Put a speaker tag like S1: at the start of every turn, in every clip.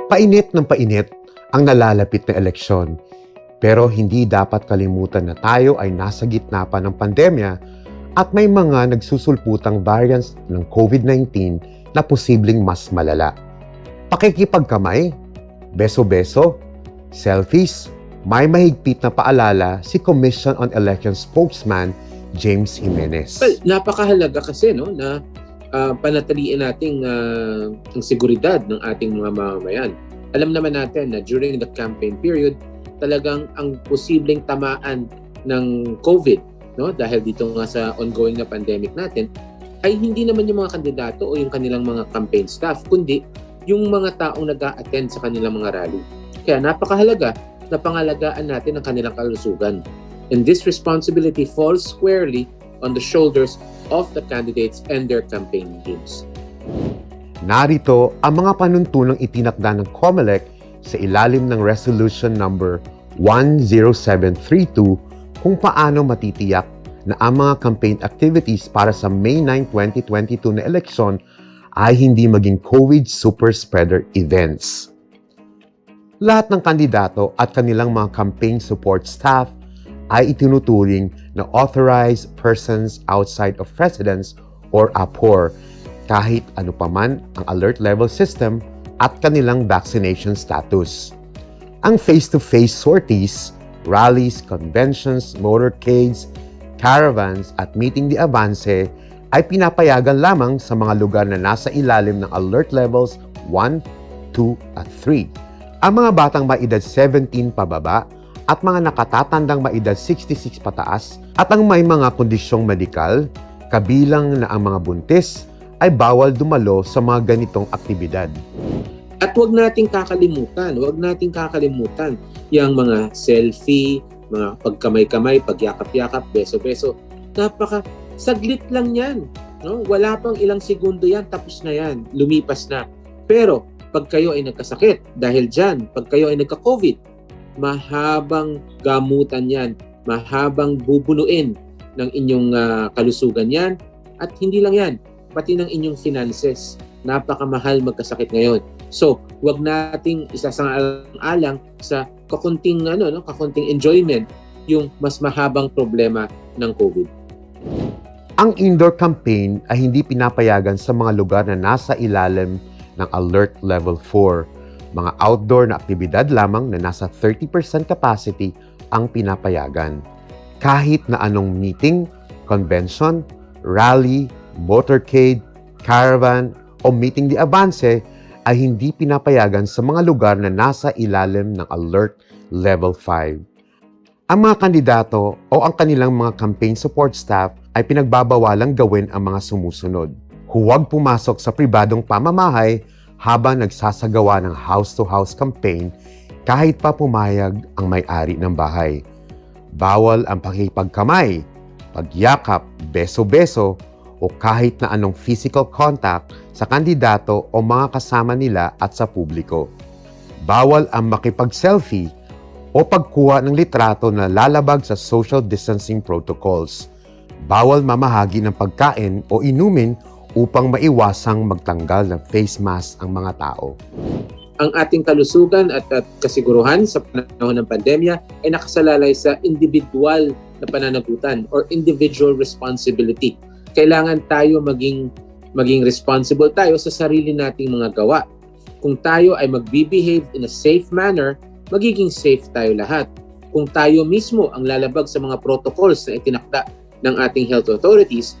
S1: Painit ng painit ang nalalapit na eleksyon. Pero hindi dapat kalimutan na tayo ay nasa gitna pa ng pandemya at may mga nagsusulputang variants ng COVID-19 na posibleng mas malala. Pakikipagkamay, beso-beso, selfies, may mahigpit na paalala si Commission on Elections spokesman James Jimenez.
S2: Well, napakahalaga kasi na panatiliin nating ang seguridad ng ating mga mamamayan. Alam naman natin na during the campaign period, talagang ang posibleng tamaan ng COVID, dahil dito nga sa ongoing na pandemic natin, ay hindi naman yung mga kandidato o yung kanilang mga campaign staff, kundi yung mga taong nag-a-attend sa kanilang mga rally. Kaya napakahalaga na pangalagaan natin ang kanilang kalusugan. And this responsibility falls squarely on the shoulders of the candidates and their campaign teams.
S1: Narito ang mga panuntunang itinakda ng COMELEC sa ilalim ng Resolution number 10732 kung paano matitiyak na ang mga campaign activities para sa May 9, 2022 na eleksyon ay hindi maging COVID super spreader events. Lahat ng kandidato at kanilang mga campaign support staff ay itinuturing na authorized persons outside of residence or APOR kahit ano paman ang alert level system at kanilang vaccination status. Ang face-to-face sorties, rallies, conventions, motorcades, caravans at meeting de avance ay pinapayagan lamang sa mga lugar na nasa ilalim ng alert levels 1, 2 at 3. Ang mga batang maedad 17 pababa at mga nakatatandang maedad 66 pataas at ang may mga kondisyong medikal, kabilang na ang mga buntis, ay bawal dumalo sa mga ganitong aktibidad.
S2: At huwag nating kakalimutan yung mga selfie, mga pagkamay-kamay, pagyakap-yakap, beso-beso. Saglit lang yan. Wala pang ilang segundo yan, tapos na yan, lumipas na. Pero pag kayo ay nagkasakit, dahil dyan, pag kayo ay nagka-COVID, mahabang gamutan yan, mahabang bubunuin ng inyong kalusugan yan, at hindi lang yan, pati ng inyong finances. Napakamahal magkasakit ngayon. So, wag nating isasang-alang sa kakunting enjoyment yung mas mahabang problema ng COVID.
S1: Ang indoor campaign ay hindi pinapayagan sa mga lugar na nasa ilalim ng Alert Level 4. Mga outdoor na aktibidad lamang na nasa 30% capacity ang pinapayagan. Kahit na anong meeting, convention, rally, motorcade, caravan o meeting de avance ay hindi pinapayagan sa mga lugar na nasa ilalim ng Alert Level 5. Ang mga kandidato o ang kanilang mga campaign support staff ay pinagbabawalang gawin ang mga sumusunod. Huwag pumasok sa pribadong pamamahay habang nagsasagawa ng house-to-house campaign kahit pa pumayag ang may-ari ng bahay. Bawal ang pakipagkamay, pagyakap, beso-beso o kahit na anong physical contact sa kandidato o mga kasama nila at sa publiko. Bawal ang makipag-selfie o pagkuha ng litrato na lalabag sa social distancing protocols. Bawal mamahagi ng pagkain o inumin upang maiwasang magtanggal ng face mask ang mga tao.
S2: Ang ating kalusugan at kasiguruhan sa panahon ng pandemya ay nakasalalay sa individual na pananagutan or individual responsibility. Kailangan tayo maging responsible tayo sa sarili nating mga gawa. Kung tayo ay magbibehave in a safe manner, magiging safe tayo lahat. Kung tayo mismo ang lalabag sa mga protocols na itinakda ng ating health authorities,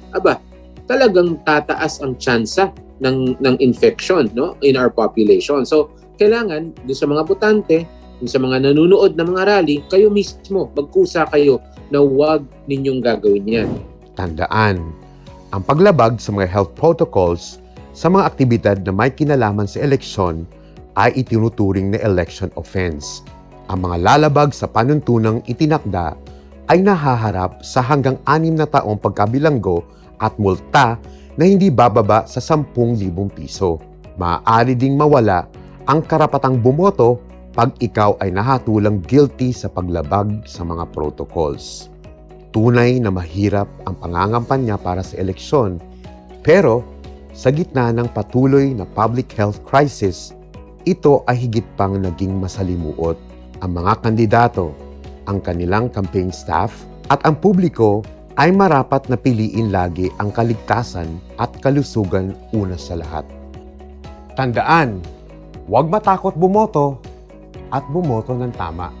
S2: talagang tataas ang tsansa ng infection in our population. So, kailangan doon sa mga botante, doon sa mga nanonood ng mga rally, kayo mismo, magkusa kayo na huwag ninyong gagawin yan.
S1: Tandaan, ang paglabag sa mga health protocols sa mga aktibidad na may kinalaman sa eleksyon ay itinuturing na election offense. Ang mga lalabag sa panuntunang itinakda ay nahaharap sa hanggang 6 na taong pagkabilanggo at multa na hindi bababa sa 10,000 piso. Maaari ding mawala ang karapatang bumoto pag ikaw ay nahatulang guilty sa paglabag sa mga protocols. Tunay na mahirap ang pangangampanya para sa eleksyon, pero sa gitna ng patuloy na public health crisis, ito ay higit pang naging masalimuot. Ang mga kandidato, ang kanilang campaign staff, at ang publiko ay marapat na piliin lagi ang kaligtasan at kalusugan una sa lahat. Tandaan, huwag matakot bumoto at bumoto ng tama.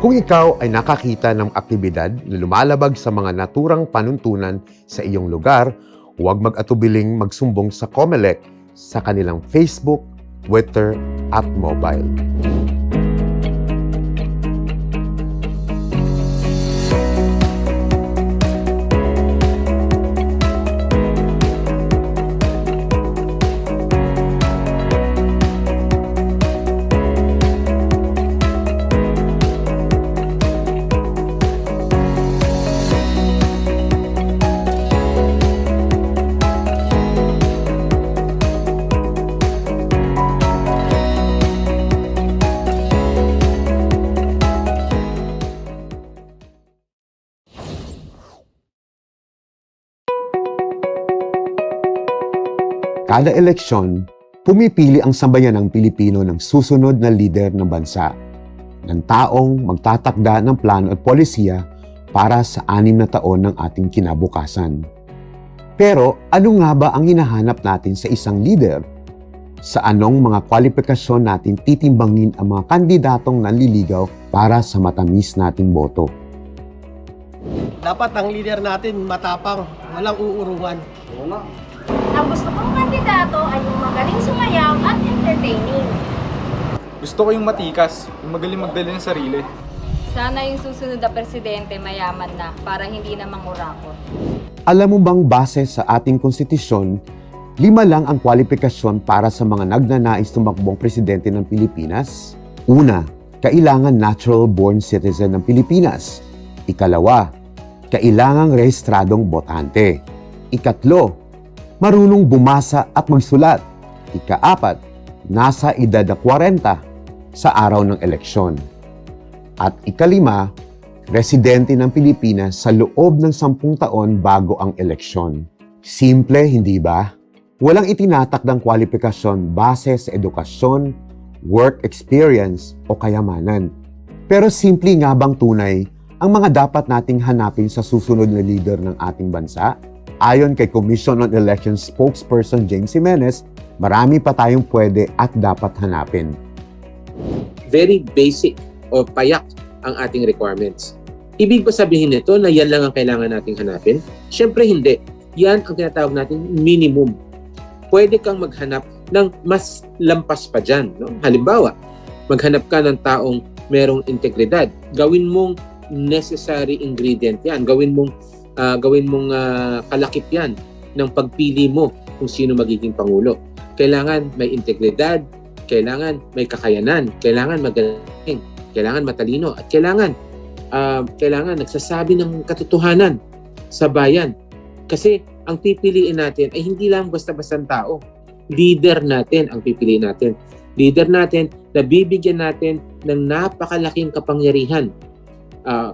S1: Kung ikaw ay nakakita ng aktibidad na lumalabag sa mga naturang panuntunan sa iyong lugar, huwag mag-atubiling magsumbong sa COMELEC sa kanilang Facebook, Twitter at mobile. Kada eleksyon, pumipili ang sambayanang Pilipino ng susunod na lider ng bansa, ng taong magtatakda ng plano at polisiya para sa 6 na taon ng ating kinabukasan. Pero ano nga ba ang hinahanap natin sa isang lider? Sa anong mga kwalifikasyon natin titimbangin ang mga kandidatong nanliligaw para sa matamis nating boto?
S3: Dapat ang leader natin matapang, walang uurungan.
S4: Ang gusto kong kandidato ay yung magaling sumayaw at entertaining.
S5: Gusto ko yung matikas, yung magaling magdala ng sarili.
S6: Sana yung susunod na presidente mayaman na para hindi na mangurakot.
S1: Alam mo bang base sa ating konstitusyon, 5 lang ang kwalifikasyon para sa mga nagnanais tumakbong presidente ng Pilipinas? Una, kailangan natural-born citizen ng Pilipinas. Ikalawa, kailangang rehistradong botante. Ikatlo, marunong bumasa at magsulat. Ika-4, nasa edad na 40 sa araw ng eleksyon. At ika-5, residente ng Pilipinas sa loob ng 10 taon bago ang eleksyon. Simple, hindi ba? Walang itinatakdang kwalifikasyon base sa edukasyon, work experience o kayamanan. Pero simple nga bang tunay ang mga dapat nating hanapin sa susunod na leader ng ating bansa? Ayon kay Commission on Elections spokesperson James Jimenez, marami pa tayong pwede at dapat hanapin.
S2: Very basic o payak ang ating requirements. Ibig ba sabihin nito na yan lang ang kailangan nating hanapin? Siyempre hindi. Yan ang tinatawag nating minimum. Pwede kang maghanap ng mas lampas pa dyan. No? Halimbawa, maghanap ka ng taong merong integridad. Gawin mong necessary ingredient yan. Gawin mong kalakip yan ng pagpili mo kung sino magiging pangulo. Kailangan may integridad, kailangan may kakayanan, kailangan magaling, kailangan matalino, at kailangan nagsasabi ng katotohanan sa bayan. Kasi ang pipiliin natin ay hindi lang basta-bastang tao. Leader natin ang pipiliin natin. Leader natin na bibigyan natin ng napakalaking kapangyarihan.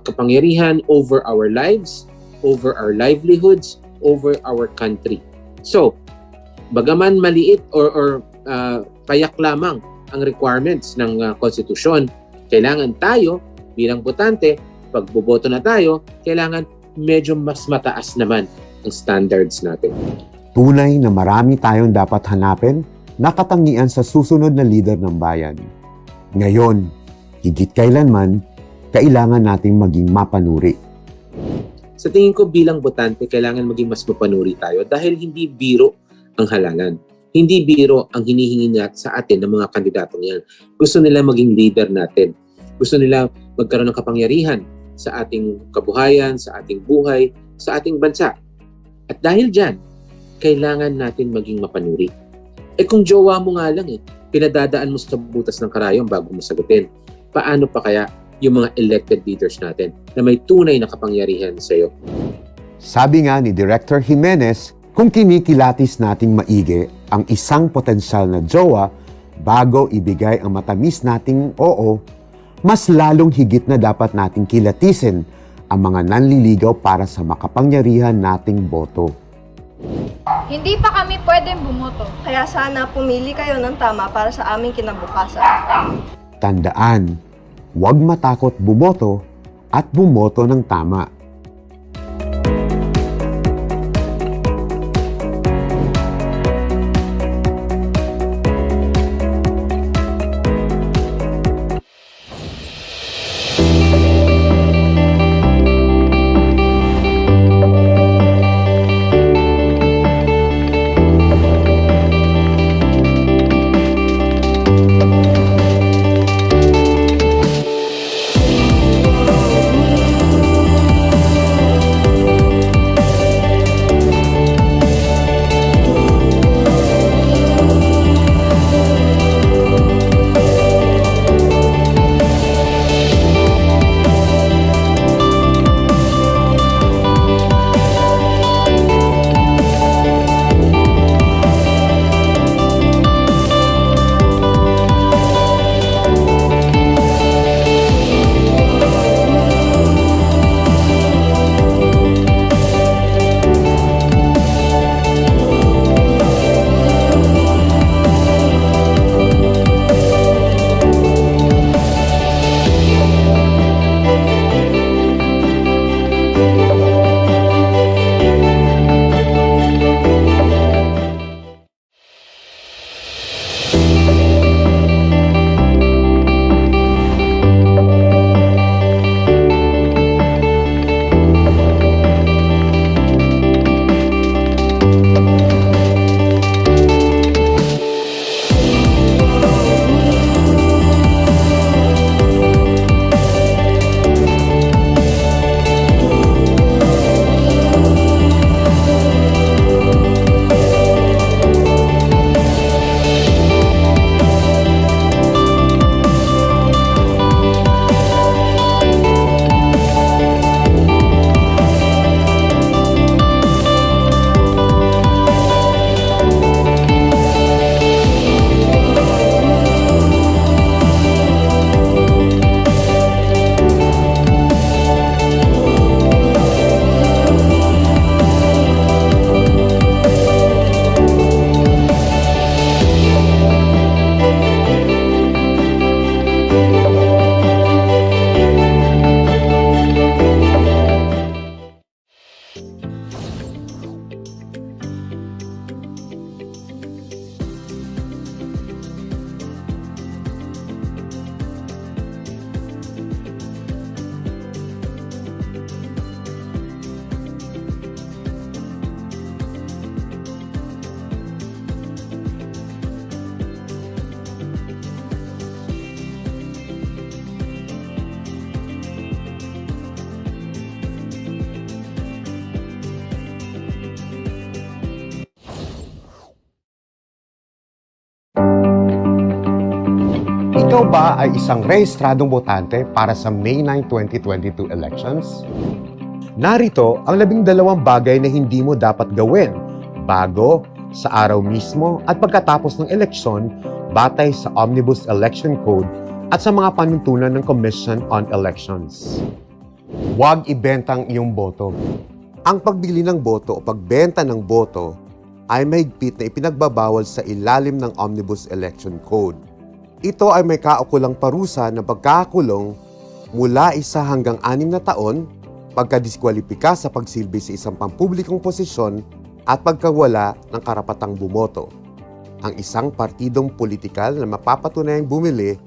S2: Kapangyarihan over our lives, over our livelihoods, over our country. So, bagaman maliit or payak lamang ang requirements ng konstitusyon, kailangan tayo bilang botante, pag boboto na tayo, kailangan medyo mas mataas naman ang standards natin.
S1: Tunay na marami tayong dapat hanapin na katangian sa susunod na leader ng bayan. Ngayon, higit kailanman, kailangan nating maging mapanuri.
S2: Sa tingin ko bilang botante, kailangan maging mas mapanuri tayo dahil hindi biro ang halalan. Hindi biro ang hinihingi sa atin ng mga kandidatong yan. Gusto nila maging leader natin. Gusto nila magkaroon ng kapangyarihan sa ating kabuhayan, sa ating buhay, sa ating bansa. At dahil dyan, kailangan natin maging mapanuri. Kung jowa mo nga lang pinadadaan mo sa butas ng karayom bago mo sagutin, paano pa kaya yung mga elected leaders natin na may tunay na kapangyarihan sa iyo?
S1: Sabi nga ni Director Jimenez, kung kinikilatis nating maigi ang isang potensyal na jowa bago ibigay ang matamis nating oo, mas lalong higit na dapat nating kilatisin ang mga nanliligaw para sa makapangyarihan nating boto.
S6: Hindi pa kami pwedeng bumoto.
S7: Kaya sana pumili kayo ng tama para sa aming kinabukasan.
S1: Tandaan, huwag matakot bumoto at bumoto ng tama. Ikaw ba ay isang rehistradong botante para sa May 9, 2022 elections? Narito ang 12 bagay na hindi mo dapat gawin bago, sa araw mismo at pagkatapos ng eleksyon batay sa Omnibus Election Code at sa mga panuntunan ng Commission on Elections. Huwag ibenta ang iyong boto. Ang pagbili ng boto o pagbenta ng boto ay mahigpit na ipinagbabawal sa ilalim ng Omnibus Election Code. Ito ay may kaukulang parusa ng pagkakakulong mula 1 hanggang 6 na taon, pagkadiskwalipika sa pagsilbi sa isang pampublikong posisyon at pagkawala ng karapatang bumoto. Ang isang partidong politikal na mapapatunayang bumili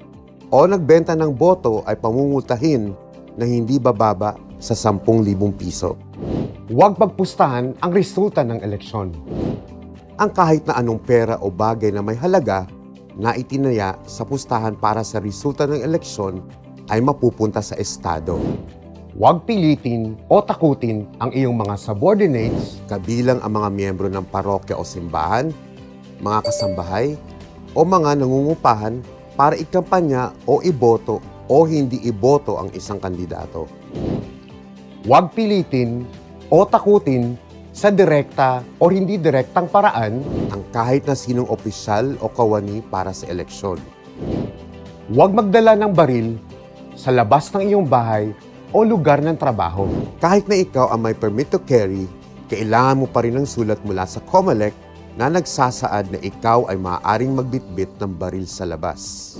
S1: o nagbenta ng boto ay pamumultahin na hindi bababa sa 10,000 piso. Huwag pagpustahan ang resulta ng eleksyon. Ang kahit na anong pera o bagay na may halaga na itinaya sa pustahan para sa resulta ng eleksyon ay mapupunta sa estado. Huwag pilitin o takutin ang iyong mga subordinates, kabilang ang mga miyembro ng parokya o simbahan, mga kasambahay, o mga nangungupahan para ikampanya o iboto o hindi iboto ang isang kandidato. Huwag pilitin o takutin sa direkta o hindi direktang paraan ang kahit na sinong opisyal o kawani para sa eleksyon. Huwag magdala ng baril sa labas ng iyong bahay o lugar ng trabaho. Kahit na ikaw ang may permit to carry, kailangan mo pa rin ng sulat mula sa COMELEC na nagsasaad na ikaw ay maaaring magbitbit ng baril sa labas.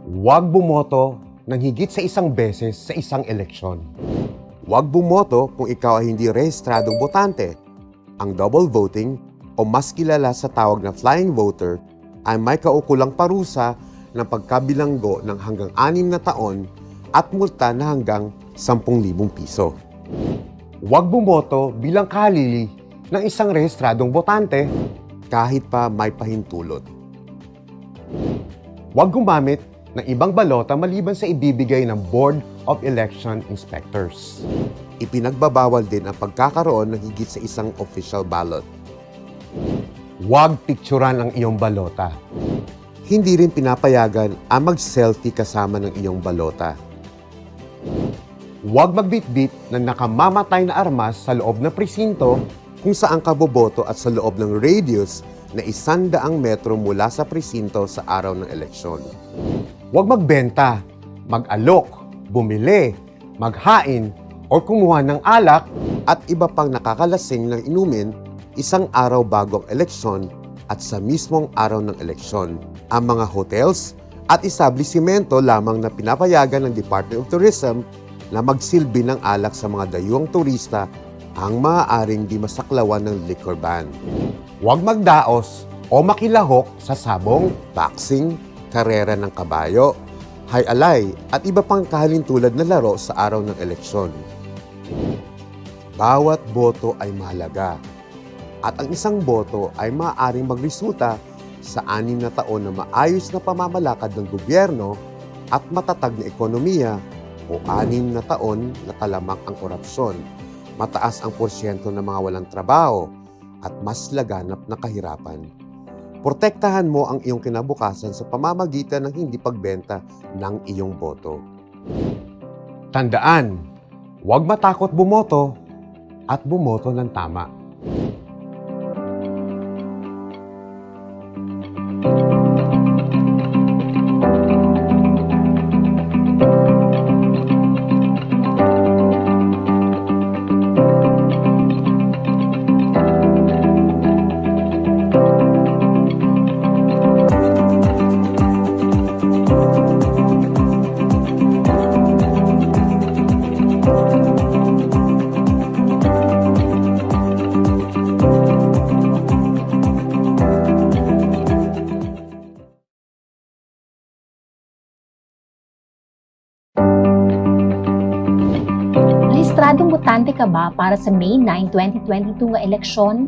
S1: Huwag bumoto ng higit sa isang beses sa isang eleksyon. Huwag bumoto kung ikaw ay hindi rehistradong botante. Ang double voting o mas kilala sa tawag na flying voter ay may kaukulang parusa ng pagkabilanggo ng hanggang 6 na taon at multa na hanggang 10,000 piso. Huwag bumoto bilang kahalili ng isang rehistradong botante kahit pa may pahintulot. Huwag gumamit ng ibang balota maliban sa ibibigay ng Board of Election Inspectors. Ipinagbabawal din ang pagkakaroon ng higit sa isang official ballot. Huwag pikturan ang iyong balota. Hindi rin pinapayagan ang mag-selfie kasama ng iyong balota. Huwag magbitbit ng nakamamatay na armas sa loob ng presinto kung saan ka boboto at sa loob ng radius na 100 metro mula sa presinto sa araw ng eleksyon. Huwag magbenta, mag-alok, bumili, maghain, o kumuha ng alak at iba pang nakakalasing ng inumin isang araw bago ang eleksyon at sa mismong araw ng eleksyon. Ang mga hotels at establishmento lamang na pinapayagan ng Department of Tourism na magsilbi ng alak sa mga dayuhang turista ang maaaring di masaklawan ng liquor ban. Huwag magdaos o makilahok sa sabong, boxing, karera ng kabayo, hay-alay at iba pang kahalintulad na laro sa araw ng eleksyon. Bawat boto ay mahalaga at ang isang boto ay maaaring magresulta sa 6 na taon na maayos na pamamalakad ng gobyerno at matatag na ekonomiya o 6 na taon na talamak ang korupsyon, mataas ang porsyento ng mga walang trabaho at mas laganap na kahirapan. Protektahan mo ang iyong kinabukasan sa pamamagitan ng hindi pagbenta ng iyong boto. Tandaan, huwag matakot bumoto at bumoto ng tama.
S8: Rehistradong botante ka ba para sa May 9, 2022 nga eleksyon?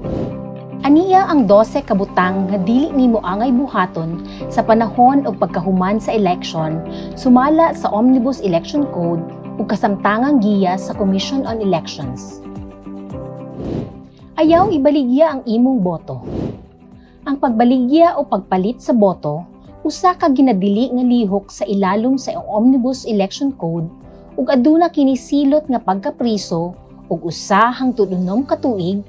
S8: Aniya ang 12 ka butang nga dili nimo angay buhaton sa panahon og pagkahuman sa eleksyon sumala sa Omnibus Election Code ug kasamtangang giya sa Commission on Elections. Ayaw ibaligya ang imong boto. Ang pagbaligya o pagpalit sa boto usa ka ginadili nga lihok sa ilalom sa Omnibus Election Code ug aduna kini silot nga pagkapriso ug usa hangtod 6 ka tuig,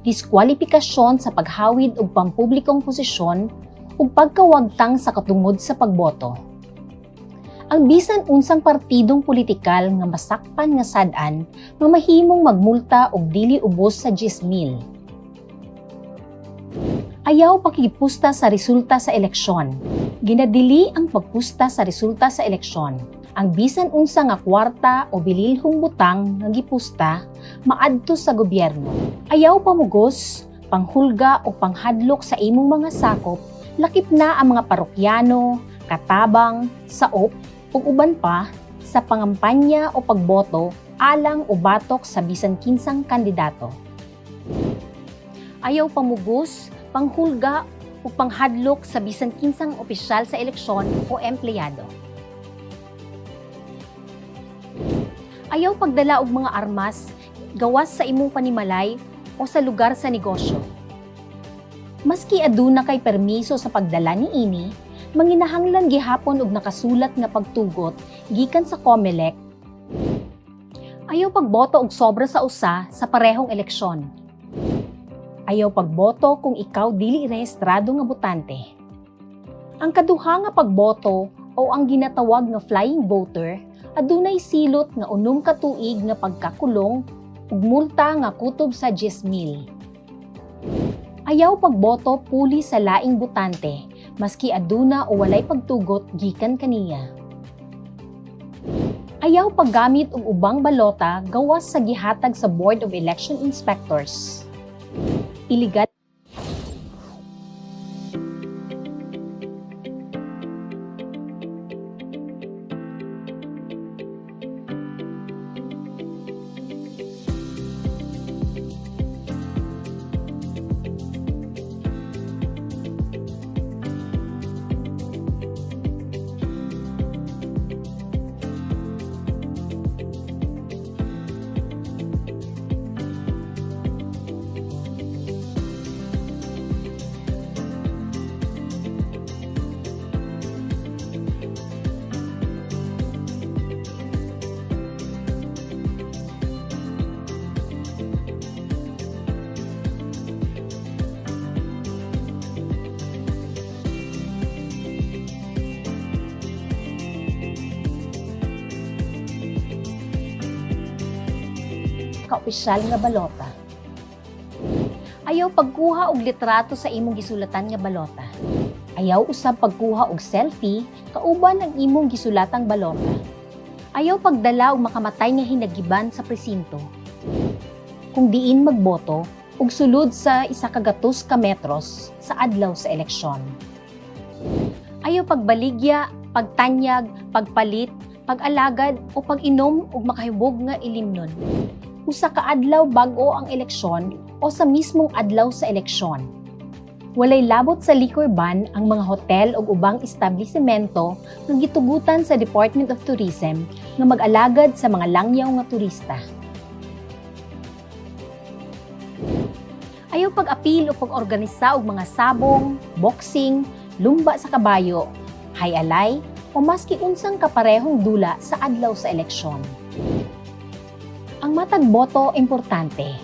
S8: diskwalipikasyon sa paghawid og pampublikong posisyon ug pagkawagtang sa katungod sa pagboto. Ang bisan unsang partidong politikal nga masakpan nga sad-an nga mahimong magmulta og dili ubos sa 10,000. Ayaw pakipusta sa resulta sa eleksyon. Ginadili ang pagpusta sa resulta sa eleksyon. Ang bisan unsa nga kwarta o bililhong butang nga gipusta maadto sa gobyerno. Ayaw pamugos, panghulga o panghadlok sa imong mga sakop, lakip na ang mga parokyano, katabang, saop ug uban pa sa pangampanya o pagboto alang o batok sa bisan kinsang kandidato. Ayaw pamugos, panghulga o panghadlok sa bisan kinsang opisyal sa eleksyon o empleyado. Ayaw pagdala og mga armas gawas sa imong panimalay o sa lugar sa negosyo. Maski aduna kay permiso sa pagdala niini, manginahanglan gihapon og nakasulat nga pagtugot gikan sa COMELEC. Ayaw pagboto og sobra sa usa sa parehong eleksyon. Ayaw pagboto kung ikaw dili rehistrado nga botante. Ang kaduha nga pagboto o ang ginatawag nga flying voter adunay silot nga 6 ka tuig nga pagkakulong ug multa nga kutob sa 10,000. Ayaw pagboto puli sa laing botante maski aduna o walay pagtugot gikan kaniya. Ayaw paggamit og ubang balota gawas sa gihatag sa Board of Election Inspectors. Iligal ka-opisyal nga balota. Ayaw pagkuha og litrato sa imong gisulatan nga balota. Ayaw usab pagkuha og selfie kauban ang imong gisulatang balota. Ayaw pagdala og makamatay nga hinagiban sa presinto. Kung diin magboto ug sulod sa 100 ka metros sa adlaw sa eleksyon. Ayaw pagbaligya, pagtanyag, pagpalit, pag-alagad o pag-inom og makahibog nga ilimnon. Usa ka adlaw bag-o ang eleksyon o sa mismong adlaw sa eleksyon. Walay labot sa liquor ban ang mga hotel o ubang establisemento nga gitugutan sa Department of Tourism nga mag-alagad sa mga langyaw nga turista. Ayaw pag-apil o pag-organisa og mga sabong, boxing, lumba sa kabayo, hayalay o maski unsang kaparehong dula sa adlaw sa eleksyon. Ang matag boto importante,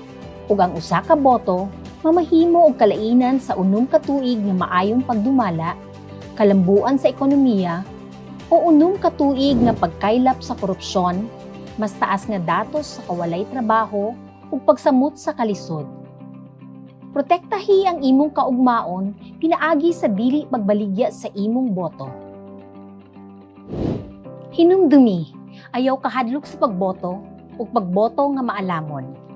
S8: ug ang usa ka boto mamahimo og kalainan sa 6 ka tuig nga maayong pagdumala, kalambuan sa ekonomiya, o 6 ka tuig nga pagkaylap sa korupsyon, mas taas nga datos sa kawalay trabaho ug pagsamot sa kalisod. Protektahi ang imong kaugmaon pinaagi sa dili pagbaligya sa imong boto. Hinumdumi, ayaw kahadlok sa pagboto ug pagboto nga maalamon.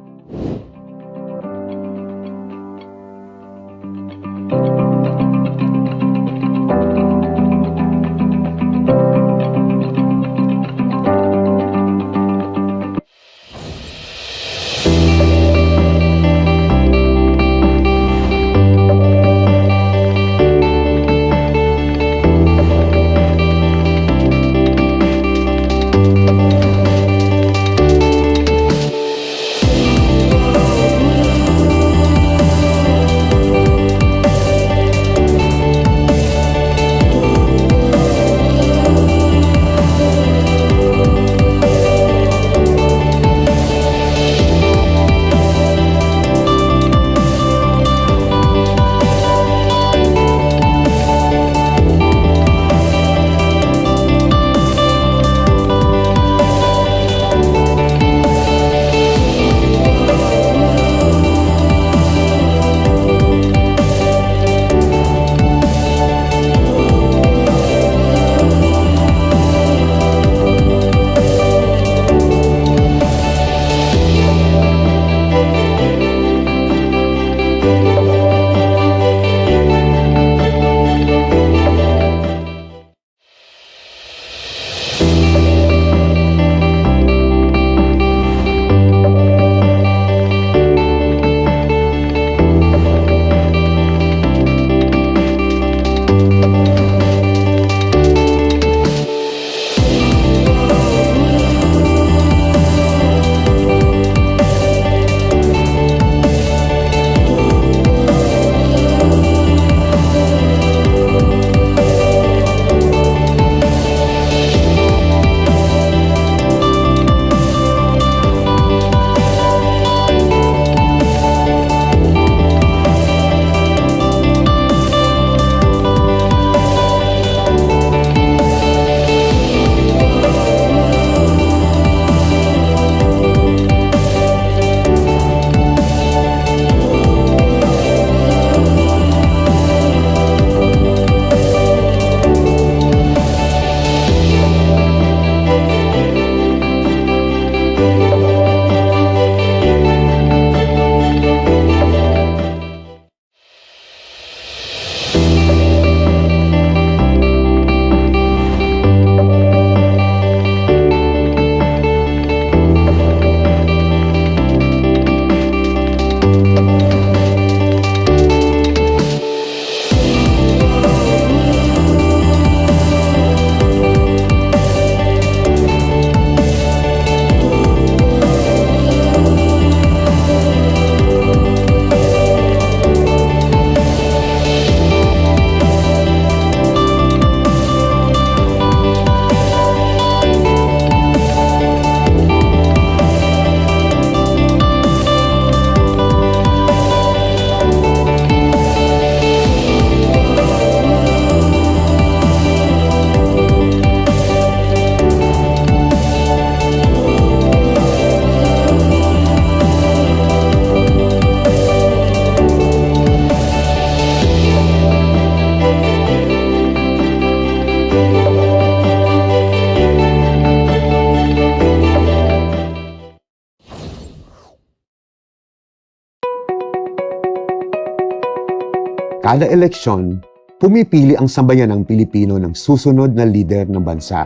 S1: Kada eleksyon, pumipili ang sambayanang Pilipino ng susunod na lider ng bansa,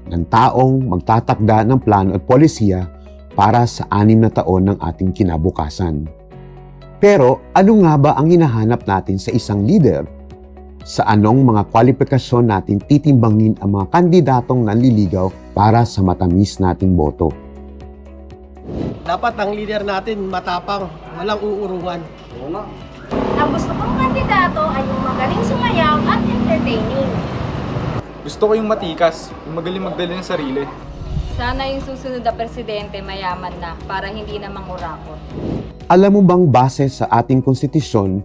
S1: ng taong magtatakda ng plano at polisiya para sa 6 na taon ng ating kinabukasan. Pero ano nga ba ang hinahanap natin sa isang lider? Sa anong mga kwalifikasyon natin titimbangin ang mga kandidatong nanliligaw para sa matamis nating boto?
S3: Dapat ang leader natin matapang, walang uurungan.
S4: Ang gusto kong kandidato ay yung magaling sumayaw at entertaining.
S5: Gusto ko yung matikas, yung magaling magdala ng sarili.
S6: Sana yung susunod na presidente mayaman na para hindi na mangurakot.
S1: Alam mo bang base sa ating konstitusyon,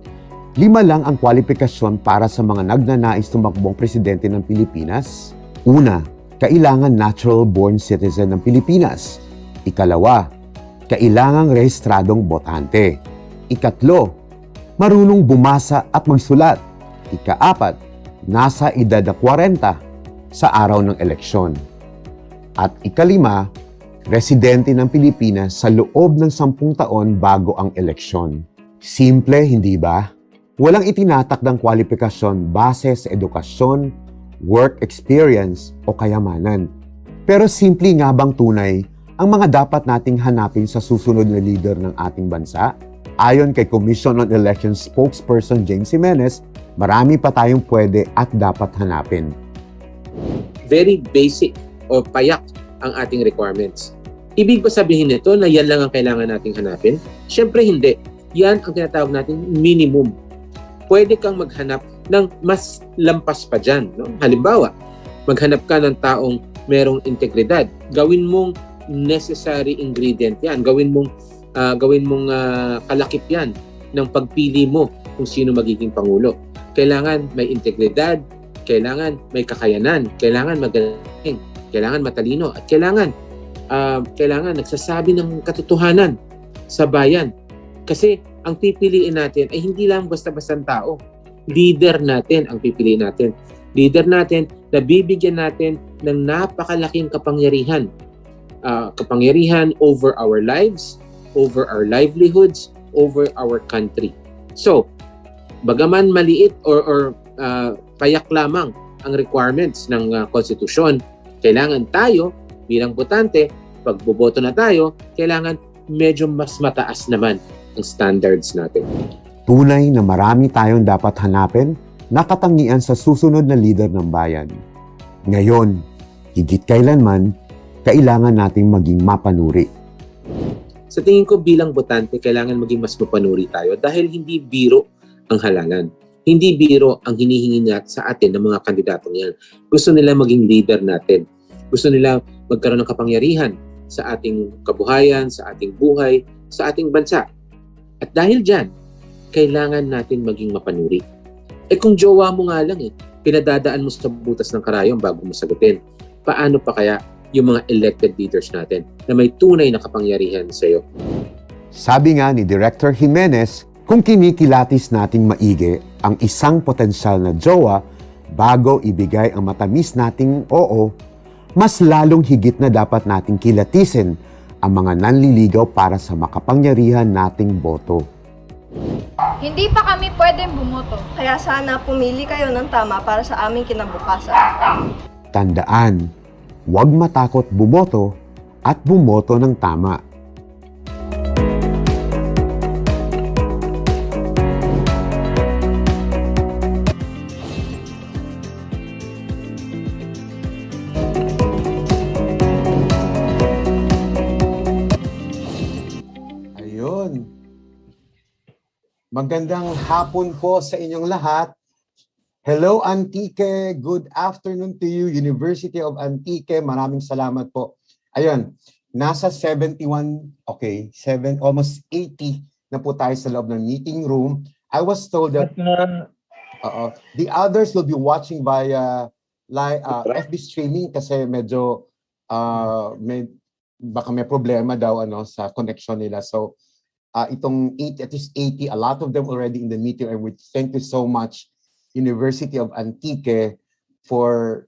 S1: 5 lang ang kwalifikasyon para sa mga nagnanais tumakbong presidente ng Pilipinas? Una, kailangan natural-born citizen ng Pilipinas. Ikalawa, kailangang rehistradong botante. Ikatlo, marunong bumasa at magsulat. Ika-4, nasa edad na 40 sa araw ng eleksyon. At ika-5, residente ng Pilipinas sa loob ng 10 taon bago ang eleksyon. Simple, hindi ba? Walang itinatakdang kwalifikasyon base sa edukasyon, work experience o kayamanan. Pero simple nga bang tunay ang mga dapat nating hanapin sa susunod na leader ng ating bansa? Ayon kay Commission on Elections spokesperson James Jimenez, marami pa tayong pwede at dapat hanapin.
S2: Very basic o payak ang ating requirements. Ibig ba sabihin nito na yan lang ang kailangan nating hanapin? Siyempre hindi. Yan ang tinatawag nating minimum. Pwede kang maghanap ng mas lampas pa dyan. No? Halimbawa, maghanap ka ng taong merong integridad. Gawin mong necessary ingredient yan. Gawin mong kalakip yan ng pagpili mo kung sino magiging pangulo. Kailangan may integridad, kailangan may kakayanan, kailangan magaling, kailangan matalino, at kailangan nagsasabi ng katotohanan sa bayan. Kasi ang pipiliin natin ay hindi lang basta-bastang tao. Leader natin ang pipiliin natin. Leader natin na bibigyan natin ng napakalaking kapangyarihan. Kapangyarihan over our lives, over our livelihoods, over our country. So, bagaman maliit or payak lamang ang requirements ng konstitusyon, kailangan tayo bilang botante, pag boboto na tayo, kailangan medyo mas mataas naman ang standards natin.
S1: Tunay na marami tayong dapat hanapin na katangian sa susunod na leader ng bayan. Ngayon, higit kailanman, kailangan nating maging mapanuri.
S2: Sa tingin ko bilang botante, kailangan maging mas mapanuri tayo dahil hindi biro ang halalan. Hindi biro ang hinihingi niya sa atin ng mga kandidatong yan. Gusto nila maging leader natin. Gusto nila magkaroon ng kapangyarihan sa ating kabuhayan, sa ating buhay, sa ating bansa. At dahil dyan, kailangan natin maging mapanuri. Kung jowa mo nga lang pinadadaan mo sa butas ng karayom bago mo sagutin, paano pa kaya yung mga elected leaders natin na may tunay na kapangyarihan sa iyo?
S1: Sabi nga ni Director Jimenez, kung kinikilatis nating maigi ang isang potensyal na jowa bago ibigay ang matamis nating oo, mas lalong higit na dapat nating kilatisin ang mga nanliligaw para sa makapangyarihan nating boto.
S6: Hindi pa kami pwedeng bumoto.
S7: Kaya sana pumili kayo ng tama para sa aming kinabukasan.
S1: Tandaan, huwag matakot bumoto at bumoto ng tama. Ayun. Magandang hapon po sa inyong lahat. Hello, Antique. Good afternoon to you, University of Antique. Maraming salamat po. Ayun, nasa 71, almost 80 na po tayo sa loob ng meeting room. I was told that the others will be watching via FB streaming kasi medyo baka may problema daw sa connection nila. So, itong 80, at least 80, a lot of them already in the meeting. I would thank you so much, University of Antique, for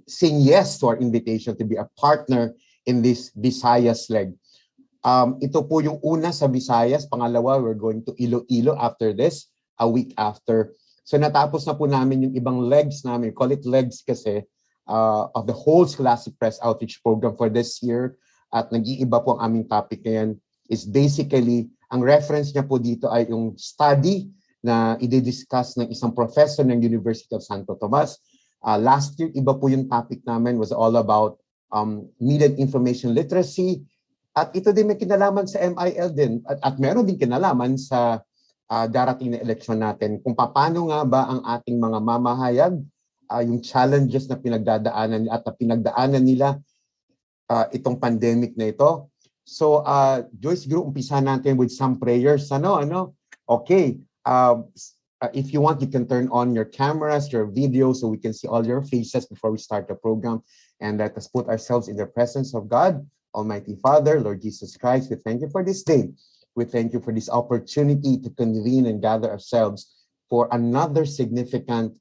S1: saying yes to our invitation to be a partner in this Visayas leg. Ito po yung una sa Visayas. Pangalawa, we're going to Iloilo after this. a week after. So natapos na po namin yung ibang legs namin, call it legs kasi, of the whole Scholastic Press Outreach Program for this year. At nag-iiba po ang aming topic ngayon is basically, ang reference niya po dito ay yung study na i-discuss ng isang professor ng University of Santo Tomas. Last year, iba po yung topic namin, was all about media and information literacy. At ito din may kinalaman sa MIL din. At meron din kinalaman sa darating na eleksyon natin. Kung paano nga ba ang ating mga mamahayag, yung challenges na pinagdadaanan at pinagdaanan nila itong pandemic na ito. So, Joyce, siguro umpisa natin with some prayers. Okay. If you want, you can turn on your cameras, your videos, so we can see all your faces before we start the program. And let us put ourselves in the presence of God, Almighty Father, Lord Jesus Christ. We thank you for this day. We thank you for this opportunity to convene and gather ourselves for another significant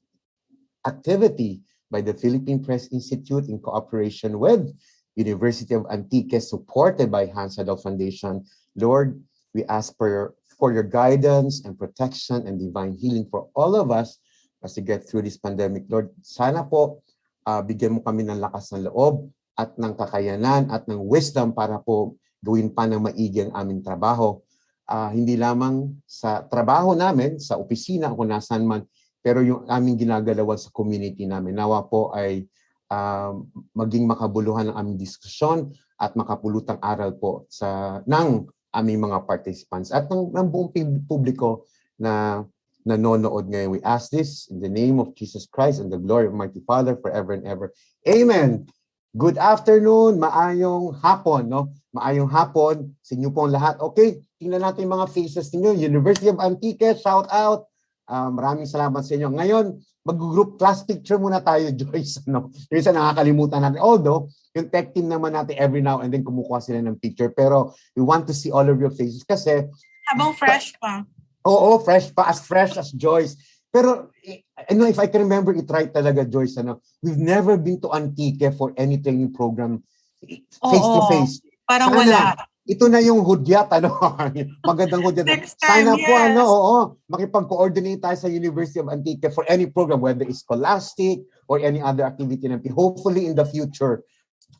S1: activity by the Philippine Press Institute in cooperation with University of Antique, supported by Seidel Foundation. Lord, we ask for your guidance and protection and divine healing for all of us as we get through this pandemic. Lord, sana po bigyan mo kami ng lakas ng loob at ng kakayanan at ng wisdom para po gawin pa ng maigi ang aming trabaho. Hindi lamang sa trabaho namin, sa opisina, kung nasaan man, pero yung aming ginagalawan sa community namin. Nawa po ay maging makabuluhan ang aming diskusyon at makapulutang aral po ng aming mga participants at ng buong publiko na nanonood ngayon. We ask this in the name of Jesus Christ and the glory of Almighty Father forever and ever. Amen. Good afternoon, maayong hapon, no? Maayong hapon sa inyo pong lahat. Okay, tingnan natin yung mga faces ninyo. University of Antique, shout out. Maraming salamat sa inyo. Ngayon, mag-group class picture muna tayo, Joyce. Yung isa nakakalimutan natin. Although, yung tech team naman natin every now and then kumukuha sila ng picture. Pero we want to see all of your faces kasi...
S9: Habang fresh pa.
S1: Oo, fresh pa. As fresh as Joyce. Pero, if I can remember it right talaga, Joyce, we've never been to Antique for any training program face-to-face.
S9: Parang
S1: Sana,
S9: wala.
S1: ito na yung hudyat, magandang hudyat.
S9: Next time,
S1: Sana po, makipag-coordinate tayo sa University of Antique for any program, whether it's Scholastic or any other activity na hopefully in the future.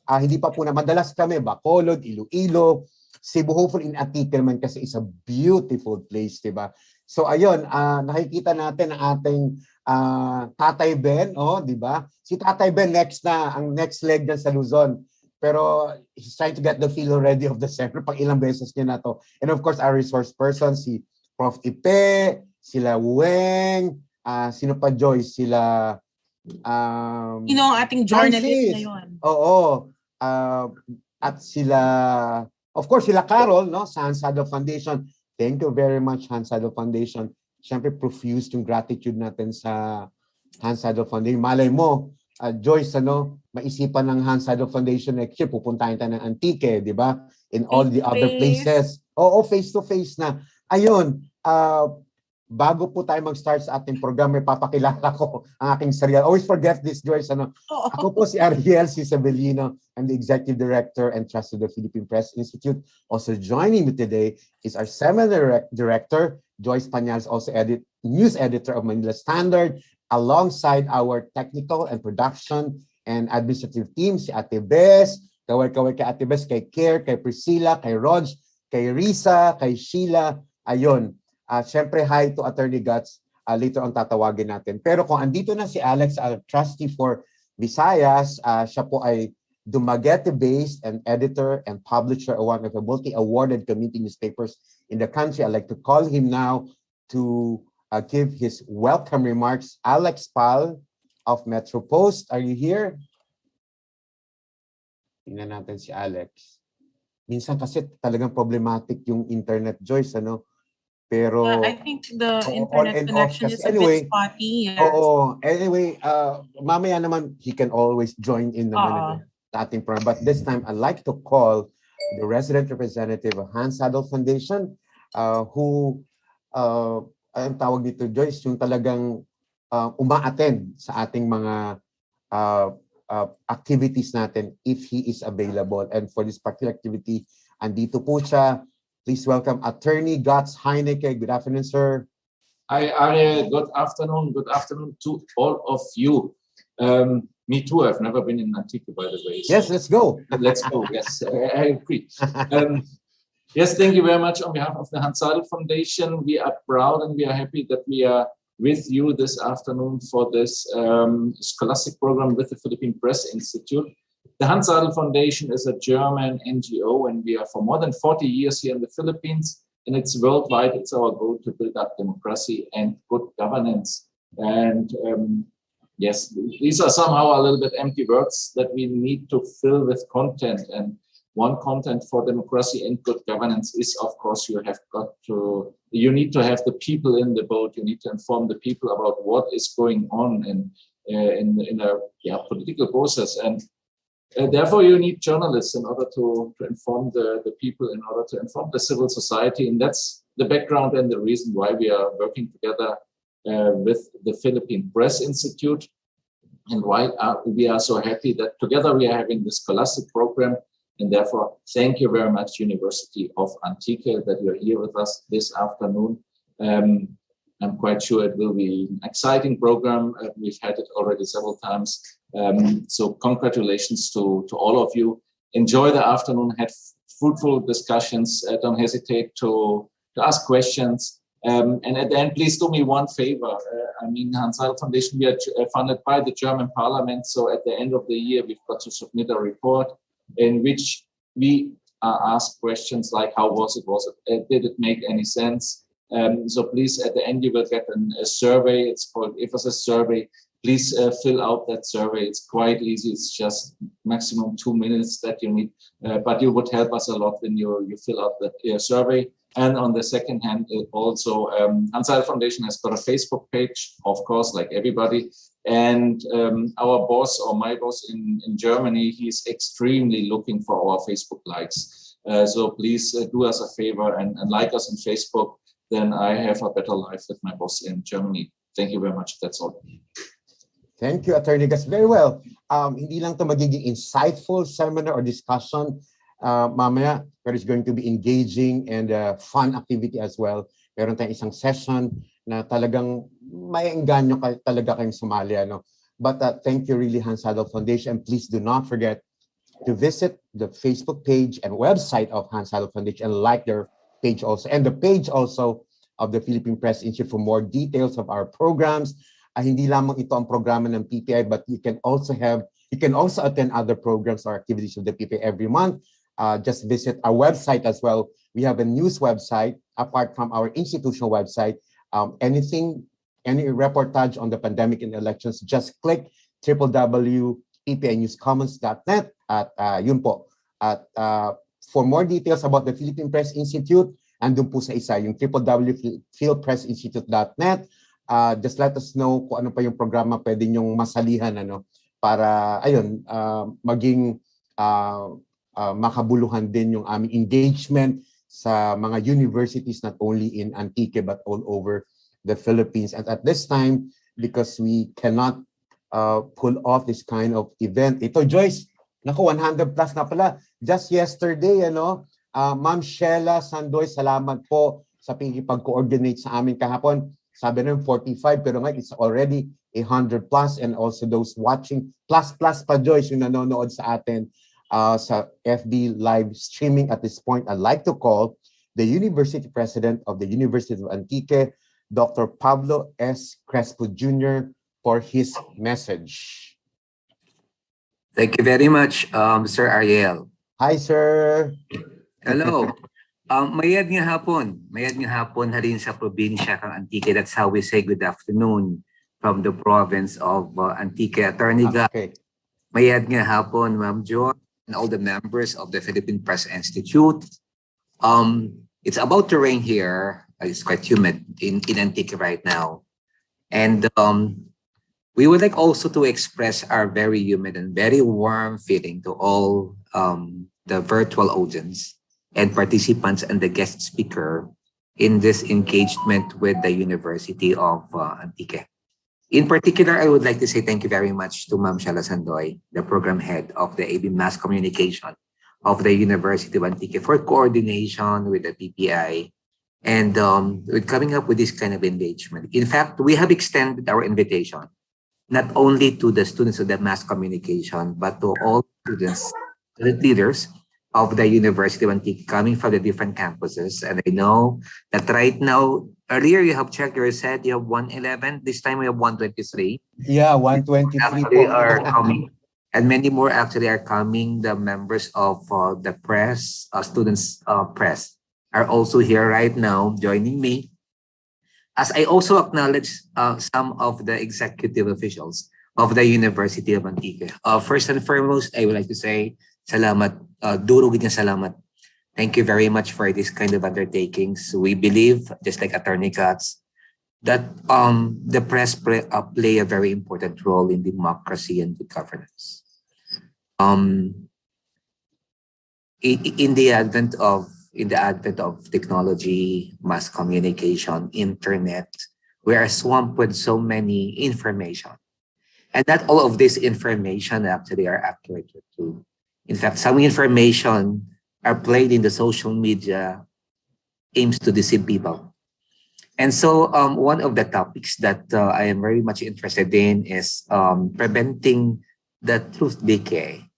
S1: Hindi pa po na, madalas kami, Bacolod, Iloilo, Cebu, hopefully in Antique naman kasi it's a beautiful place, diba? So ayun, nakikita natin ang ating Tatay Ben, diba? Si Tatay Ben ang next leg dyan sa Luzon. Pero he's trying to get the feel already of the center pag ilang beses niya na to. And of course, our resource person, si Prof. Ipe, sila Weng, sino pa, Joyce, sila...
S9: ang ating journalist ngayon.
S1: Oo. At sila, of course, sila Carol, sa Seidel Foundation. Thank you very much, Seidel Foundation. Siyempre, profuse yung gratitude natin sa Seidel Foundation. Malay mo, Joyce, maisipan ng Seidel Foundation next year, pupuntahin tayo ng Antique, di ba? In all the other places. Oo, face-to-face na. Ayun, bago po tayo mag-start sa ating program, may papakilala ko ang aking sarili. Always forget this, Joyce. Ako po si Ariel Sabellino. I'm the Executive Director and Trustee of the Philippine Press Institute. Also joining me today is our Seminar Director, Joyce Panyals, also News Editor of Manila Standard, alongside our technical and production and administrative team, si Ate Bes, kaway-kaway kay Ate Bes, kay Care, kay Priscilla, kay Rog, kay Risa, kay Sheila. Ayun, syempre hi to Attorney Guts, later on tatawagin natin. Pero kung andito na si Alex, trustee for Visayas, siya po ay Dumaguete-based and editor and publisher of one of the multi-awarded community newspapers in the country. I'd like to call him now to give his welcome remarks. Alex Pal of Metro Post, are you here? Tingnan natin si Alex. Minsan kasi talagang problematic yung internet, Joyce, Pero
S9: I think the internet connection is a bit spotty. Yes.
S1: Oo. Anyway, mamaya naman he can always join in naman sa ating program. But this time, I'd like to call the resident representative of Seidel Foundation who ang tawag dito, Joyce, yung talagang uma-attend sa ating mga activities natin if he is available. And for this particular activity, andito po siya. Please welcome Attorney Guts Heineke. Good afternoon, sir.
S10: Hi, Arya. Good afternoon. Good afternoon to all of you. Me too. I've never been in Antique, by the way.
S1: Yes, let's go.
S10: Let's go. Yes, I agree. Yes, thank you very much on behalf of the Hans Seidel Foundation. We are proud and we are happy that we are with you this afternoon for this scholastic program with the Philippine Press Institute. The Hans Seidel Foundation is a German NGO, and we are for more than 40 years here in the Philippines, and it's worldwide. It's our goal to build up democracy and good governance. And yes, these are somehow a little bit empty words that we need to fill with content. And one content for democracy and good governance is, of course, you need to have the people in the boat. You need to inform the people about what is going on in a political process. And therefore, you need journalists in order to inform the people, in order to inform the civil society. And that's the background and the reason why we are working together with the Philippine Press Institute, and why we are so happy that together we are having this scholastic program. And therefore, thank you very much, University of Antique, that you're here with us this afternoon. I'm quite sure it will be an exciting program. We've had it already several times. So congratulations to all of you. Enjoy the afternoon, have fruitful discussions. Don't hesitate to ask questions. And at the end, please do me one favor. Hans Seidel Foundation, we are funded by the German Parliament. So at the end of the year, we've got to submit a report in which we ask questions like, how was it? Did it make any sense? So please, at the end, you will get a survey. It's called IFSS survey. Please fill out that survey. It's quite easy. It's just maximum 2 minutes that you need. But you would help us a lot when you fill out that survey. And on the second hand, also, Hans Seidel Foundation has got a Facebook page, of course, like everybody. And our boss, or my boss in Germany, he's extremely looking for our Facebook likes. So please do us a favor and like us on Facebook. Then I have a better life with my boss in Germany. Thank you very much. That's all.
S1: Thank you, Attorney Gus. Very well. Hindi lang to magiging insightful seminar or discussion. Mamaya, but it's going to be engaging and fun activity as well. Meron tayong isang session na talagang maiengganyo talaga kayong sumali. But thank you really, Hans Seidel Foundation. And please do not forget to visit the Facebook page and website of Hans Seidel Foundation and like their page also. And the page also of the Philippine Press Institute for more details of our programs. Hindi lamang ito ang programa ng PPI, but you can also attend other programs or activities of the PPI every month. Just visit our website as well. We have a news website apart from our institutional website. Any reportage on the pandemic and elections, just click www.ppinewscommons.net at yun po. At for more details about the Philippine Press Institute, andun po sa isa, yung www.philpressinstitute.net. Just let us know kung ano pa yung programa pwede nyong masalihan para maging makabuluhan din yung aming engagement sa mga universities not only in Antique but all over the Philippines. And at this time, because we cannot pull off this kind of event, ito Joyce, naku 100 plus na pala. Just yesterday, Ma'am Sheila Sandoy, salamat po sa pag-coordinate sa amin kahapon. Sabi na 45, pero ngayon it's already 100 plus, and also those watching, plus pa Joyce, yung nanonood sa atin sa FB live streaming. At this point, I'd like to call the University President of the University of Antique, Dr. Pablo S. Crespo Jr., for his message.
S11: Thank you very much, Sir Ariel.
S1: Hi, sir.
S11: Hello. Mayad nga hapon na rin sa probinsya kang Antique. That's how we say good afternoon from the province of Antique. Attorney Ga, mayad nga hapon, Ma'am Jo, and all the members of the Philippine Press Institute. It's about to rain here. It's quite humid in Antique right now. And we would like also to express our very humid and very warm feeling to all the virtual audience and participants and the guest speaker in this engagement with the University of Antique. In particular, I would like to say thank you very much to Ma'am Sheila Sandoy, the program head of the AB Mass Communication of the University of Antique, for coordination with the PPI and with coming up with this kind of engagement. In fact, we have extended our invitation not only to the students of the mass communication, but to all students, student leaders of the University of Antique coming from the different campuses. And I know that right now, earlier you have checked, you said you have 111. This time we have 123.
S1: Yeah, 123
S11: Actually
S1: po.
S11: are coming. And many more actually are coming. The members of the press, students press, are also here right now joining me. As I also acknowledge some of the executive officials of the University of Antique. First and foremost, I would like to say, salamat, durugin niya salamat. Thank you very much for this kind of undertakings. We believe, just like Attorney Katz, that the press play a very important role in democracy and good governance. In the advent of technology, mass communication, internet, we are swamped with so many information. And not all of this information actually are accurate too. In fact, some information are played in the social media aims to deceive people. And so one of the topics that I am very much interested in is preventing the truth decay.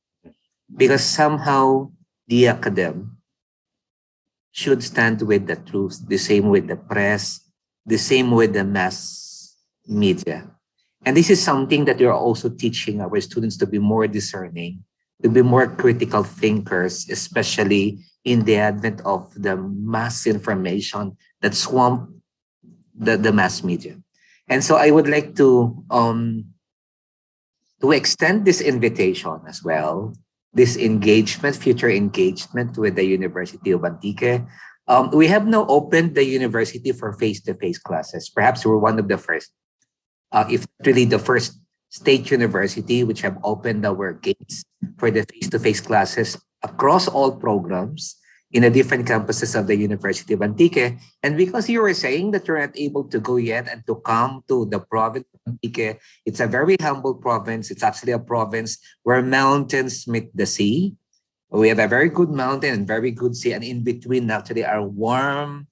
S11: Because somehow the academy should stand with the truth, the same with the press, the same with the mass media. And this is something that we are also teaching our students to be more discerning, to be more critical thinkers, especially in the advent of the mass information that swamp the mass media. And so I would like to extend this invitation as well, this engagement, future engagement with the University of Antique. We have now opened the university for face-to-face classes. Perhaps we're one of the first, if really the first state university which have opened our gates for the face-to-face classes across all programs in the different campuses of the University of Antique. And because you were saying that you're not able to go yet and to come to the province of Antique, it's a very humble province. It's actually a province where mountains meet the sea. We have a very good mountain and very good sea, and in between actually are warm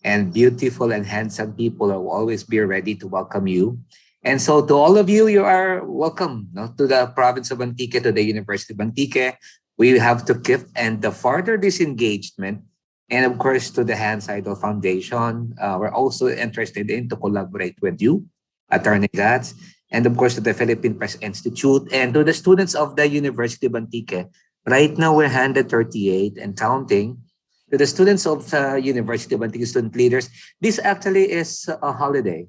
S11: and beautiful and handsome people who will always be ready to welcome you. And so to all of you, you are welcome to the province of Antique, to the University of Antique. We have to keep and further this engagement. And of course, to the Seidel Foundation, we're also interested in to collaborate with you, Attorney Gats, and of course to the Philippine Press Institute and to the students of the University of Antique. Right now, we're 138 and counting. To the students of the University of Antique, student leaders, this actually is a holiday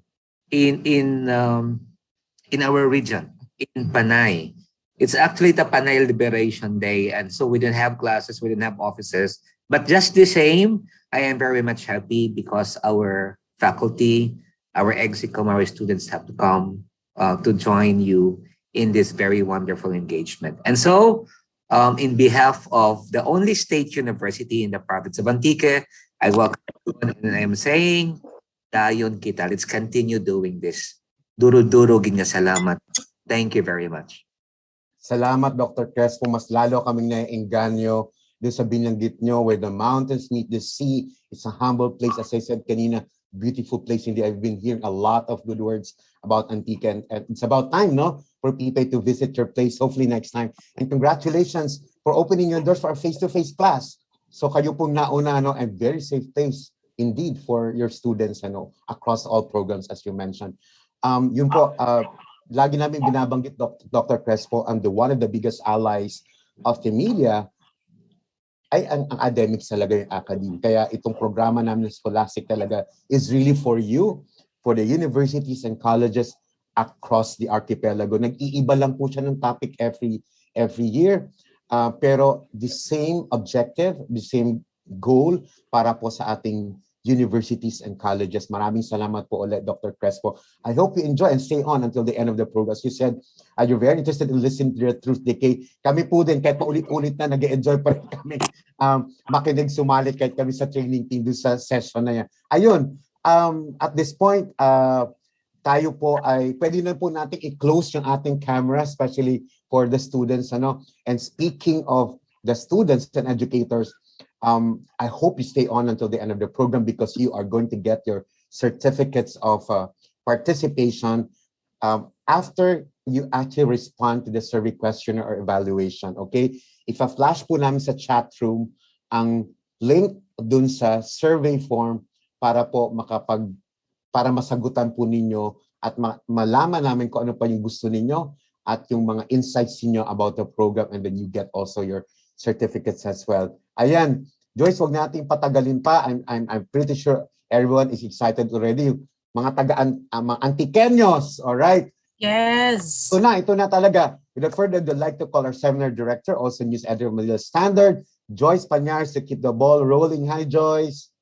S11: in our region, in Panay. It's actually the Panay Liberation Day, and so we didn't have classes, we didn't have offices. But just the same, I am very much happy because our faculty, our execom, our students have to come to join you in this very wonderful engagement. And so, in behalf of the only state university in the province of Antique, I welcome everyone, and I am saying, dayon kita, let's continue doing this. Duro-duro ginya salamat. Thank you very much.
S1: Salamat, Dr. Crespo. Mas lalo kaming naiengganyo doon sa binanggit nyo where the mountains meet the sea. It's a humble place. As I said kanina, beautiful place. Indeed, I've been hearing a lot of good words about Antique, and it's about time, no, for people to visit your place, hopefully next time. And congratulations for opening your doors for our face-to-face class. So kayo pong nauna, no, and very safe place indeed for your students, ano, across all programs, as you mentioned. Yun po, lagi namin binabanggit, Dr. Crespo, one of the biggest allies of the media ay ang academics talaga, yung academe. Kaya itong programa namin ng Scholastic talaga is really for you, for the universities and colleges across the archipelago. Nag-iiba lang po siya ng topic every year. Pero the same objective, the same goal para po sa ating universities and colleges. Maraming salamat po ulit, Dr. Crespo. I hope you enjoy and stay on until the end of the program. As you said, you're very interested in listening to the Truth Decay. Kami po din, kahit paulit-ulit na, nag-enjoy pa rin kami makinig, sumali kahit kami sa training team doon sa session na yan. Ayun, at this point, tayo po ay, pwede na po natin i-close yung ating camera, especially for the students. Ano? And speaking of the students and educators, I hope you stay on until the end of the program because you are going to get your certificates of participation after you actually respond to the survey questionnaire or evaluation, okay? Ipa-flash po namin sa chat room ang link dun sa survey form para po para masagutan po ninyo at malaman namin kung ano pa yung gusto ninyo at yung mga insights niyo about the program, and then you get also your certificates as well. Ayan, Joyce, wag nating patagalin pa. I'm pretty sure everyone is excited already. Mga mga Antikenyos, all right?
S9: Yes.
S1: Ito na talaga. Without further ado, I'd like to call our seminar director, also news editor of Manila Standard, Joyce Pañares, to keep the ball rolling. Hi, Joyce.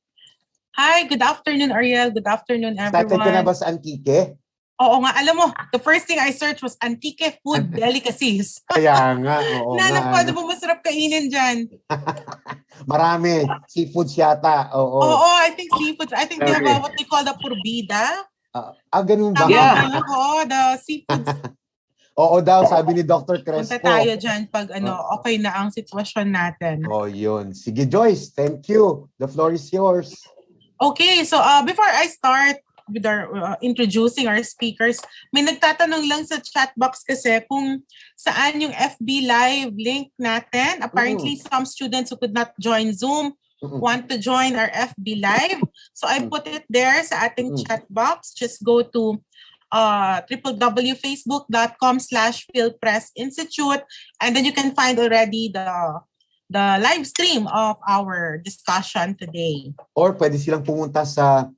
S9: Hi, good afternoon, Ariel. Good afternoon, everyone.
S1: Excited ka na ba sa Antique?
S9: Oo nga, alam mo, the first thing I searched was Antique food delicacies.
S1: Kaya nga, oo nga.
S9: Nanak ko, ano ba masarap kainin dyan?
S1: Marami. Seafoods yata.
S9: Oo, I think seafood. I think they have what they call the purbida.
S1: Ganun ba?
S9: Yeah. Oo, the seafoods.
S1: Oo daw, sabi ni Dr. Crespo.
S9: Punta tayo dyan pag okay na ang sitwasyon natin.
S1: Yun. Sige, Joyce, thank you. The floor is yours.
S9: Okay, so before I start with our introducing our speakers, may nagtatanong lang sa chat box kasi kung saan yung FB Live link natin. Apparently, some students who could not join Zoom want to join our FB Live. So I put it there sa ating chat box. Just go to www.facebook.com/PhilPressInstitute, and then you can find already the live stream of our discussion today.
S1: Or pwede silang pumunta sa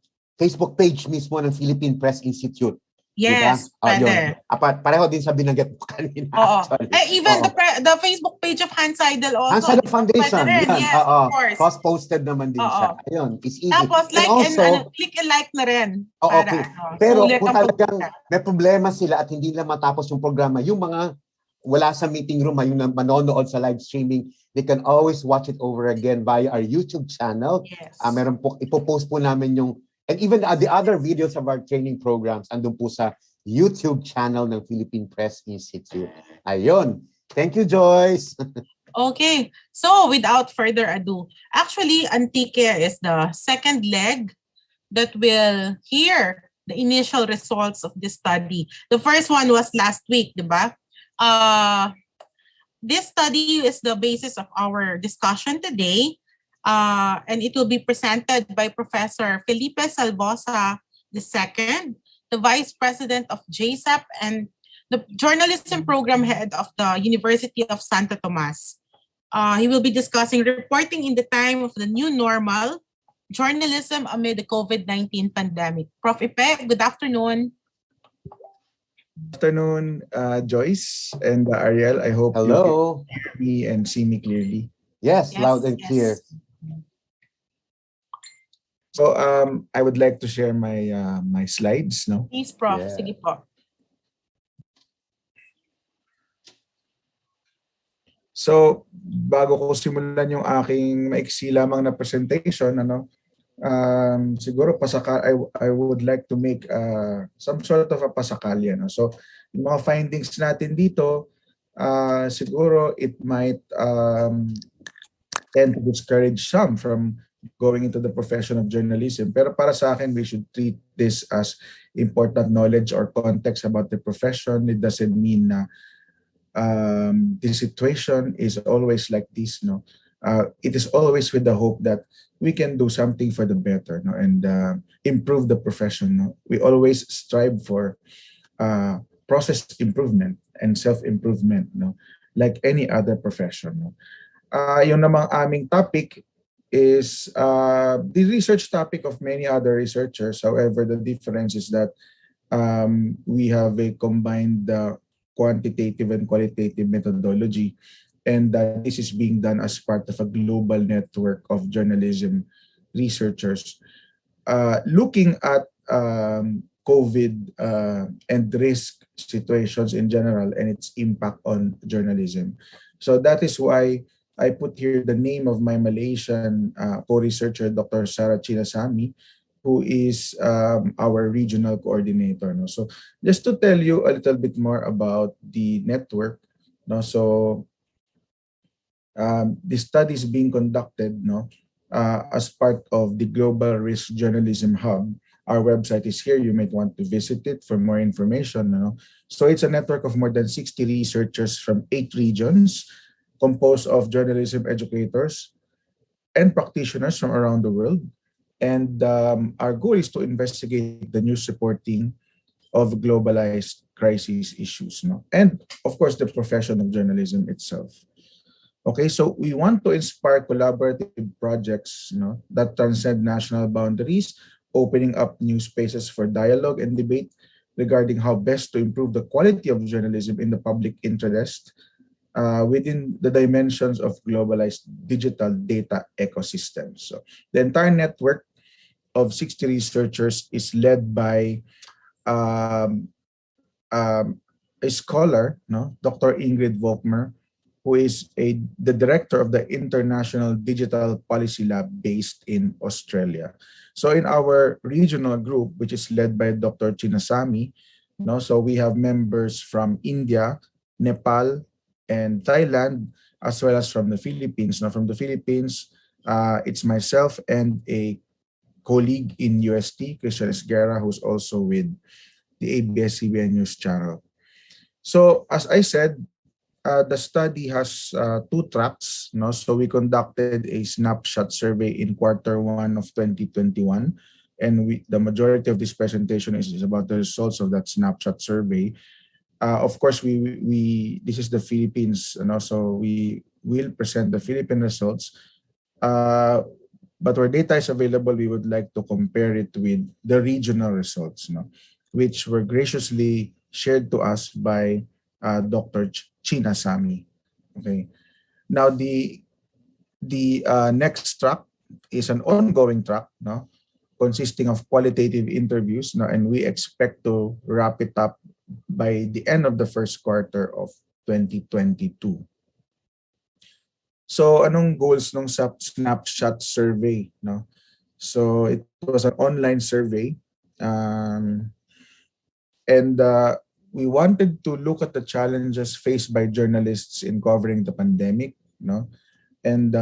S1: Facebook page mismo ng Philippine Press Institute.
S9: Yes,
S1: diba? Pwede. Pareho din sa binanggit mo kanina.
S9: Even the Facebook page of Seidel also.
S1: Seidel Foundation.
S9: Yes, of course.
S1: Cross-posted naman din siya. Ayun, it's easy.
S9: Tapos click and like na rin.
S1: Okay. Pero kung talagang may problema sila at hindi nila matapos yung programa, yung mga wala sa meeting room, yung manonood sa live streaming, they can always watch it over again via our YouTube channel.
S9: Yes.
S1: Meron po, ipopost po namin yung, and even the other videos of our training programs, andun po sa YouTube channel ng Philippine Press Institute. Ayun. Thank you, Joyce.
S9: Okay. So, without further ado, actually, Antique is the second leg that will hear the initial results of this study. The first one was last week, di ba? This study is the basis of our discussion today. And it will be presented by Professor Felipe Salvosa II, the Vice President of JSAP and the Journalism Program Head of the University of Santo Tomas. He will be discussing reporting in the time of the new normal, journalism amid the COVID-19 pandemic. Prof. Ipe, good afternoon.
S12: Good afternoon, Joyce and Ariel. I hope you can hear me and see me clearly.
S1: Yes, loud and clear.
S12: So I would like to share my my slides, no?
S9: Please, Prof. Sige po.
S12: So bago ko simulan yung aking maiksi lamang na presentation, siguro I would like to make some sort of a pasakalya, no? So yung mga findings natin dito, siguro it might tend to discourage some from going into the profession of journalism. Pero para sa akin, we should treat this as important knowledge or context about the profession. It doesn't mean na the situation is always like this, no? It is always with the hope that we can do something for the better, no? And improve the profession, no? We always strive for process improvement and self-improvement, no? Like any other profession, no? Yung namang aming topic is the research topic of many other researchers. However, the difference is that we have a combined quantitative and qualitative methodology, and that this is being done as part of a global network of journalism researchers looking at COVID and risk situations in general and its impact on journalism. So that is why I put here the name of my Malaysian co-researcher, Dr. Sarah Chinasamy, who is our regional coordinator. No? So just to tell you a little bit more about the network. No? So This study is being conducted, as part of the Global Risk Journalism Hub. Our website is here. You might want to visit it for more information. So it's a network of more than 60 researchers from 8 regions, composed of journalism educators and practitioners from around the world. And our goal is to investigate the news reporting of globalized crisis issues, and of course the profession of journalism itself. Okay, so we want to inspire collaborative projects, that transcend national boundaries, opening up new spaces for dialogue and debate regarding how best to improve the quality of journalism in the public interest within the dimensions of globalized digital data ecosystems. So the entire network of 60 researchers is led by um, a scholar, Dr. Ingrid Volkmer, who is the director of the International Digital Policy Lab based in Australia. So in our regional group, which is led by Dr. Chinasamy, so we have members from India, Nepal, and Thailand, as well as from the Philippines. Now, from the Philippines, it's myself and a colleague in UST, Christian Esguerra, who's also with the ABS-CBN News Channel. So, as I said, the study has 2 tracks. So we conducted a snapshot survey in Q1 of 2021, and the majority of this presentation is about the results of that snapshot survey. Of course, this is the Philippines, so we will present the Philippine results. But where data is available, we would like to compare it with the regional results, which were graciously shared to us by Dr. Chinasamy. Okay. Now the next track is an ongoing track, consisting of qualitative interviews, and we expect to wrap it up by the end of the first quarter of 2022. So anong goals ng snapshot survey? So it was an online survey, and we wanted to look at the challenges faced by journalists in covering the pandemic. And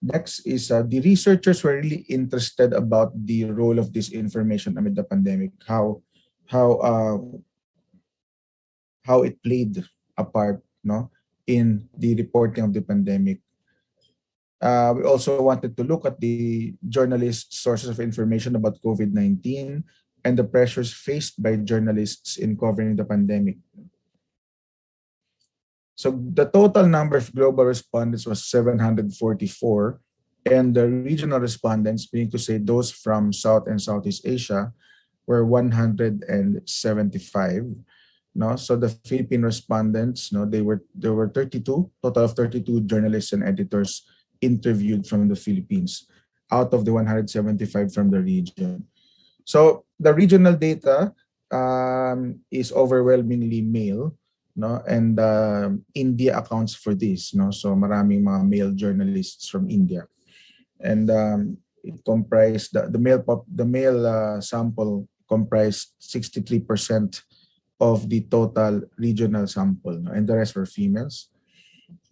S12: next is the researchers were really interested about the role of disinformation amid the pandemic, how it played a part, in the reporting of the pandemic. We also wanted to look at the journalists' sources of information about COVID-19 and the pressures faced by journalists in covering the pandemic. So the total number of global respondents was 744, and the regional respondents, meaning to say those from South and Southeast Asia, were 175. So the Philippine respondents, there were 32, total of 32 journalists and editors interviewed from the Philippines, out of the 175 from the region. So the regional data is overwhelmingly male, and India accounts for this. So maraming mga male journalists from India, and it comprised the male sample comprised 63% of the total regional sample, and the rest were females.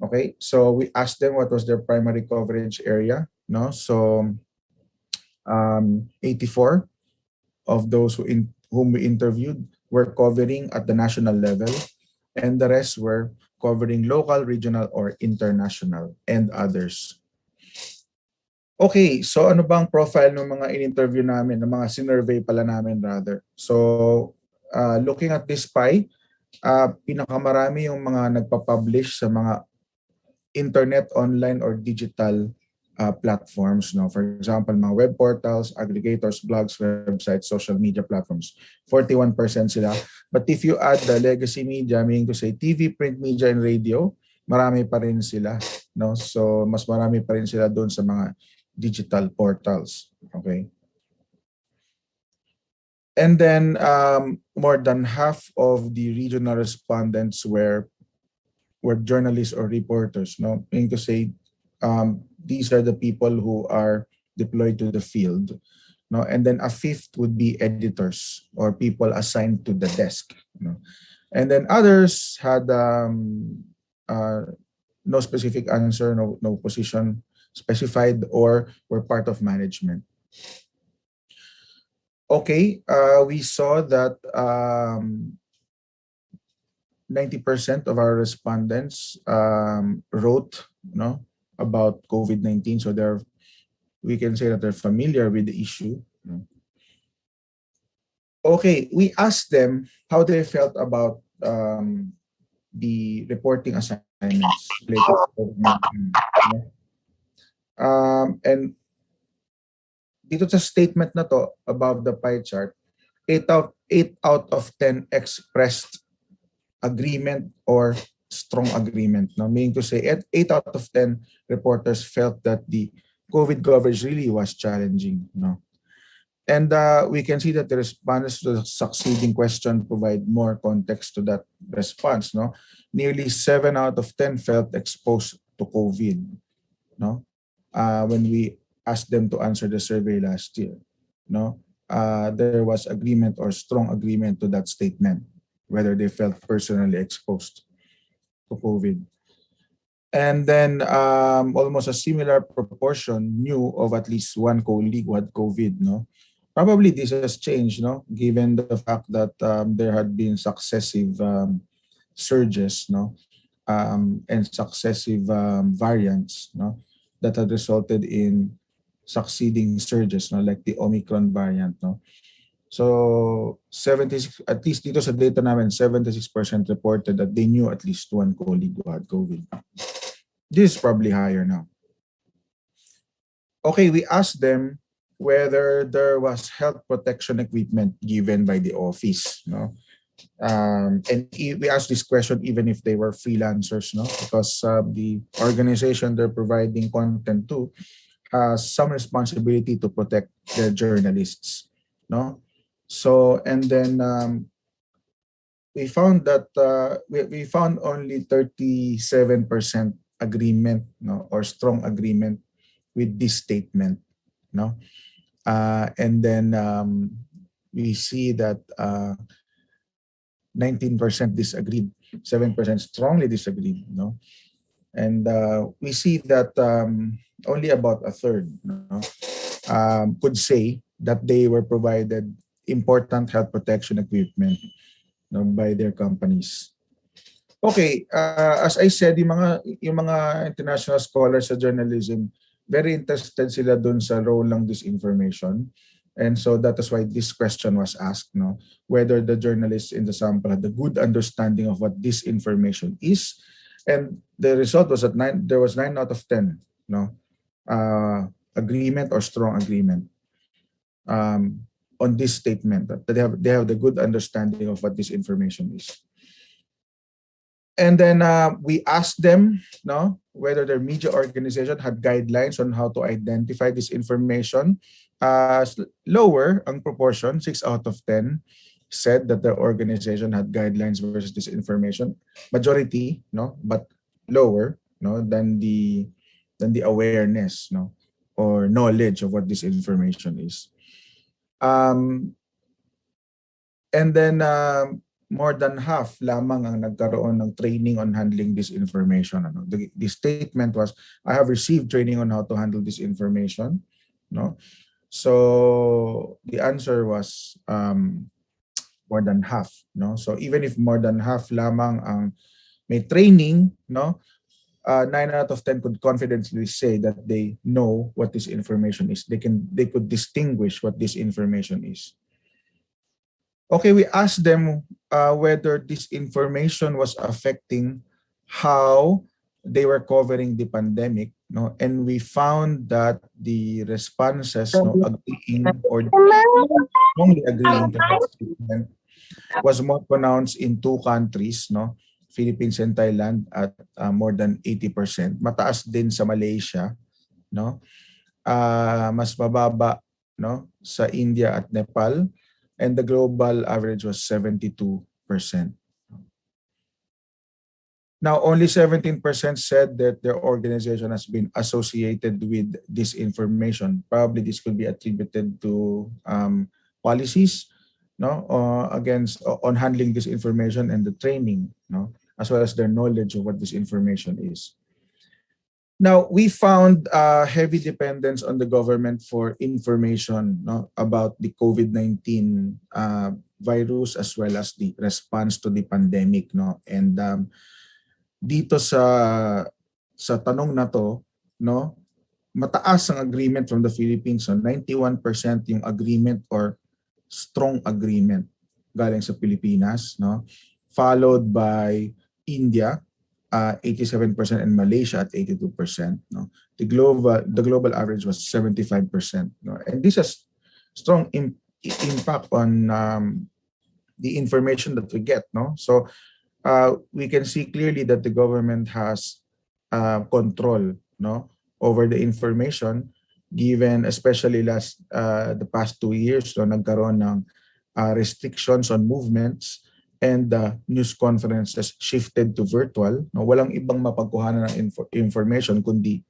S12: Okay, so we asked them what was their primary coverage area. So 84 of those whom we interviewed were covering at the national level, and the rest were covering local, regional, or international, and others. Okay, so ano bang profile ng mga in-interview namin, ng mga sinurvey pala namin rather. So looking at this pie, pinakamarami yung mga nagpa-publish sa mga internet, online, or digital platforms. For example, mga web portals, aggregators, blogs, websites, social media platforms. 41% sila. But if you add the legacy media, meaning to say TV, print media, and radio, marami pa rin sila. So mas marami pa rin sila doon sa mga digital portals. Okay. And then more than half of the regional respondents were journalists or reporters. Meaning to say, these are the people who are deployed to the field. And then a fifth would be editors or people assigned to the desk. And then others had no specific answer, no position specified, or were part of management. Okay, we saw that 90% of our respondents wrote about COVID-19, so we can say that they're familiar with the issue. Okay, we asked them how they felt about the reporting assignments related to COVID-19. And dito sa statement na to, above the pie chart, 8 out of 10 expressed agreement or strong agreement. Now, meaning to say, 8 out of 10 reporters felt that the COVID coverage really was challenging. And we can see that the responses to the succeeding question provide more context to that response. Nearly 7 out of 10 felt exposed to COVID. When we asked them to answer the survey last year, there was agreement or strong agreement to that statement, whether they felt personally exposed to COVID. And then almost a similar proportion knew of at least one colleague who had COVID. Probably this has changed, given the fact that there had been successive surges, and successive variants, that had resulted in succeeding surges, like the Omicron variant. So 76, at least dito sa data namin, 76% reported that they knew at least one colleague who had COVID. This is probably higher now. Okay, we asked them whether there was health protection equipment given by the office. And we asked this question even if they were freelancers, because the organization they're providing content to has some responsibility to protect their journalists. So, and then we found that we found only 37% agreement, or strong agreement with this statement. And then we see that 19% disagreed, 7% strongly disagreed. And we see that only about a third could say that they were provided important health protection equipment by their companies. Okay, as I said, yung mga international scholars sa journalism, very interested sila dun sa role ng disinformation. And so that is why this question was asked, whether the journalists in the sample had a good understanding of what disinformation is. And the result was that there was 9 out of 10 agreement or strong agreement on this statement, that they have the good understanding of what disinformation is. And then we asked them whether their media organization had guidelines on how to identify this information. Lower ang proportion, 6 out of 10 said that their organization had guidelines versus this information. Majority, but lower than the awareness or knowledge of what this information is. And then more than half lamang ang nagkaroon ng training on handling this information. The statement was, I have received training on how to handle this information. So the answer was more than half. So even if more than half lamang ang may training, 9 out of 10 could confidently say that they know what this information is. They could distinguish what this information is. Okay, we asked them whether this information was affecting how they were covering the pandemic, and we found that the responses agreeing or strongly agreeing to that statement was more pronounced in 2 countries, Philippines and Thailand at more than 80%. Mataas din sa Malaysia, mas mababa sa India at Nepal. And the global average was 72%. Now, only 17% said that their organization has been associated with disinformation. Probably this could be attributed to policies, on handling disinformation and the training, as well as their knowledge of what disinformation is. Now, we found heavy dependence on the government for information, no, about the COVID-19 virus as well as the response to the pandemic, no. And dito sa tanong na to, no, mataas ang agreement from the Philippines. So 91% yung agreement or strong agreement galing sa Pilipinas, no, followed by India, 87%, and Malaysia at 82%. No, the global average was 75%. No, and this has strong impact on the information that we get. No, so we can see clearly that the government has control, no, over the information, given especially the past 2 years, no, nagkaroon ng restrictions on movements, and news conferences shifted to virtual. No, walang ibang mapagkuhanan ng information kundi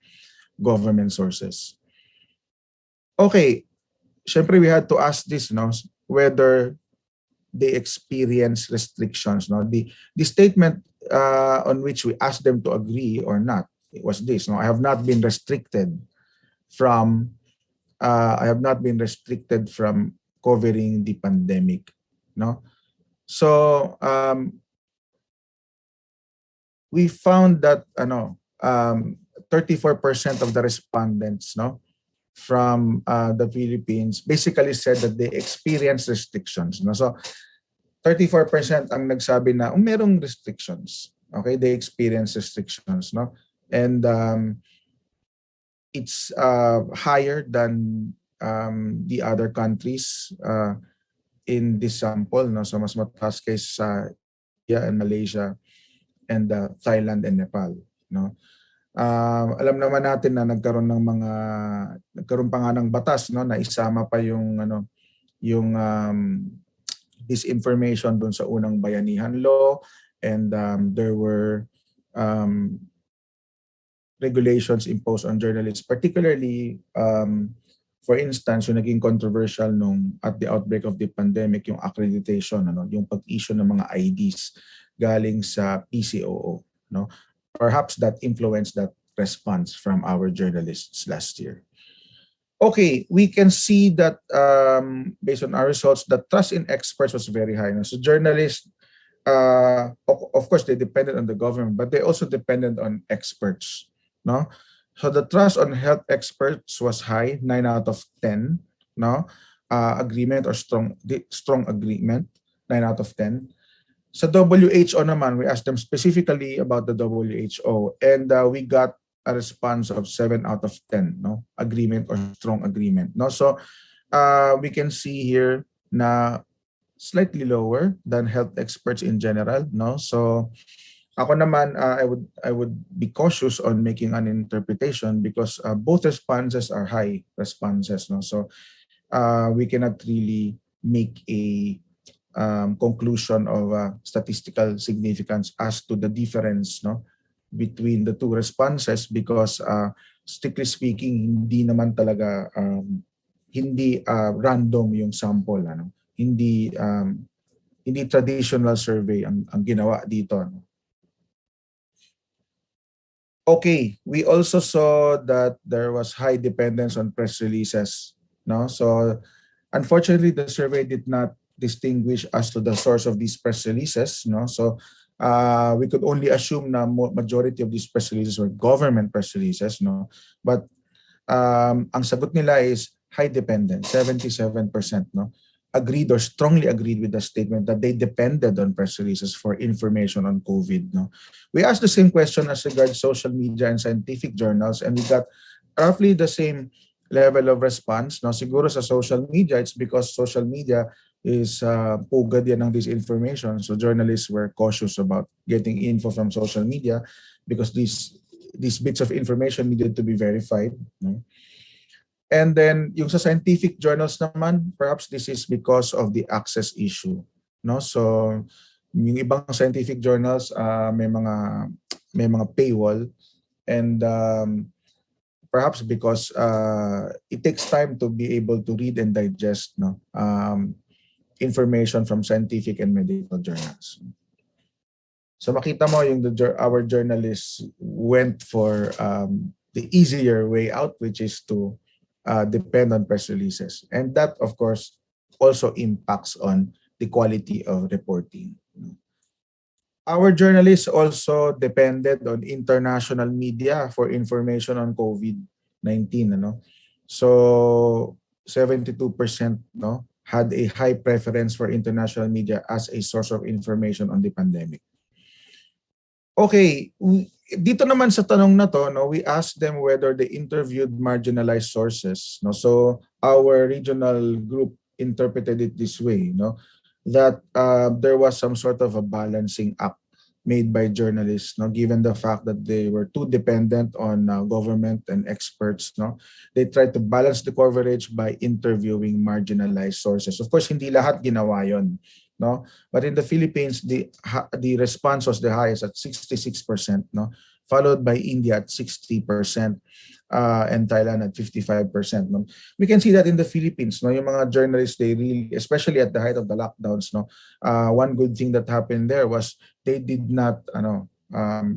S12: government sources. Okay, syempre we had to ask this, no, whether they experience restrictions. No, the statement on which we asked them to agree or not, it was this. No, I have not been restricted from covering the pandemic. No. So we found that 34% of the respondents, no, from the Philippines basically said that they experienced restrictions. No, so 34% ang nagsabi na merong restrictions. Okay, they experience restrictions. No, and it's higher than the other countries in this sample, no? So mas mataas kaysa India and Malaysia and Thailand and Nepal, no? Alam naman natin na nagkaroon pa nga ng batas, no, na isama pa yung disinformation doon sa unang bayanihan law, and there were regulations imposed on journalists, particularly for instance, yung naging controversial at the outbreak of the pandemic, yung accreditation, yung pag-issue ng mga IDs galing sa PCOO, no? Perhaps that influenced that response from our journalists last year. Okay, we can see that based on our results, the trust in experts was very high. No? So journalists, of course, they depended on the government, but they also depended on experts, no? So the trust on health experts was high, 9 out of 10, no? Agreement or strong agreement, 9 out of 10. Sa WHO naman, we asked them specifically about the WHO, and we got a response of 7 out of 10, no? Agreement or strong agreement, no? So we can see here na slightly lower than health experts in general, no? So ako naman, I would be cautious on making an interpretation because both responses are high responses, no? So we cannot really make a conclusion of statistical significance as to the difference, no, between the two responses because strictly speaking, hindi naman talaga hindi random yung sample, ano? Hindi traditional survey ang ginawa dito, no? Okay, we also saw that there was high dependence on press releases, no? So unfortunately, the survey did not distinguish as to the source of these press releases, no? So we could only assume na majority of these press releases were government press releases, no? But ang sagot nila is high dependence, 77%, no? Agreed or strongly agreed with the statement that they depended on press releases for information on COVID, no? We asked the same question as regards social media and scientific journals, and we got roughly the same level of response. No, siguro sa social media, it's because social media is pugad yan ng disinformation. So journalists were cautious about getting info from social media because these bits of information needed to be verified, no? And then yung sa scientific journals naman, perhaps this is because of the access issue, no? So yung ibang scientific journals may mga paywall, and perhaps because it takes time to be able to read and digest, no, information from scientific and medical journals. So makita mo yung our journalists went for the easier way out, which is to depend on press releases. And that, of course, also impacts on the quality of reporting. Our journalists also depended on international media for information on COVID-19. So 72% had a high preference for international media as a source of information on the pandemic. Okay, dito naman sa tanong na to, we asked them whether they interviewed marginalized sources. So our regional group interpreted it this way, that there was some sort of a balancing act made by journalists, given the fact that they were too dependent on government and experts. They tried to balance the coverage by interviewing marginalized sources. Of course, hindi lahat ginawa yon. But in the Philippines, the response was the highest at 66%, followed by India at 60%, and Thailand at 55%. We can see that in the Philippines, yung mga journalists, they really, especially at the height of the lockdowns, one good thing that happened there was they did not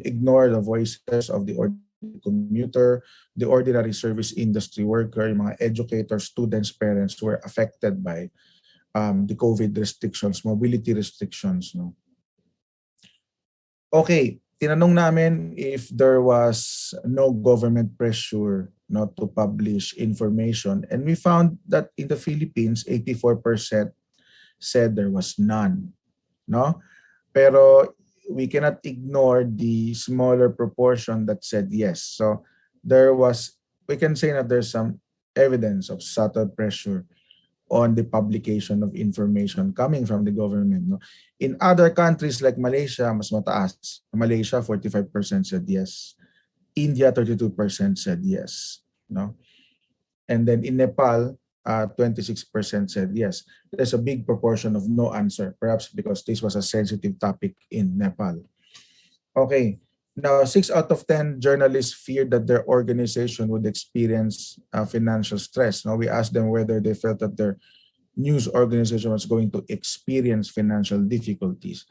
S12: ignore the voices of the ordinary commuter, the ordinary service industry worker, yung mga educators, students, parents who were affected by the COVID restrictions, mobility restrictions. Okay, tinanong namin if there was no government pressure not to publish information, and we found that in the Philippines, 84% said there was none. Pero we cannot ignore the smaller proportion that said yes. So we can say that there's some evidence of subtle pressure on the publication of information coming from the government. In other countries like Malaysia, mas mataas. Malaysia, 45% said yes. India, 32% said yes. And then in Nepal, 26% said yes. There's a big proportion of no answer, perhaps because this was a sensitive topic in Nepal. Okay. Now, 6 out of 10 journalists feared that their organization would experience financial stress. Now, we asked them whether they felt that their news organization was going to experience financial difficulties.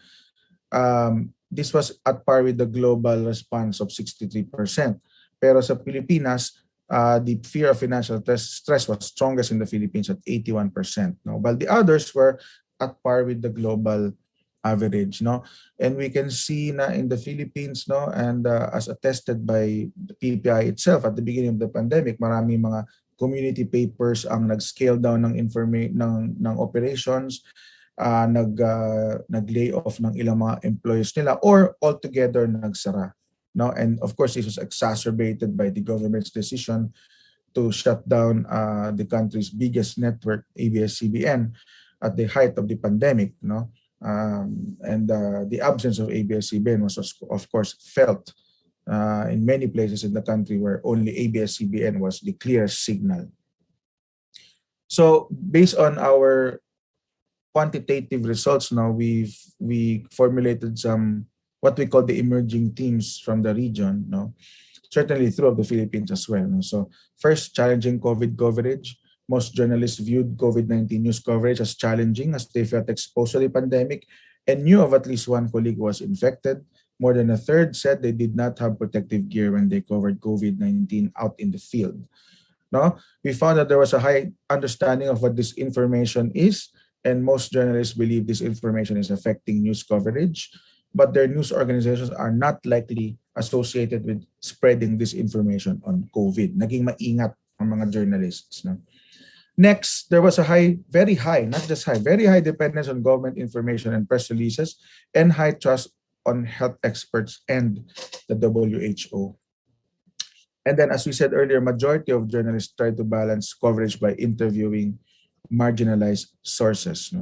S12: This was at par with the global response of 63%. Pero sa Pilipinas, the fear of financial stress was strongest in the Philippines at 81%. While the others were at par with the global average. And we can see na in the Philippines, and as attested by the PPI itself at the beginning of the pandemic, marami mga community papers ang nag-scale down ng operations, nag-lay off ng ilang mga employees nila, or altogether nagsara. And of course, this was exacerbated by the government's decision to shut down the country's biggest network, ABS-CBN, at the height of the pandemic. And the absence of ABS-CBN was, of course, felt in many places in the country where only ABS-CBN was the clearest signal. So, based on our quantitative results, now we formulated some what we call the emerging themes from the region. Certainly throughout the Philippines as well. So, first, challenging COVID coverage. Most journalists viewed COVID-19 news coverage as challenging as they felt exposed to the pandemic and knew of at least one colleague who was infected. More than a third said they did not have protective gear when they covered COVID-19 out in the field. We found that there was a high understanding of what this information is, and most journalists believe this information is affecting news coverage, but their news organizations are not likely associated with spreading this information on COVID. Naging maingat ang mga journalists. Next, there was a very high dependence on government information and press releases, and high trust on health experts and the WHO. And then, as we said earlier, majority of journalists try to balance coverage by interviewing marginalized sources.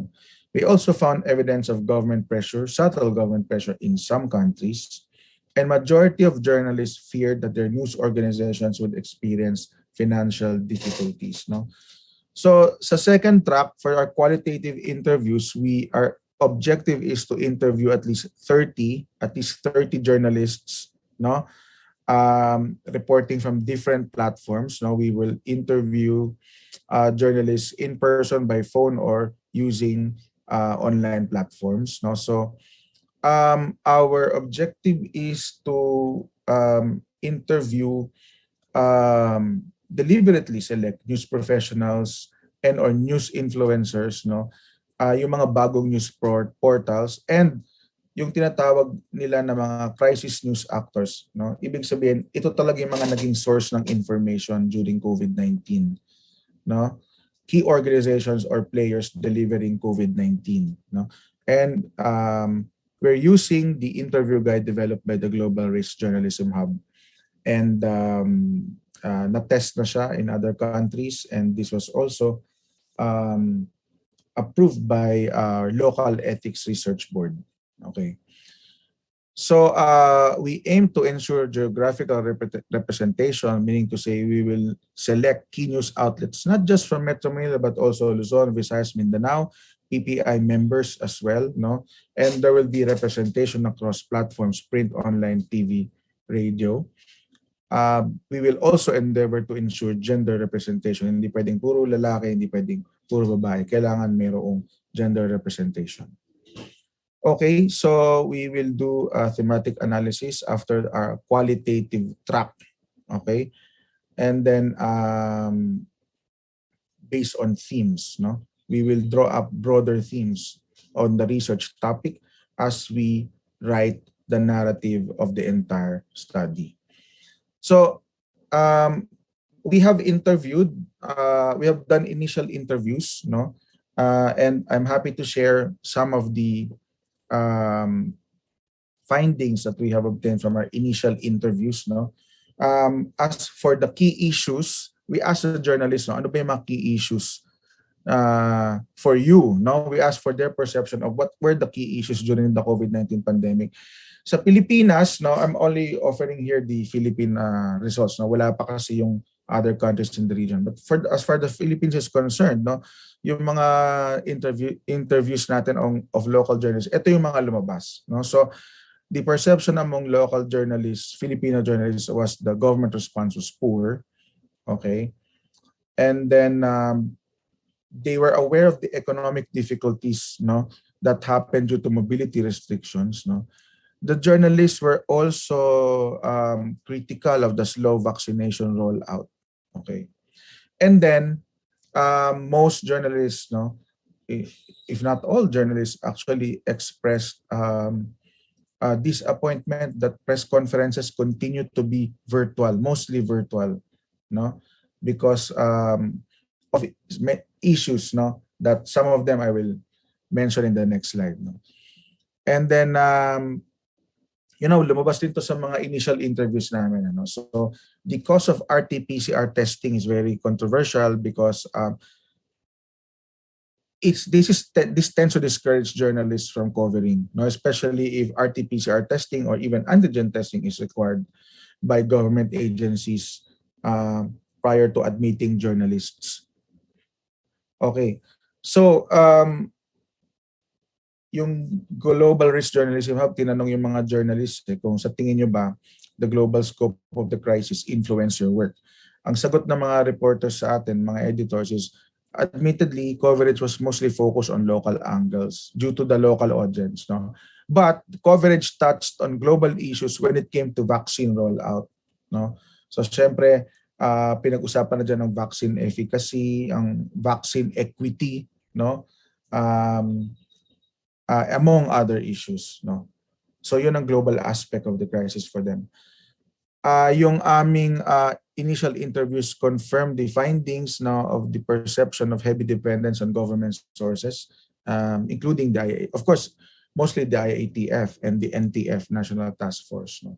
S12: We also found evidence of government pressure, subtle government pressure in some countries, and majority of journalists feared that their news organizations would experience financial difficulties. So sa second track, for our qualitative interviews, our objective is to interview at least 30 journalists, reporting from different platforms. We will interview journalists in person, by phone, or using online platforms. So our objective is to interview deliberately select news professionals and or news influencers, no, yung mga bagong news portals and yung tinatawag nila na mga crisis news actors, no. Ibig sabihin, ito talaga yung mga naging source ng information during COVID-19, no. Key organizations or players delivering COVID-19, no. And we're using the interview guide developed by the Global Risk Journalism Hub, and na-test na siya in other countries, and this was also approved by our local ethics research board. Okay. So we aim to ensure geographical representation, meaning to say we will select key news outlets, not just from Metro Manila, but also Luzon, Visayas, Mindanao, PPI members as well, no? And there will be representation across platforms, print, online, TV, radio. We will also endeavor to ensure gender representation. Hindi pwedeng puro lalaki, hindi pwedeng puro babae. Kailangan mayroong gender representation. Okay, so we will do a thematic analysis after our qualitative track. Okay, and then based on themes, no, we will draw up broader themes on the research topic as we write the narrative of the entire study. So we have interviewed, we have done initial interviews, no, and I'm happy to share some of the findings that we have obtained from our initial interviews, no. As for the key issues, we asked the journalists, no, ano ba yung mga key issues for you, no? We asked for their perception of what were the key issues during the COVID-19 pandemic. Sa Pilipinas, no, I'm only offering here the Philippine results, no. Wala pa kasi yung other countries in the region. But as far as the Philippines is concerned, no, yung mga interviews natin of local journalists, ito yung mga lumabas, no. So the perception among local journalists, Filipino journalists, was the government response was poor. Okay, and then they were aware of the economic difficulties, no, that happened due to mobility restrictions, no. The journalists were also critical of the slow vaccination rollout. Okay, and then most journalists, no, if not all journalists, actually expressed disappointment that press conferences continue to be virtual, mostly virtual, no, because of issues, no, that some of them I will mention in the next slide, no. And then you know, lumabas din to sa mga initial interviews namin, ano. So the cost of RT-PCR testing is very controversial because this tends to discourage journalists from covering, no, especially if RT-PCR testing or even antigen testing is required by government agencies prior to admitting journalists. Okay, so yung Global Risk Journalism Hub, tinanong yung mga journalists kung sa tingin nyo ba the global scope of the crisis influence your work. Ang sagot ng mga reporters sa atin, mga editors, is admittedly coverage was mostly focused on local angles due to the local audience, no. But coverage touched on global issues when it came to vaccine rollout, no. So syempre pinag-usapan na dyan ng vaccine efficacy, ang vaccine equity, no, among other issues, no. So yun ang global aspect of the crisis for them. Yung aming initial interviews confirmed the findings now of the perception of heavy dependence on government sources, including the of course, mostly the IATF and the NTF, National Task Force, no.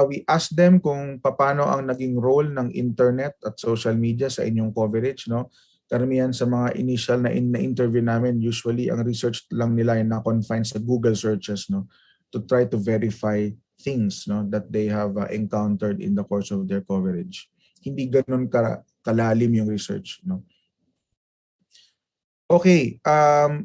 S12: We asked them kung paano ang naging role ng internet at social media sa inyong coverage, no. Karamihan sa mga initial na interview namin, usually ang research lang nila ay na-confine sa Google searches, no, to try to verify things, no, that they have encountered in the course of their coverage. Hindi ganun kalalim yung research, no. Okay,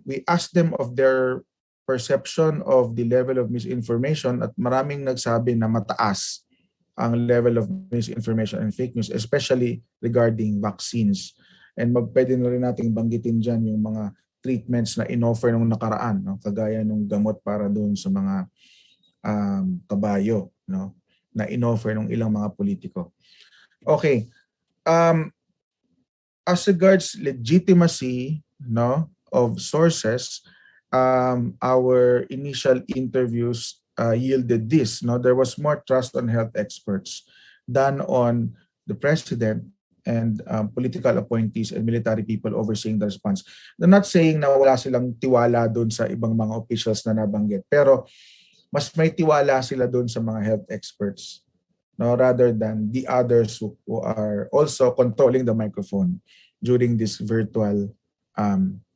S12: we asked them of their perception of the level of misinformation at maraming nagsabi na mataas ang level of misinformation and fake news, especially regarding vaccines. And pwede na rin nating banggitin dyan yung mga treatments na in-offer nung nakaraan, no? Kagaya nung gamot para doon sa mga kabayo, no? na inoffer ng ilang mga politiko. Okay. As regards legitimacy, no, of sources, our initial interviews yielded this. No, there was more trust on health experts than on the president and political appointees and military people overseeing the response. I'm not saying na wala silang tiwala doon sa ibang mga officials na nabanggit, pero mas may tiwala sila doon sa mga health experts, no, rather than the others who are also controlling the microphone during these virtual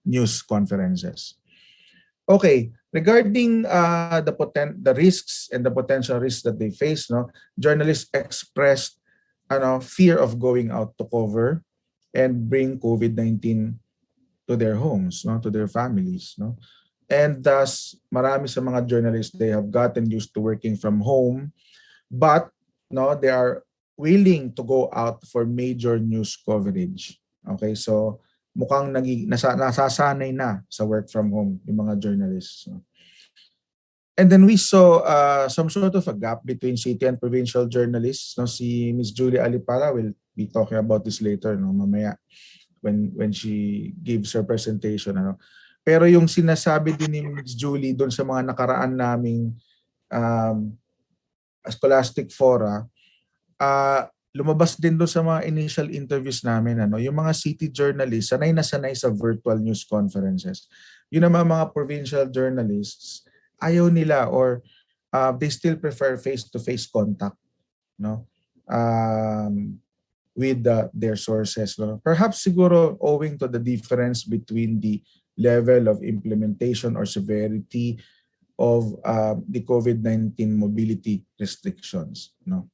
S12: news conferences. Okay, regarding the risks and the potential risks that they face, no, journalists expressed fear of going out to cover and bring COVID-19 to their homes, no, to their families, no. And thus, marami sa mga journalists, they have gotten used to working from home, but no, they are willing to go out for major news coverage. Okay, so mukhang nasasanay na sa work from home yung mga journalists. No? And then we saw some sort of a gap between city and provincial journalists. No, si Ms. Julie Alipara will be talking about this later, no, mamaya when she gives her presentation. Ano. Pero yung sinasabi din ni Ms. Julie doon sa mga nakaraan naming scholastic fora, lumabas din doon sa mga initial interviews namin. Ano, yung mga city journalists, sanay na sanay sa virtual news conferences. Yun naman mga provincial journalists, ayaw nila or they still prefer face-to-face contact, no, with their sources. No? Perhaps siguro owing to the difference between the level of implementation or severity of the COVID-19 mobility restrictions. No?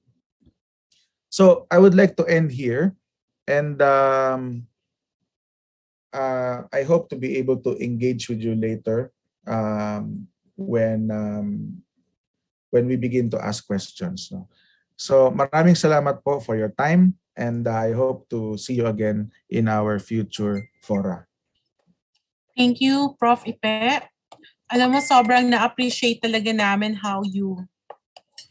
S12: So I would like to end here, and I hope to be able to engage with you later when we begin to ask questions. No? So maraming salamat po for your time, and I hope to see you again in our future fora.
S9: Thank you, Prof. Ipe. Alam mo, sobrang na-appreciate talaga namin how you,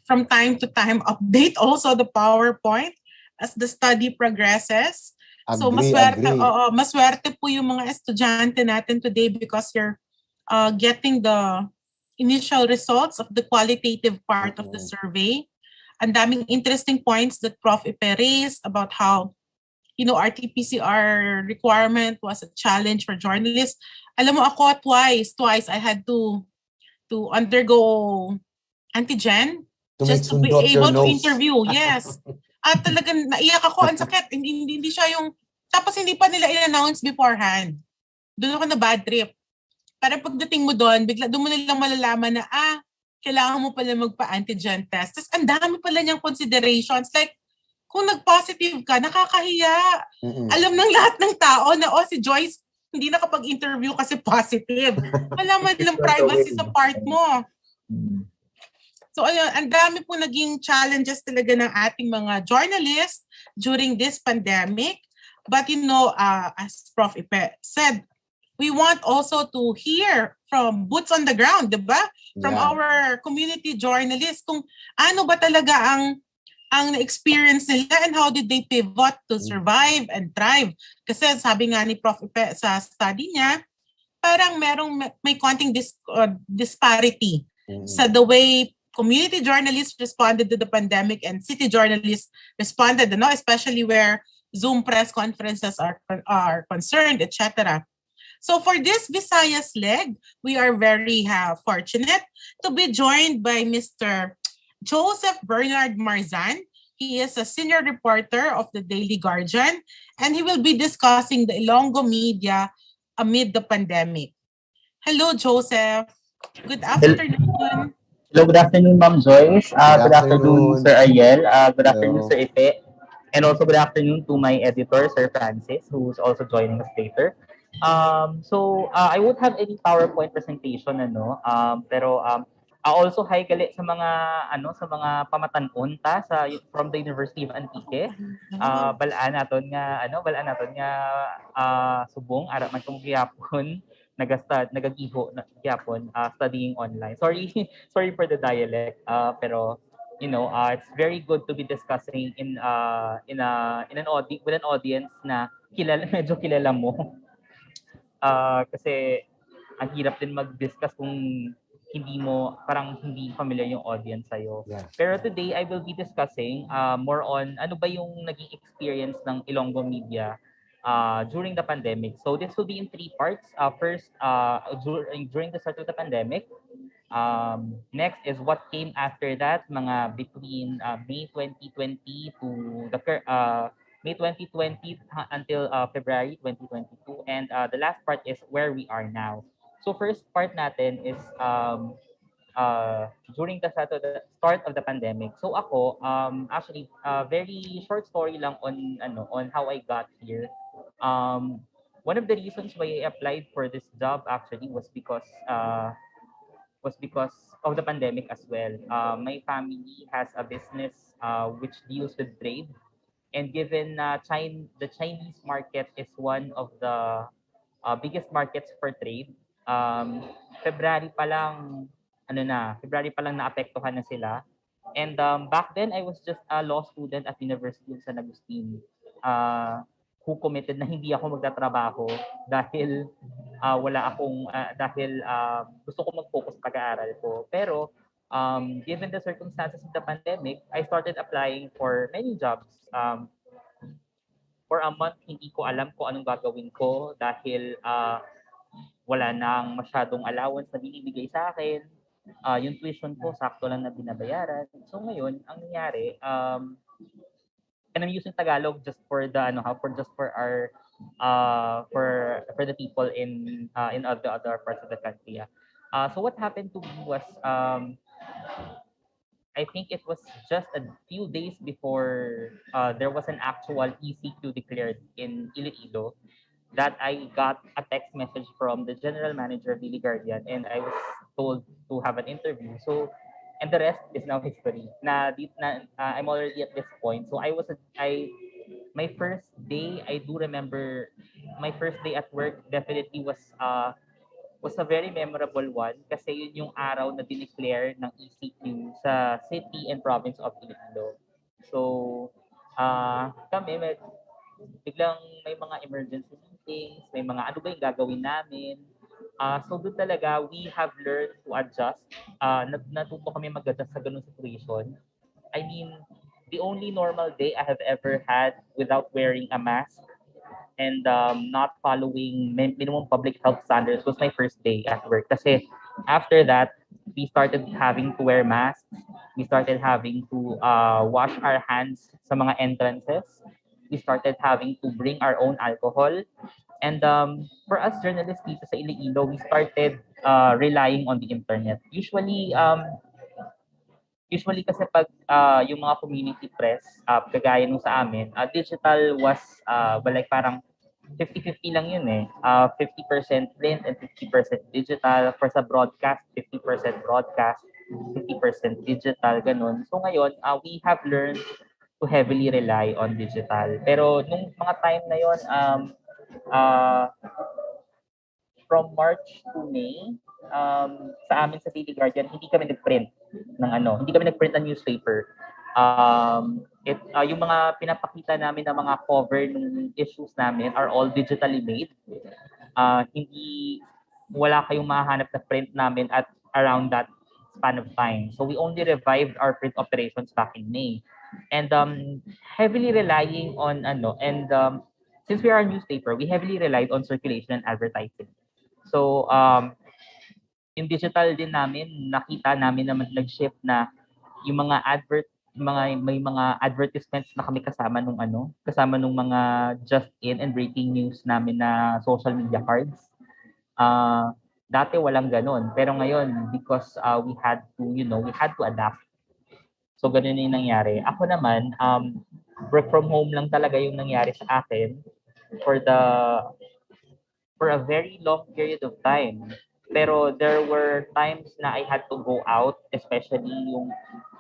S9: from time to time, update also the PowerPoint as the study progresses. So maswerte po yung mga estudyante natin today because you're getting the initial results of the qualitative part of the survey. Ang daming interesting points that Prof. Ipe raised about how, RT-PCR requirement was a challenge for journalists. Alam mo ako, twice I had to undergo antigen just to be able to interview. Yes. At talagang naiyak ako, ang sakit. Hindi siya yung, tapos hindi pa nila in-announce beforehand. Doon ako na bad trip. Para pagdating mo doon, doon mo nilang malalaman na, kailangan mo pala magpa-antigen test. Tapos ang dami pala niyang considerations. Like, kung nag-positive ka, nakakahiya. Alam ng lahat ng tao na, si Joyce, hindi nakapag-interview kasi positive. Malaman lang privacy sa part mo. So, ayun, ang dami po naging challenges talaga ng ating mga journalists during this pandemic. But, as Prof. Ipe said, we want also to hear from boots on the ground, diba? From our community journalists, kung ano ba talaga ang experience nila and how did they pivot to survive and thrive. Kasi sabi nga ni Prof. Ipe sa study niya, parang may konting disparity sa the way community journalists responded to the pandemic and city journalists responded, especially where Zoom press conferences are concerned, etc. So for this Visayas leg, we are very fortunate to be joined by Mr. Joseph Bernard Marzan. He is a senior reporter of the Daily Guardian, and he will be discussing the Ilonggo media amid the pandemic. Hello, Joseph. Good afternoon.
S13: Hello, good afternoon, Ma'am Joyce. Good afternoon, Sir Ariel. Good afternoon, Sir Ipe. And also good afternoon to my editor, Sir Francis, who's also joining us later. I won't have any PowerPoint presentation, pero also hi gali sa mga pamatanon ta from the University of Antique. Balaan naton nga subong ara man kung gihapon nagagiho na gihapon studying online. Sorry for the dialect, pero it's very good to be discussing with an audience na medyo kilala mo. Kasi ang hirap din mag-discuss kung hindi familiar yung audience sa'yo.
S1: Yeah.
S13: Pero today, I will be discussing more on ano ba yung naging experience ng Ilonggo Media during the pandemic. So this will be in 3 parts. First, during the start of the pandemic. Next is what came after that, mga between May 2020 to May 2020 until February 2022. And the last part is where we are now. So first part natin is during the start of the pandemic. So ako, actually, very short story lang on how I got here. One of the reasons why I applied for this job actually was because of the pandemic as well. My family has a business which deals with trade, and given the Chinese market is one of the biggest markets for trade, February pa lang naapektuhan na sila. And back then I was just a law student at University of San Agustin, who committed na hindi ako magtatrabaho dahil gusto ko mag-focus sa pag-aaral ko. Pero given the circumstances of the pandemic, I started applying for many jobs. For a month, hindi ko alam kung anong gagawin ko dahil wala nang masyadong allowance na binibigay sa akin. Yung tuition ko, sakto lang na binabayaran. So ngayon, ang nangyari, and I'm using Tagalog just for the for the people in the other parts of the country. So what happened to me was I think it was just a few days before there was an actual ECQ declared in Iloilo that I got a text message from the general manager of Daily Guardian, and I was told to have an interview. So, and the rest is now history. I'm already at this point. So my first day, I do remember my first day at work definitely was a very memorable one kasi yun yung araw na dineclare ng ECQ sa city and province of Iloilo. So, kami biglang may mga emergency meetings, may mga ano ba yung gagawin namin. So doon talaga, we have learned to adjust. Natuto kami mag-adjust sa ganung situation. I mean, the only normal day I have ever had without wearing a mask and not following minimum public health standards was my first day at work. Kasi after that, we started having to wear masks. We started having to wash our hands sa mga entrances. We started having to bring our own alcohol. And for us journalists dito sa Iloilo, we started relying on the internet. Usually kasi pag yung mga community press, kagaya nung sa amin, digital was like parang 50-50 lang yun eh. 50% print and 50% digital. For sa broadcast, 50% broadcast, 50% digital, ganun. So ngayon, we have learned to heavily rely on digital. Pero nung mga time na yon, from March to May, sa amin sa Daily Guardian, hindi kami nag-print ng newspaper. Yung mga pinapakita namin na mga cover ng issues namin are all digitally made. Wala kayong mahanap na print namin at around that span of time. So we only revived our print operations back in May. And heavily relying on since we are a newspaper, we heavily relied on circulation and advertising. So yung digital din namin, nakita namin na nag-shift na yung mga may mga advertisements na kami kasama nung mga just in and breaking news namin na social media cards. Dati walang ganun, pero ngayon because we had to adapt. So ganun yung nangyari. Ako naman, work from home lang talaga yung nangyari sa akin for a very long period of time. Pero there were times na I had to go out, especially yung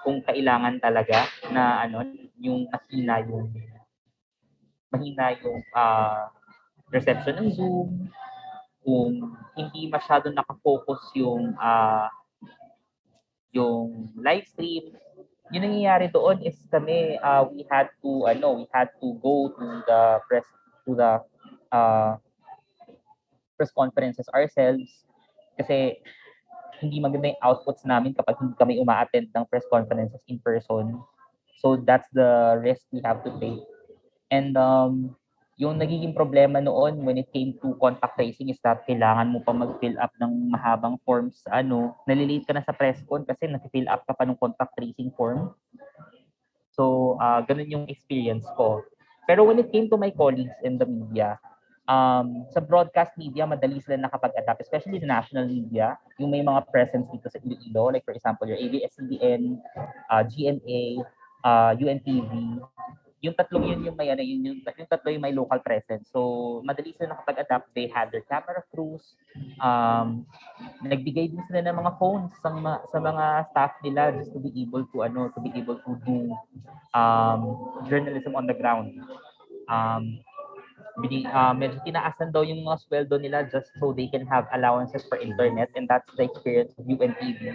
S13: kung kailangan talaga na yung mahina yung reception ng Zoom, kung hindi masyado nakafocus yung live stream. yung nangyayari doon is kami, we had to go to the uh, press conferences ourselves kasi hindi maganda yung outputs namin kapag hindi kami uma-attend ng press conferences in person. So that's the risk we have to take. And yung nagiging problema noon when it came to contact tracing is that kailangan mo pa mag-fill up ng mahabang forms. Nalilate ka na sa press con kasi nag-fill up ka pa ng contact tracing form. So, ganun yung experience ko. Pero when it came to my colleagues in the media, sa broadcast media, madali sila nakapag-adapt, especially the national media, yung may mga presence dito sa Iloilo, like for example, your ABS-CBN, GMA, UNTV, yung tatlong yun yung may yung tatlo yung may local presence. So madali sila nakapag-adapt. They had their camera crews. Nagbigay din sila ng mga phones sa mga staff nila just to be able to do journalism on the ground. Medyo tinaasan daw yung mga sweldo nila just so they can have allowances for internet, and that's the experience of UNTV.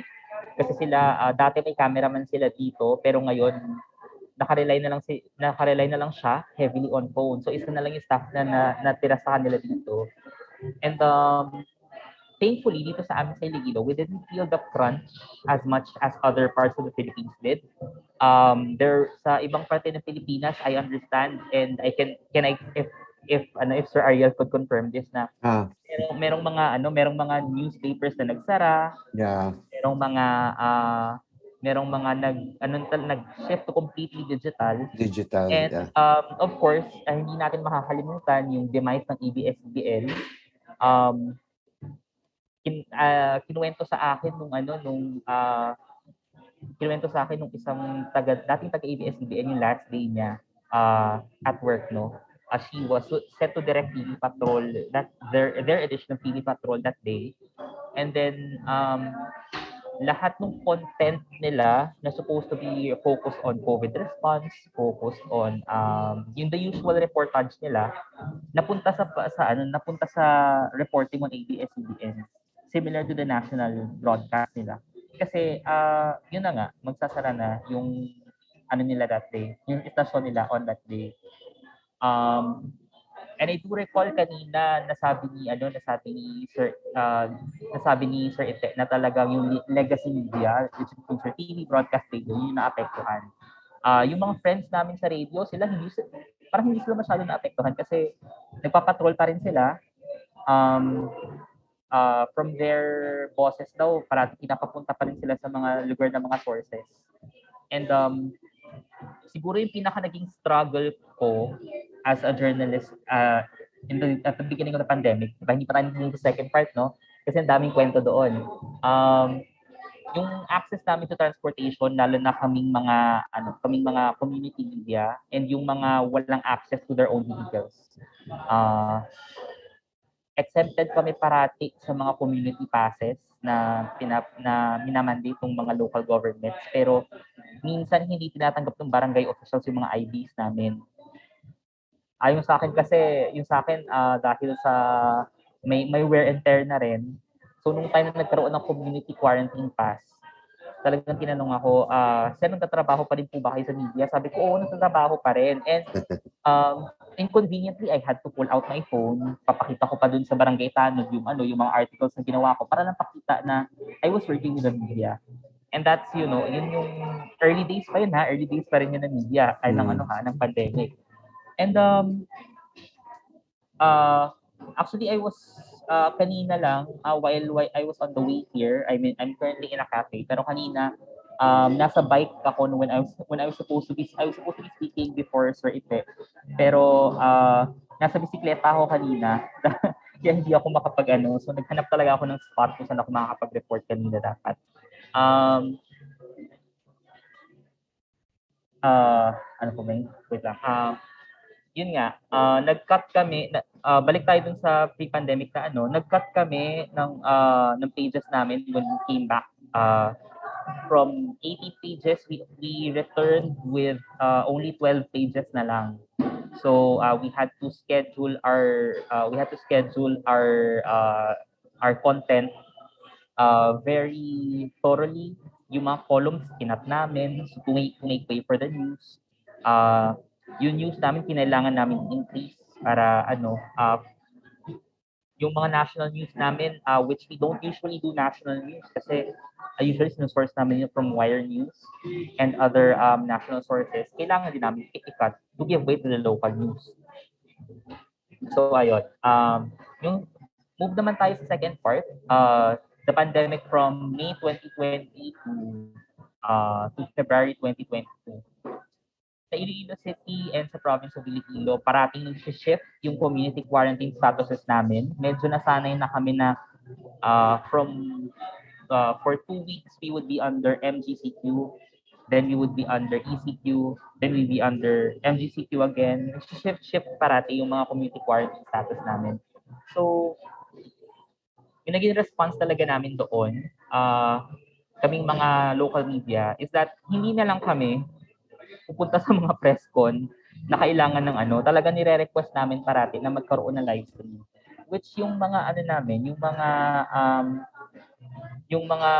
S13: Kasi sila dati may cameraman sila dito pero ngayon nakarely na lang siya heavily on phone. So isa na lang yung staff na natira sa kanila dito. And thankfully dito sa amin sa Iloilo, we didn't feel the crunch as much as other parts of the Philippines did. There sa ibang parte ng Pilipinas, I understand, and if Sir Ariel could confirm this na merong mga newspapers na nagsara.
S1: Yeah.
S13: Merong mga nag-shift to completely digital. And
S1: Yeah.
S13: of course, hindi natin makakalimutan yung demise ng ABS-CBN. Kinuwento sa akin nung isang dating taga ABS-CBN yung last day niya at work, no. She was sent to direct TV Patrol, that their edition of TV Patrol that day. And then lahat ng content nila na supposed to be focused on COVID response, focused on yung the usual reportage nila, napunta sa reporting on ABS-CBN, similar to the national broadcast nila. Kasi yun na nga, magsasara na yung nila that day, yung istasyon nila on that day. And I do recall kanina nasabi ni Sir Ite na talagang yung legacy media, which includes Sir TV, broadcast radio, yung naapektuhan. Yung mga friends namin sa radio, parang hindi sila masyado naapektuhan kasi nagpapatrol pa rin sila. From their bosses daw, parang pinapapunta pa rin sila sa mga lugar ng mga sources. And siguro yung pinaka naging struggle ko as a journalist at the beginning of the pandemic, hindi pa tayo naging sa second part, no? Kasi ang daming kwento doon. Yung access namin to transportation, lalo na kaming mga community media and yung mga walang access to their own vehicles. Exempted kami parati sa mga community passes na minamandate ng mga local governments, pero minsan hindi tinatanggap ng barangay officials yung mga IDs namin. Yung sa akin dahil sa may wear and tear na rin. So nung time na nagkaroon ng community quarantine pass, talagang tinanong ako, sir, nagtatrabaho pa rin po ba kayo sa media? Sabi ko, oo, nagtatrabaho pa rin. And inconveniently, I had to pull out my phone. Papakita ko pa dun sa barangay tanod yung mga articles na ginawa ko para lang pakita na I was working with the media. And that's, yun yung early days pa rin yun ng media, ng pandemic. And actually, I was kanina lang while I was on the way here. I mean, I'm currently in a cafe. Pero kanina nasa bike ako when I was supposed to be speaking before Sir Ite. Pero nasa bisikleta ako kanina. Kaya hindi ako so naghanap talaga ako ng spot kung saan ako makakapag-report kanina dapat. Wait lang. Yun nga, nag-cut kami, balik tayo dun sa pre-pandemic na nag-cut kami ng pages namin when we came back. From 80 pages, we returned with only 12 pages na lang. So we had to schedule our content very thoroughly yung mga columns kinat namin so to make way for the news. Yung news namin kinailangan namin increase para yung mga national news namin, which we don't usually do national news kasi usually sinusource namin yung from Wire News and other national sources. Kailangan din namin i-cut to give way to the local news. So ayun, yung move naman tayo sa second part, the pandemic from May 2020 to February 2022. Sa Iloilo City and sa province of Iloilo, parating nag-shift yung community quarantine statuses namin. Medyo nasanay na kami na for 2 weeks, we would be under MGCQ, then we would be under ECQ, then we'd be under MGCQ again. Shift parati yung mga community quarantine status namin. So, yung naging response talaga namin doon, kaming mga local media, is that hindi na lang kami pupunta sa mga press con na kailangan ng talaga nire-request namin parati na magkaroon ng live stream. Which yung mga namin, yung mga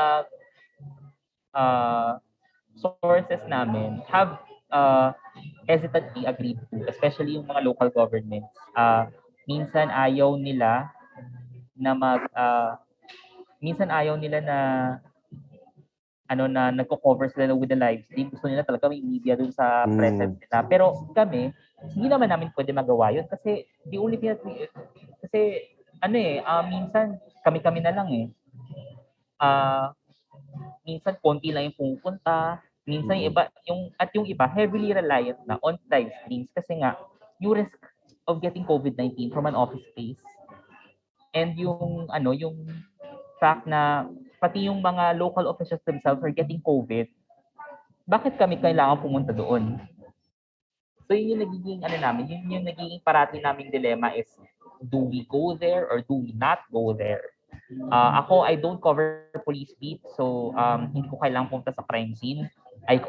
S13: sources namin have hesitantly agreed to, especially yung mga local governments. Minsan ayaw nila na na nagko-cover sila with the live stream. Gusto nila talaga may media dun sa presence nila. Pero kami, hindi naman namin pwede magawa yun kasi the only thing kasi minsan kami-kami na lang eh. Minsan konti lang yung pupunta, minsan yung iba heavily reliant na on live streams kasi nga yung risk of getting COVID-19 from an office space and yung fact na pati yung mga local officials themselves are getting COVID, bakit kami kailangan pumunta doon? So yun yung nagiging yun yung nagiging parati naming dilemma is, do we go there or do we not go there? Ako, I don't cover police beat, so hindi ko kailangan pumunta sa crime scene. I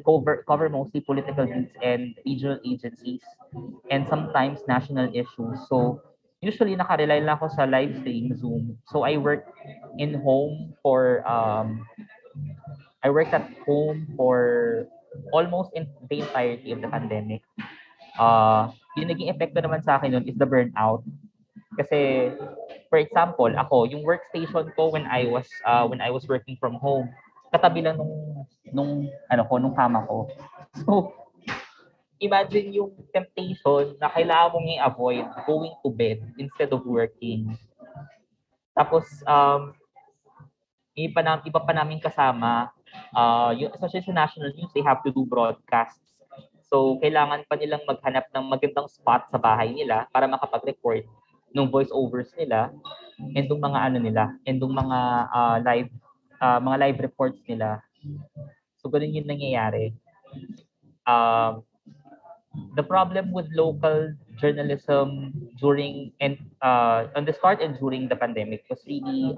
S13: cover mostly political beats and regional agencies and sometimes national issues. So usually nakarely lang ako sa live stream Zoom. So I worked at home for almost the entirety of the pandemic. Yung naging epekto naman sa akin nun is the burnout. Kasi for example, ako, yung workstation ko when I was working from home, katabi lang nung kama ko. So imagine yung temptation na kailangan mong i-avoid going to bed instead of working. Tapos, iba pa namin kasama, especially sa national news, they have to do broadcasts. So, kailangan pa nilang maghanap ng magandang spot sa bahay nila para makapag-record ng voice-overs nila and ng mga live reports nila. So, ganun yung nangyayari. The problem with local journalism on the start and during the pandemic was really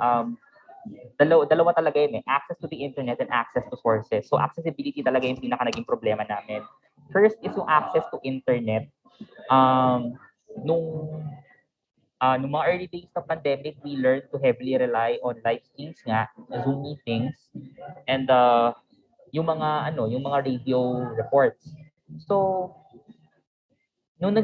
S13: dalawa talaga yun eh, access to the internet and access to sources. So accessibility talaga yung pinaka naging problema namin. First is yung access to internet. Nung mga early days ng pandemic, we learned to heavily rely on live streams nga, Zoom meetings, and yung mga radio reports. So nung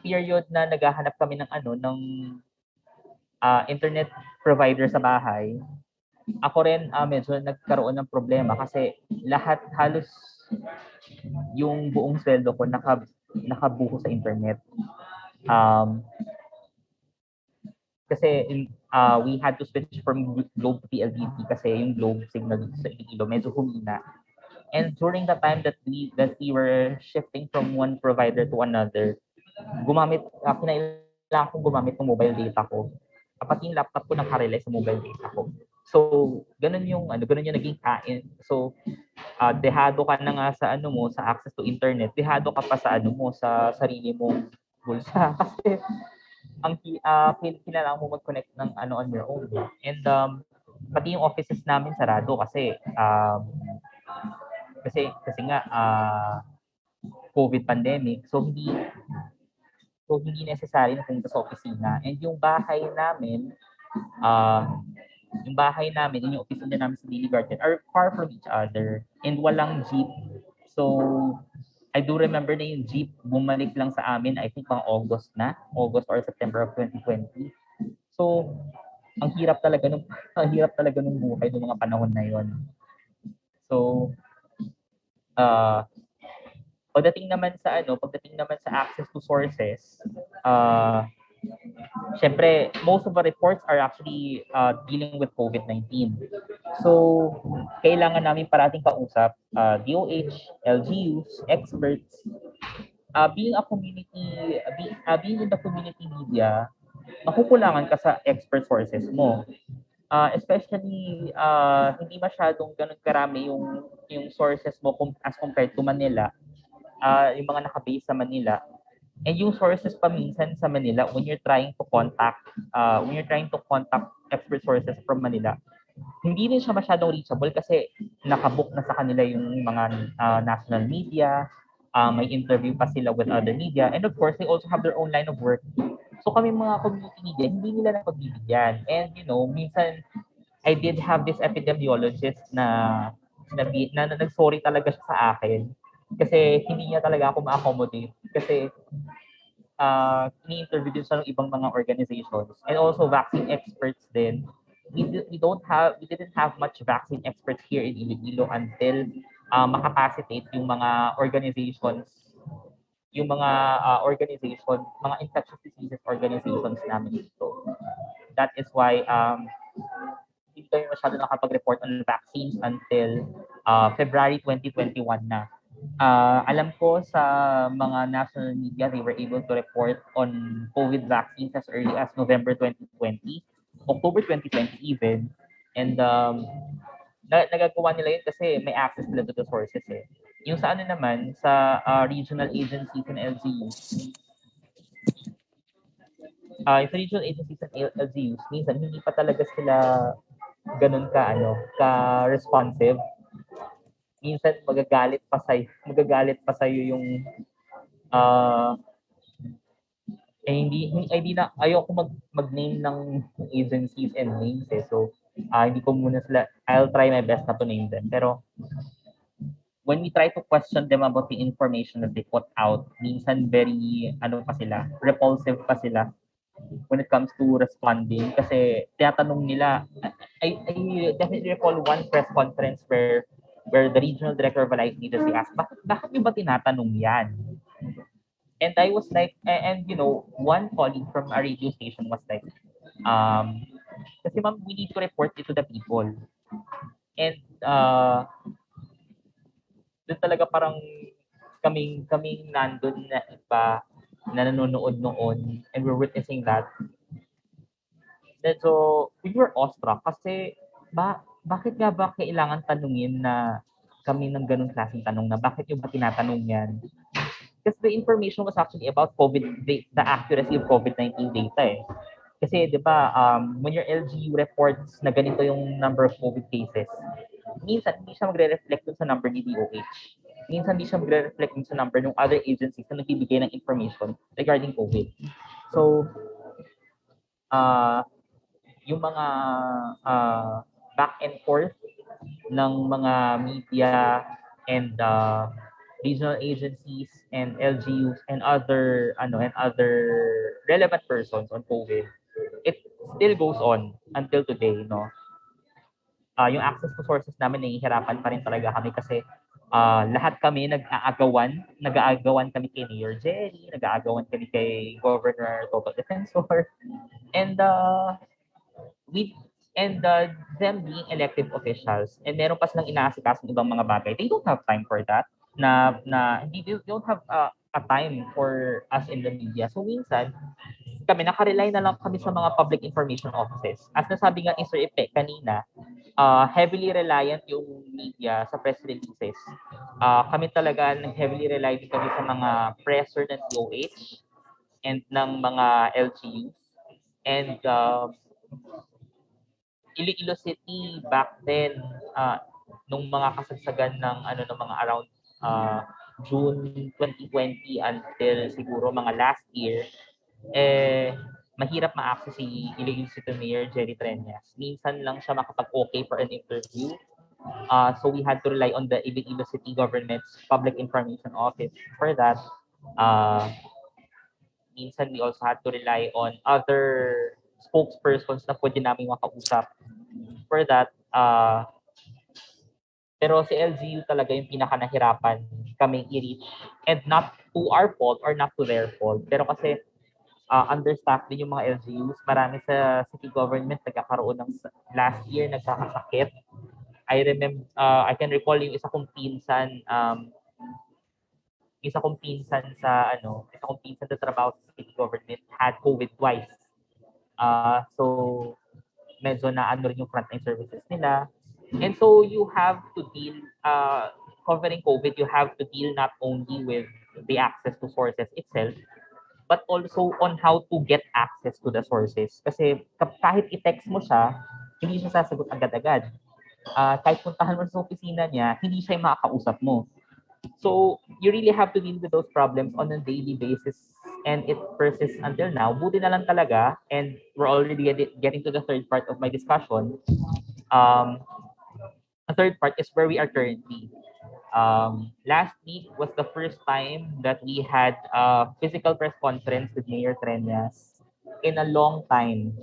S13: period na naghahanap kami ng internet provider sa bahay, ako rin medyo nagkaroon ng problema kasi halos yung buong sweldo ko nakabuho sa internet. Kasi we had to switch from Globe to PLDT kasi yung Globe signal sa Iloilo medyo humina. And during the time that we were shifting from one provider to another, kinailangan kong gumamit ng mobile data ko. Pati yung laptop ko nakarely sa mobile data ko. So, ganun yung naging kain. So, dehado ka na nga sa sa access to internet, dehado ka pa sa sa sarili mong bulsa kasi ang kailangan mo mag-connect ng on your own. And pati yung offices namin sarado kasi nga COVID pandemic. So So, hindi necessary na pumunta sa opisina. And yung bahay namin, uh, and yung opisina namin sa Daily Garden are far from each other. And walang jeep. So, I do remember na yung jeep bumalik lang sa amin, I think pang August or September of 2020. So, ang hirap talaga nung buhay ng mga panahon na yon. So, pagdating naman sa access to sources, syempre, most of the reports are actually dealing with COVID-19. So, kailangan namin parating kausap DOH, LGUs, experts. Being in the community media, makukulangan ka sa expert sources mo. Especially, hindi masyadong ganun karami yung sources mo as compared to Manila. Yung mga naka-base sa Manila. And yung sources pa minsan sa Manila, when you're trying to contact expert sources from Manila, hindi rin siya masyadong reachable kasi nakabook na sa kanila yung mga national media, may interview pa sila with other media, and of course, they also have their own line of work. So kami mga community media, hindi nila napagbibigyan. And minsan, I did have this epidemiologist na nag-sorry talaga siya sa akin kasi hindi niya talaga ako ma-accommodate kasi ni-interview din siya ng ibang mga organizations and also vaccine experts din. We didn't have much vaccine experts here in Iloilo until makapacitate yung mga organizations, mga infectious diseases organizations namin dito. That is why hindi kami masyado nakapag-report on vaccines until February 2021 na. Alam ko sa mga national media, they were able to report on COVID vaccines as early as November 2020, October 2020 even. And nagagawa nila yun kasi may access nila to the sources eh. Yung sa sa regional agencies and LGUs, minsan hindi pa talaga sila ganun ka-responsive. Minsan magagalit pa sa'yo yung ayoko mag-name ng agencies and names eh. So hindi ko muna sila, I'll try my best not to name them. Pero when we try to question them about the information that they put out, minsan very repulsive pa sila when it comes to responding kasi tinatanong nila. I definitely recall one press conference where the regional director of a life agency asked, bakit niyo ba tinatanong yan? And I was like, one colleague from a radio station was like, kasi ma'am, we need to report it to the people. And doon talaga parang kaming nandun na iba na nanonood noon and we're witnessing that. And so, we were awestruck kasi bakit nga ba kailangan tanungin na kami ng ganung klaseng tanong na bakit yung ba tinatanong yan? Because the information was actually about COVID, the accuracy of COVID-19 data eh. Kasi 'di ba, when your LGU reports na ganito yung number of COVID cases, minsan hindi siya magre-reflect dun sa number ni DOH. Minsan hindi siya magre-reflect dun sa number ng other agencies na nagbibigay ng information regarding COVID. So, yung mga back and forth ng mga media and regional agencies and LGUs and other relevant persons on COVID, it still goes on until today, no? Yung access to sources namin, nahihirapan pa rin talaga kami kasi lahat kami nag-aagawan kami kay Mayor Jerry, nag-aagawan kami kay Governor Toto Defensor, and them being elected officials, and meron pa silang inaasikaso ng ibang mga bagay. They don't have time for that. They don't have a time for us in the media. So minsan, kami nakarely na lang kami sa mga public information offices. As nasabi nga ni Sir Ipe kanina, heavily reliant yung media sa press releases. Kami talaga heavily reliant kami sa mga presser ng DOH and ng mga LGUs. And Iloilo City back then, nung mga kasagsagan ng mga around June 2020 until siguro mga last year, mahirap ma-access si Iloilo City Mayor Jerry Treñas. Minsan lang siya makapag-okay for an interview. So we had to rely on the Iloilo City Government's Public Information Office for that. Minsan we also had to rely on other spokespersons na pwede namin makausap for that. Pero si LGU talaga yung pinaka-nahirapan kaming i-reach. And not to our fault or not to their fault. Pero kasi understaffed din yung mga LGUs. Marami sa city government nagkakaroon ng last year nagkakasakit. I can recall yung isa kong pinsan sa trabaho sa city government had COVID twice. So medyo na ano rin yung frontline services nila. And so you have to deal, covering COVID, you have to deal not only with the access to sources itself, but also on how to get access to the sources. Kasi kahit i-text mo siya, hindi siya sasagot agad-agad. Kahit puntahan mo sa opisina niya, hindi siya yung makakausap mo. So you really have to deal with those problems on a daily basis, and it persists until now. Buti na lang talaga, and we're already getting to the third part of my discussion. The third part is where we are currently. Last week was the first time that we had a physical press conference with Mayor Treñas in a long time,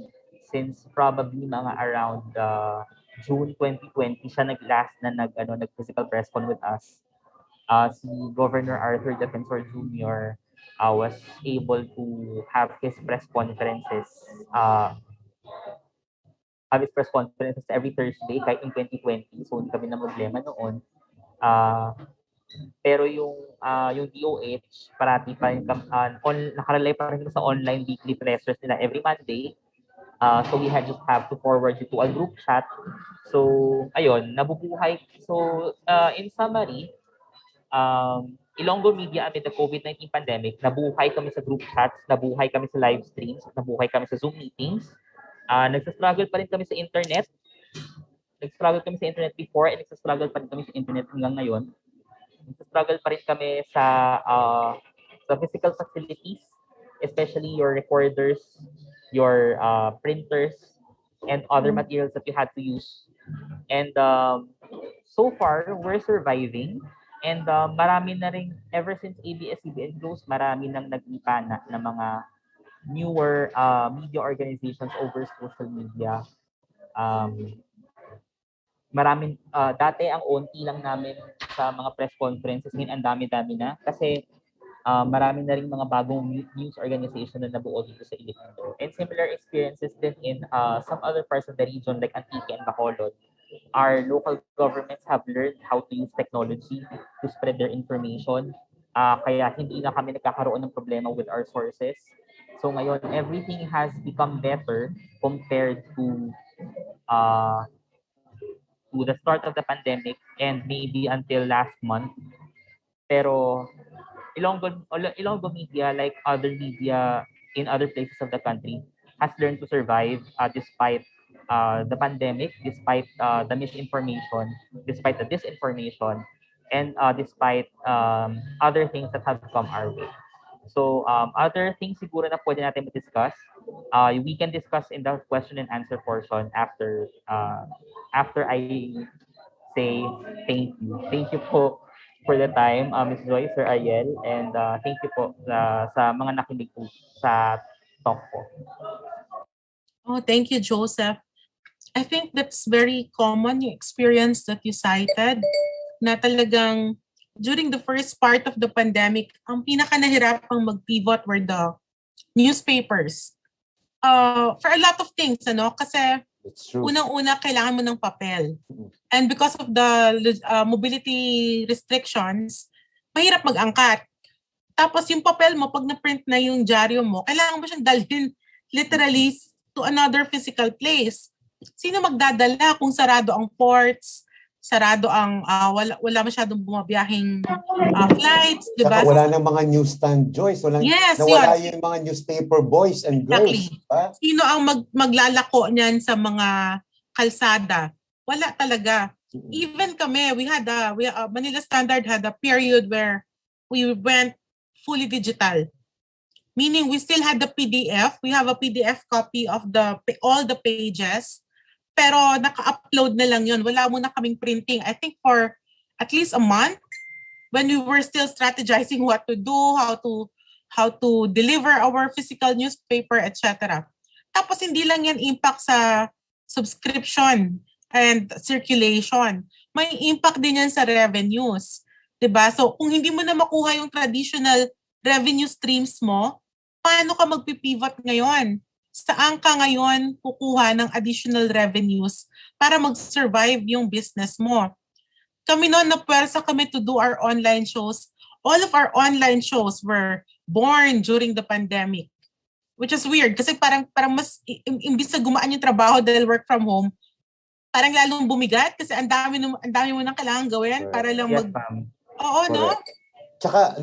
S13: since probably mga around June 2020 siya nag-last na nag-physical press con with us. Si Governor Arthur Defensor Jr. Was able to have his press conferences every Thursday kahit in 2020. So hindi kami na problema noon. Pero yung DOH parati pa rin nakarelay pa rin sa online weekly pressers nila every Monday. So we just have to forward it to a group chat. So ayun, nabubuhay. So in summary, Ilonggo Media amid the COVID-19 pandemic, nabuhay kami sa group chats, nabuhay kami sa live streams, nabuhay kami sa Zoom meetings. Nagsastruggle pa rin kami sa internet. Nagsastruggle kami sa internet before, and nagsastruggle pa rin kami sa internet hanggang ngayon. Nagsastruggle pa rin kami sa physical facilities, especially your recorders, your printers, and other materials that you had to use. And so far, we're surviving. And marami na rin, ever since ABS-CBN closed, marami nang nagipana ng mga newer media organizations over social media. Dati ang onti lang namin sa mga press conferences, ngayon ang dami-dami na. Kasi marami na rin mga bagong news organization na nabuo dito sa Iloilo. And similar experiences din in some other parts of the region like Antique and Bacolod. Our local governments have learned how to use technology to spread their information. Kaya hindi na kami nagkakaroon ng problema with our sources. So ngayon, everything has become better compared to the start of the pandemic and maybe until last month. Pero Ilonggo Media, like other media in other places of the country, has learned to survive despite the pandemic, despite the misinformation, despite the disinformation, and despite other things that have come our way. So other things siguro na pwede natin discuss, we can discuss in the question and answer portion after I say thank you. Thank you po for the time, Ms. Joy, Sir Ariel, and thank you po sa mga nakinig po sa talk po.
S9: Oh, thank you, Joseph. I think that's very common, yung experience that you cited, na talagang during the first part of the pandemic, ang pinaka-nahirapang mag-pivot were the newspapers. For a lot of things, kasi unang-una kailangan mo ng papel. And because of the mobility restrictions, mahirap mag-angkat. Tapos yung papel mo, pag na-print na yung dyaryo mo, kailangan mo siyang dalhin literally to another physical place. Sino magdadala kung sarado ang ports, sarado ang wala masyadong bumabiyahing flights, di ba?
S1: Saka wala nang mga newsstand, Joyce. Nawala yung mga newspaper boys and girls.
S9: Exactly. Sino ang maglalako niyan sa mga kalsada? Wala talaga. Even kami, Manila Standard had a period where we went fully digital. Meaning we still had the PDF. We have a PDF copy of all the pages. Pero naka-upload na lang yun. Wala muna kaming printing. I think for at least a month when we were still strategizing what to do, how to deliver our physical newspaper, etc. Tapos hindi lang yan impact sa subscription and circulation. May impact din yan sa revenues. 'Di ba? So kung hindi mo na makuha yung traditional revenue streams mo, paano ka magpipivot ngayon? Saan ka ngayon kukuha ng additional revenues para mag-survive yung business mo? Kami noon napwersa kami to do our online shows. All of our online shows were born during the pandemic. Which is weird kasi parang mas imbis na gumaan yung trabaho dahil work from home, parang lalong bumigat kasi ang dami mo nang kailangan gawin para lang Oo, no?
S1: Tsaka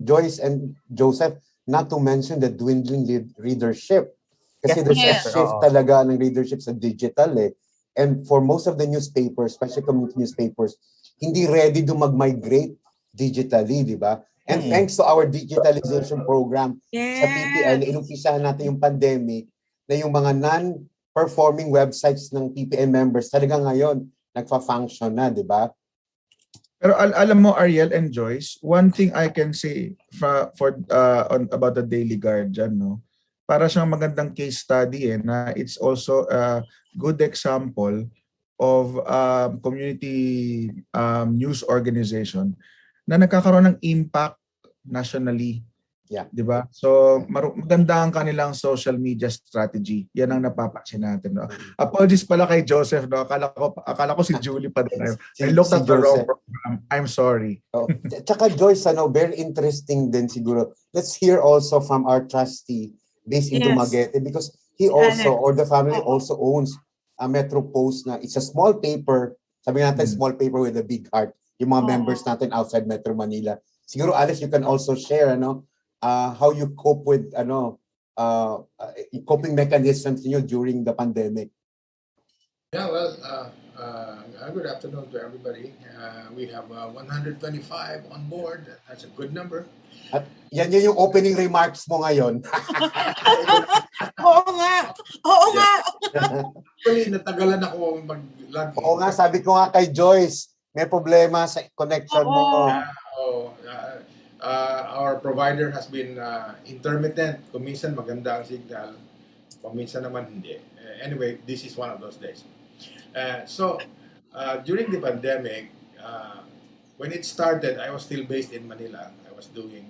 S1: Joyce and Joseph, not to mention the dwindling readership. Kasi there's a shift talaga ng readership sa digital eh. And for most of the newspapers, especially community newspapers, hindi ready to mag-migrate digitally, di ba? And thanks to our digitalization program sa PPI, inumpisahan natin yung pandemic na yung mga non-performing websites ng PPI members talaga ngayon nagfa-function na, di ba?
S12: Pero alam mo, Ariel and Joyce, one thing I can say about the Daily Guardian, no? Para siyang magandang case study na it's also a good example of community news organization na nagkakaroon ng impact nationally.
S1: Yeah.
S12: 'Di ba? So maganda ang kanilang social media strategy. Yan ang napapansin natin, no. Apologies pala kay Joseph, no. Akala ko si Julie pa din. I looked at the wrong program. I'm sorry.
S1: Tsaka Joyce, very interesting din siguro. Let's hear also from our trustee based in Dumaguete because he also or the family also owns a Metro Post na it's a small paper. Sabi natin small paper with a big heart. Yung mga members natin outside Metro Manila. Siguro Alice, you can also share how you cope with coping mechanisms during the pandemic.
S14: Yeah, well, good afternoon to everybody. We have 125 on board. That's a good number.
S1: At yan yung opening remarks mo ngayon.
S9: Oo nga. Oo nga.
S14: Actually, natagalan ako mag-log in.
S1: Oo nga, sabi ko nga kay Joyce, may problema sa connection mo.
S14: Our provider has been intermittent. Kuminsan maganda ang signal, kuminsan naman hindi. Anyway, this is one of those days. During the pandemic, when it started, I was still based in Manila. I was doing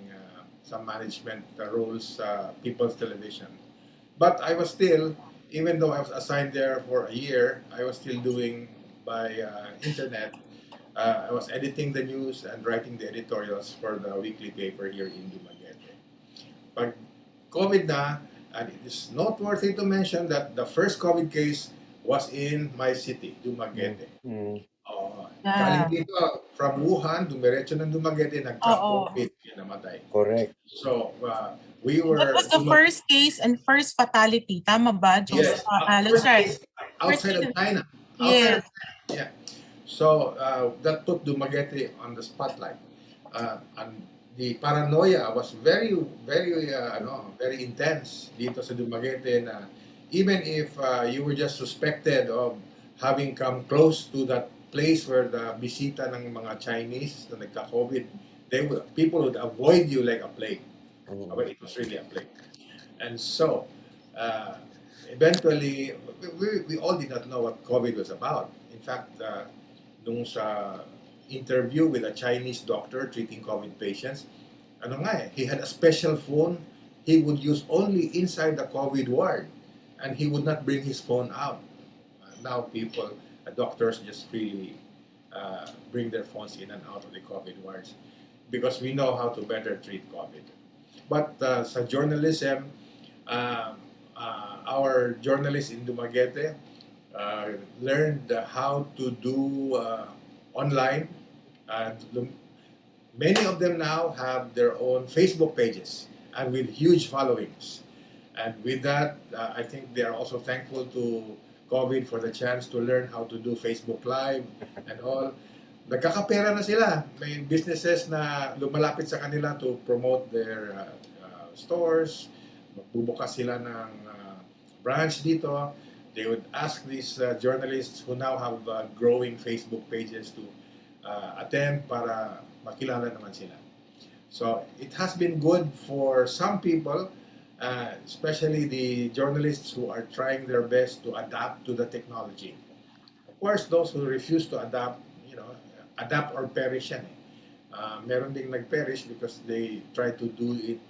S14: some management roles, People's Television. But I was still, even though I was assigned there for a year, I was still doing by internet. I was editing the news and writing the editorials for the weekly paper here in Dumaguete. Pag COVID na, and it is noteworthy to mention that the first COVID case was in my city, Dumaguete. Galing dito, from Wuhan, dumiretso ng Dumaguete, nagka-COVID, namatay.
S1: Correct.
S14: So, we were...
S9: That was the first case and first fatality. Tama ba, Joseph?
S14: Yes. Outside of China.
S9: Yes.
S14: Yeah. So, that put Dumaguete on the spotlight. And the paranoia was very intense dito sa Dumaguete na even if you were just suspected of having come close to that place where the bisita ng mga Chinese na nagka-COVID, people would avoid you like a plague. But it was really a plague. And so, eventually, we all did not know what COVID was about. In fact, nung sa interview with a Chinese doctor treating COVID patients, he had a special phone he would use only inside the COVID ward, and he would not bring his phone out. Now doctors just freely bring their phones in and out of the COVID wards because we know how to better treat COVID. But sa journalism, our journalists in Dumaguete learned how to do online. Many of them now have their own Facebook pages and with huge followings. And with that, I think they are also thankful to COVID for the chance to learn how to do Facebook Live and all. nagkakapera na sila. May businesses na lumalapit sa kanila to promote their stores. Magbubukas sila ng branch dito. They would ask these journalists who now have growing Facebook pages to attend para makilala naman sila. So it has been good for some people, especially the journalists who are trying their best to adapt to the technology. Of course, those who refuse to adapt, adapt or perish yan. Meron ding nag-perish because they try to do it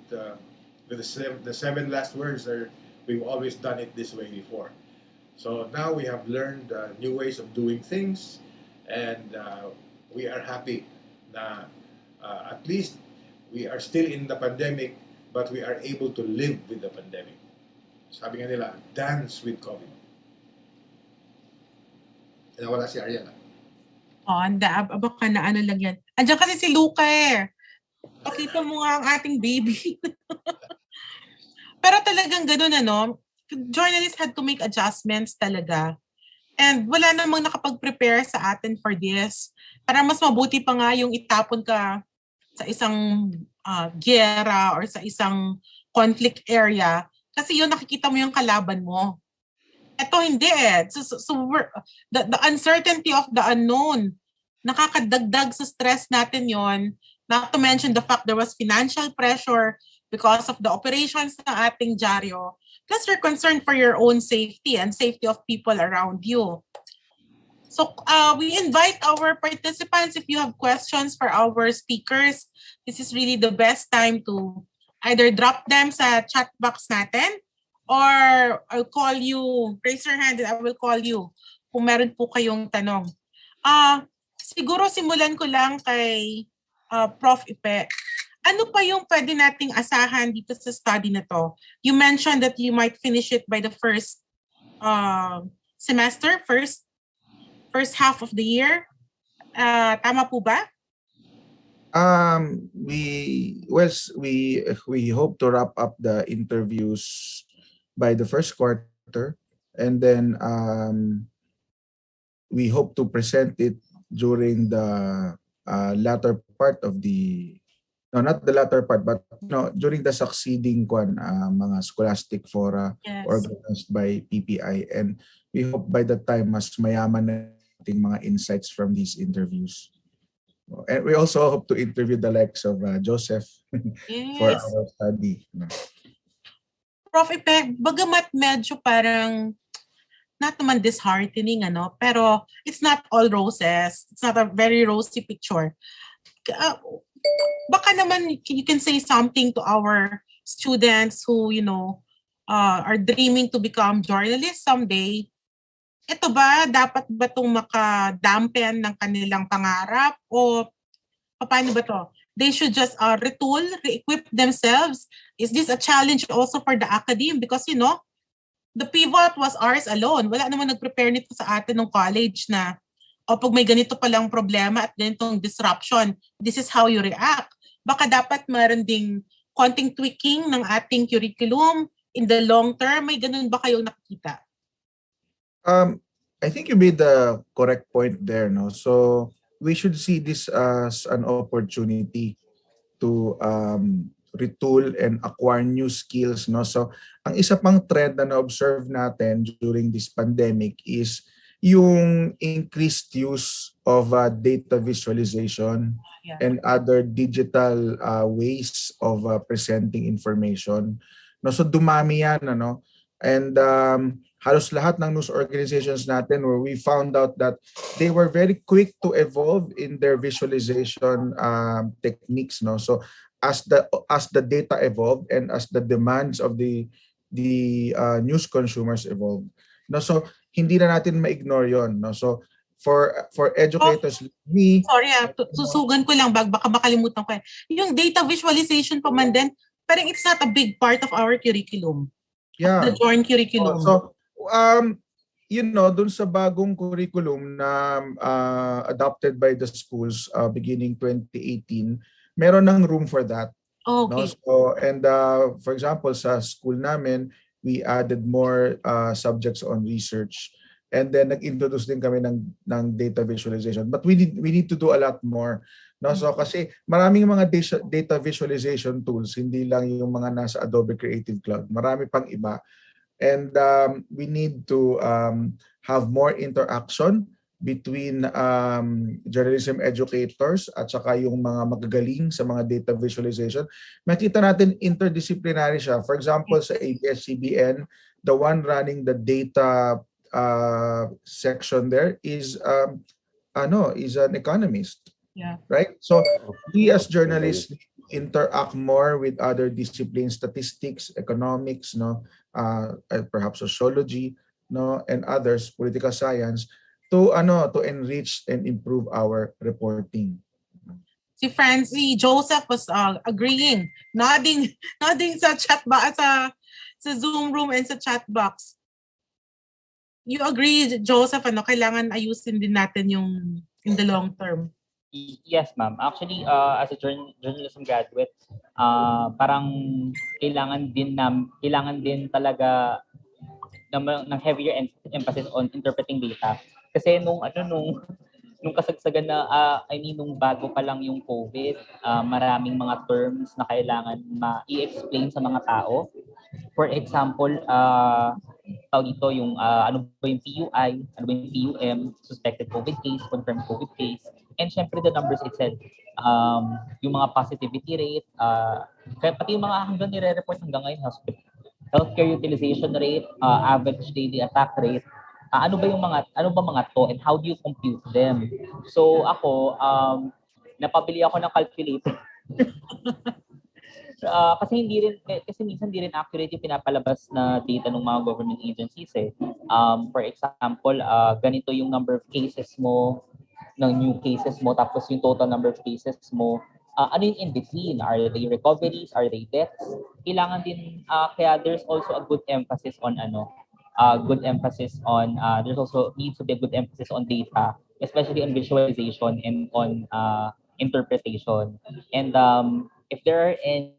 S14: with the seven last words are, we've always done it this way before. So now we have learned new ways of doing things, and we are happy na at least we are still in the pandemic, but we are able to live with the pandemic. Sabi nga nila, dance with COVID. Nawala si Ariel.
S9: Baka na ano lang yan. Andiyan kasi si Luca eh. Pakita mo nga ang ating baby. Pero talagang ganun journalists had to make adjustments talaga. And wala namang nakapag-prepare sa atin for this. Para mas mabuti pa nga yung itapon ka sa isang giyera or sa isang conflict area. Kasi yun, nakikita mo yung kalaban mo. Ito hindi eh. The uncertainty of the unknown, nakakadagdag sa stress natin yon. Not to mention the fact there was financial pressure because of the operations ng ating dyaryo. Plus you're concerned for your own safety and safety of people around you. So we invite our participants, if you have questions for our speakers, this is really the best time to either drop them sa chat box natin, or I'll call you, raise your hand and I will call you kung meron po kayong tanong. Siguro simulan ko lang kay Prof. Ipe. Ano pa yung pwede nating asahan dito sa study na to? You mentioned that you might finish it by the first semester, first half of the year. Tama po ba?
S12: We hope to wrap up the interviews by the first quarter, and then we hope to present it during the latter part of the not the latter part, but during the succeeding mga scholastic fora organized by PPI, and we hope by the time mas mayaman na ating mga insights from these interviews. And we also hope to interview the likes of Joseph for our study.
S9: Prof. Ipe, bagamat medyo parang not naman disheartening, pero it's not all roses. It's not a very rosy picture. Baka naman you can say something to our students who, are dreaming to become journalists someday. Ito ba, dapat ba itong makadampen ng kanilang pangarap, o paano ba to? They should just retool, re-equip themselves. Is this a challenge also for the academe? Because, the pivot was ours alone. Wala naman nag-prepare nito sa atin ng college na, pag may ganito palang problema at ganitong disruption, this is how you react. Baka dapat meron ding konting tweaking ng ating curriculum in the long term. May ganun ba kayong nakikita?
S12: I think you made the correct point there, no? So we should see this as an opportunity to retool and acquire new skills, no? So ang isa pang trend na na-observe natin during this pandemic is yung increased use of data visualization and other digital ways of presenting information. No, so dumami yan, and halos lahat ng news organizations natin, where we found out that they were very quick to evolve in their visualization techniques, no? So as the data evolved and as the demands of the news consumers evolved, no, so hindi na natin ma-ignore yon, no? So for educators like me,
S9: sorry, susugan ko lang baka makalimutan ko. Yung data visualization pa man din, parang it's not a big part of our curriculum. The joint curriculum.
S12: Dun sa bagong curriculum na adopted by the schools beginning 2018, meron ng room for that.
S9: Okay.
S12: No? So, and for example, sa school namin, we added more subjects on research. And then nag-introduce din kami ng data visualization. But we need to do a lot more. No? So kasi maraming mga data visualization tools, hindi lang yung mga nasa Adobe Creative Cloud. Marami pang iba. And we need to have more interaction between journalism educators at saka yung mga magagaling sa mga data visualization. Makita natin interdisciplinary siya. For example, sa ABS-CBN, the one running the data section there is an economist.
S9: Yeah.
S12: Right? So we as journalists interact more with other disciplines, statistics, economics, perhaps sociology, and others, political science, to enrich and improve our reporting.
S9: Si Francie Joseph was agreeing, nodding sa chat box, sa Zoom room and sa chat box. You agree, Joseph, kailangan ayusin din natin yung in the long term?
S13: Yes, ma'am. Actually, as a journalism graduate, parang kailangan din talaga ng heavier emphasis on interpreting data. Kasi nung kasagsagan na, nung bago pa lang yung COVID, maraming mga terms na kailangan i-explain sa mga tao. For example, yung ano ba yung PUI, ano ba yung PUM, suspected COVID case, confirmed COVID case, and syempre the numbers itself, yung mga positivity rate, kaya pati yung mga hanggang nire-report hanggang ngayon, healthcare utilization rate, average daily attack rate, ano ba mga to and how do you compute them? So ako, napabili ako ng calculator. Kasi minsan hindi rin accurate yung pinapalabas na data ng mga government agencies eh. For example, ganito yung number of cases mo, ng new cases mo, tapos yung total number of cases mo. Ano yung in between? Are they recoveries? Are they deaths? Kailangan din, kaya there's also a good emphasis on there's also needs to be a good emphasis on data, especially on visualization and on interpretation. And if there are any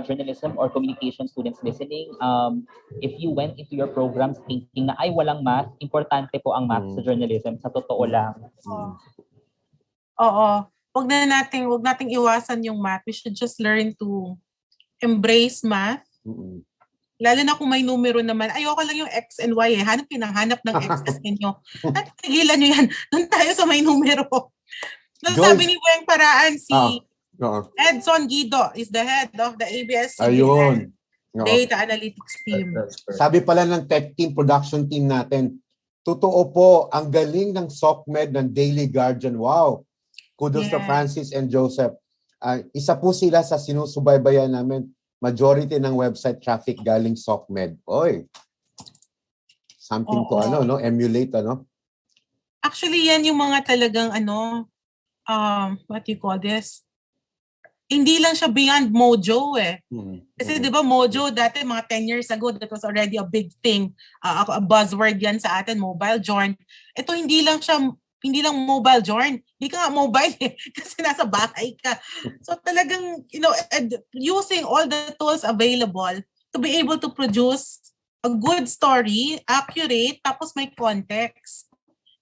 S13: journalism or communication students listening, if you went into your programs thinking na ay walang math, importante po ang math sa journalism, sa totoo lang.
S9: Oo. Wag nating iwasan yung math. We should just learn to embrace math. Lalo na kung may numero naman. Ayoko lang yung X and Y eh. Hanap ng X ninyo. At tigilan nyo yan. Doon tayo sa may numero. Sabi ni Weng Paraan, Edson Guido is the head of the ABS-CBN Data Analytics Team.
S1: Sabi pala ng tech team, production team natin, totoo po, ang galing ng SOCMED ng Daily Guardian. Wow! Kudos to Francis and Joseph. Isa po sila sa sinusubaybayan namin. Majority ng website traffic galing SOCMED. Oy! Something to emulate,
S9: Actually, yan yung mga talagang what you call this? Hindi lang siya beyond Mojo eh. Kasi di ba Mojo dati mga 10 years ago, that was already a big thing. A buzzword yan sa atin, mobile journal. Ito hindi lang mobile journal. Hindi ka nga mobile eh, kasi nasa bahay ka. So talagang, using all the tools available to be able to produce a good story, accurate, tapos may context.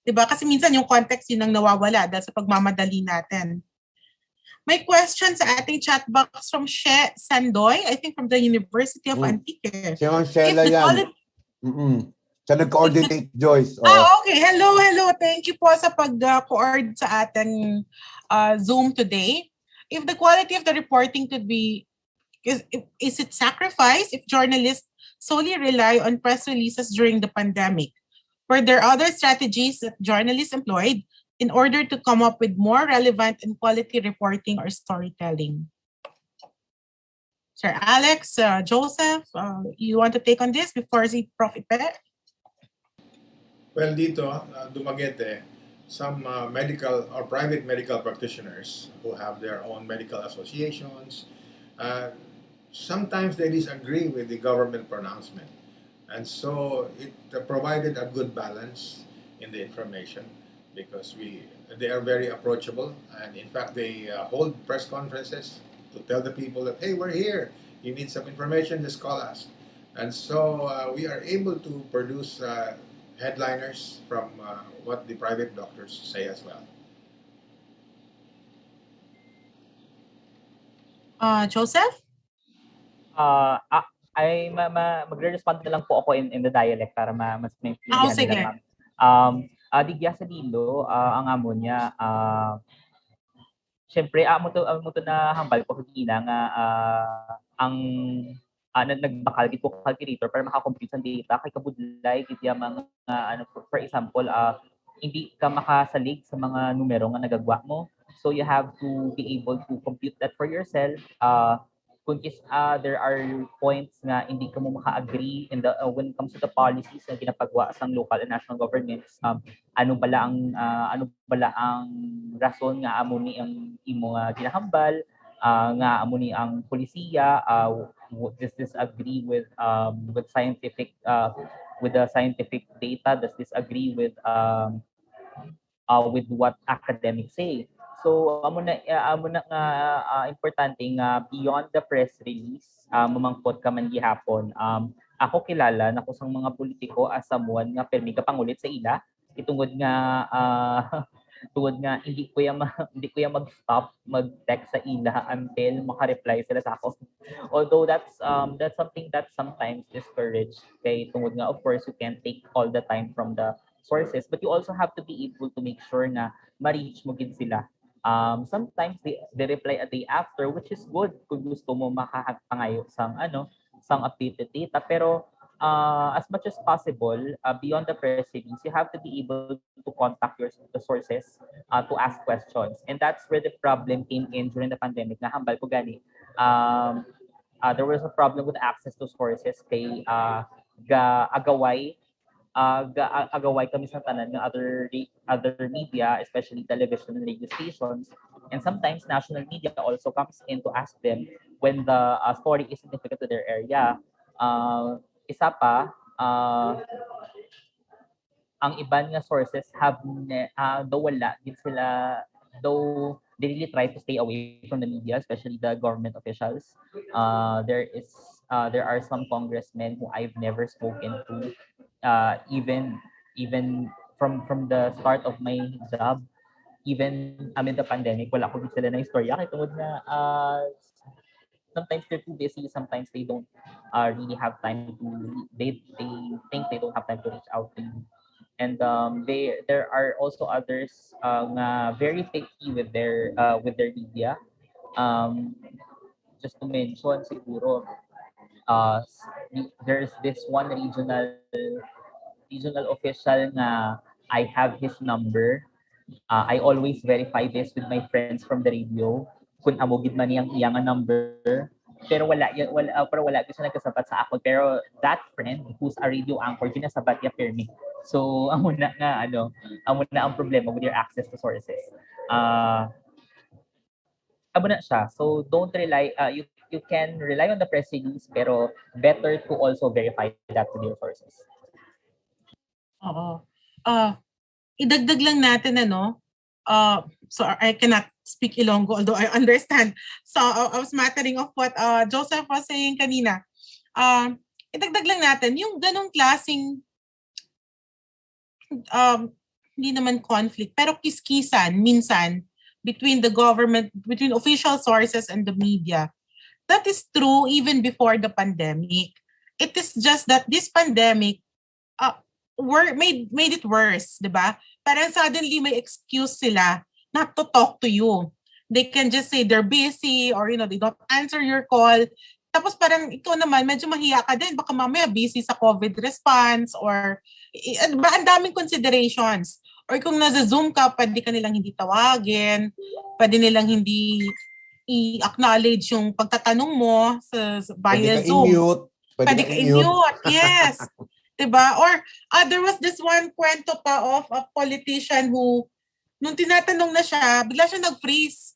S9: Diba? Kasi minsan yung context yun ang nawawala dahil sa pagmamadali natin. May question sa ating chat box from She Sandoy, I think from the University of Antique.
S1: Si Sheila yan. Siya nag-coordinate, Joyce.
S9: Okay. Hello. Thank you po sa pag-coord sa ating Zoom today. If the quality of the reporting could be, is it sacrificed if journalists solely rely on press releases during the pandemic? Were there other strategies that journalists employed in order to come up with more relevant and quality reporting or storytelling? Sir Alex, Joseph, you want to take on this before si Prof. Ipe?
S14: Well, dito, Dumaguete, some medical or private medical practitioners who have their own medical associations, sometimes they disagree with the government pronouncement. And so it provided a good balance in the information because they are very approachable. And in fact, they hold press conferences to tell the people that, hey, we're here. You need some information, just call us. And so we are able to produce headliners from what the private doctors say as well.
S9: Joseph?
S13: Magre-respond na lang po ako in the dialect para mas maintindihan nila,
S9: Sige.
S13: ma'am. Digya sa dilo, ang amo niya, syempre, amo to na hambal ko kina nga ang nagbakal gid ko calculator para makakompute sa data kay kabudlay gid ya mga for example, hindi ka makasalig sa mga numero nga nagagwa mo. So you have to be able to compute that for yourself. There are points nga hindi ka mo maka-agree in the when it comes to the policies na ginapagawa sa local and national governments, ano bala ang rason nga amo ni ang imo nga ginahambal, nga amo ni ang polisiya, does this agree with scientific with the scientific data, does this agree with what academics say. So amo na nga importante nga beyond the press release, mamangkot ka man gihapon. Ako kilala na kusang mga politiko as someone nga permi ka pangulit sa ila itungod nga tungod nga hindi ko ya mag-stop mag-text sa ila until maka-reply sila sa ako. Although that's something that sometimes discouraged kay tungod nga of course you can't take all the time from the sources, but you also have to be able to make sure na ma-reach mo gid sila. Sometimes they reply a day after, which is good kung gusto mo makapangayo sang updated data. Pero as much as possible, beyond the press release, you have to be able to contact the sources to ask questions. And that's where the problem came in during the pandemic. Nahambal ko gani. There was a problem with access to sources kay agaway kami sa tanan ng other media, especially television and radio stations, and sometimes national media also comes in to ask them when the story is significant to their area. Isa pa, ang iban nga sources though wala din sila, though they really try to stay away from the media, especially the government officials. There are some congressmen who I've never spoken to, even from the start of my job, even amid the pandemic, wala ko din sila na istorya kay tungod na sometimes they're too busy, sometimes they don't really have time to they think they don't have time to reach out to you. And there are also others nga very picky with their media. Just to mention siguro, there's this one regional official na I have his number. I always verify this with my friends from the radio kung amo gid man niyang iyang number, pero wala gyud siya nagkasabat sa ako. Pero that friend who's a radio anchor ginasabat niya permi. So amo na ang problema with your access to sources. Amo na siya. So don't rely, you can rely on the press release, pero better to also verify that with your sources.
S9: Oo. Idagdag lang natin so I cannot speak Ilonggo, although I understand. So I was mattering of what Joseph was saying kanina. Idagdag lang natin yung ganong klaseng hindi naman conflict, pero kiskisan minsan between the government, between official sources and the media. That is true even before the pandemic. It is just that this pandemic made it worse, di ba? Parang suddenly may excuse sila not to talk to you. They can just say they're busy or they don't answer your call. Tapos parang ikaw naman medyo mahiya ka din, baka mamaya busy sa COVID response or ang daming considerations. Or kung nasa Zoom ka, pwede ka nilang hindi tawagin, pwede nilang hindi i-acknowledge yung pagtatanong mo via Zoom. Pwede ka i-mute. Yes. Diba? Or there was this one kwento pa of a politician who, nung tinatanong na siya, bigla siya nag-freeze.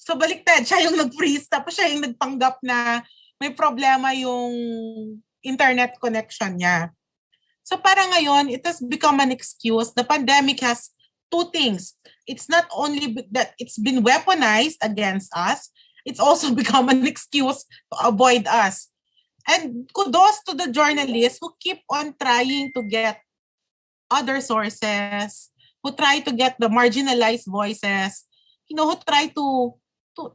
S9: So baliktad, siya yung nag-freeze, tapos siya yung nagpanggap na may problema yung internet connection niya. So parang ngayon, it has become an excuse. The pandemic has two things. It's not only that it's been weaponized against us, it's also become an excuse to avoid us. And kudos to the journalists who keep on trying to get other sources, who try to get the marginalized voices, who try to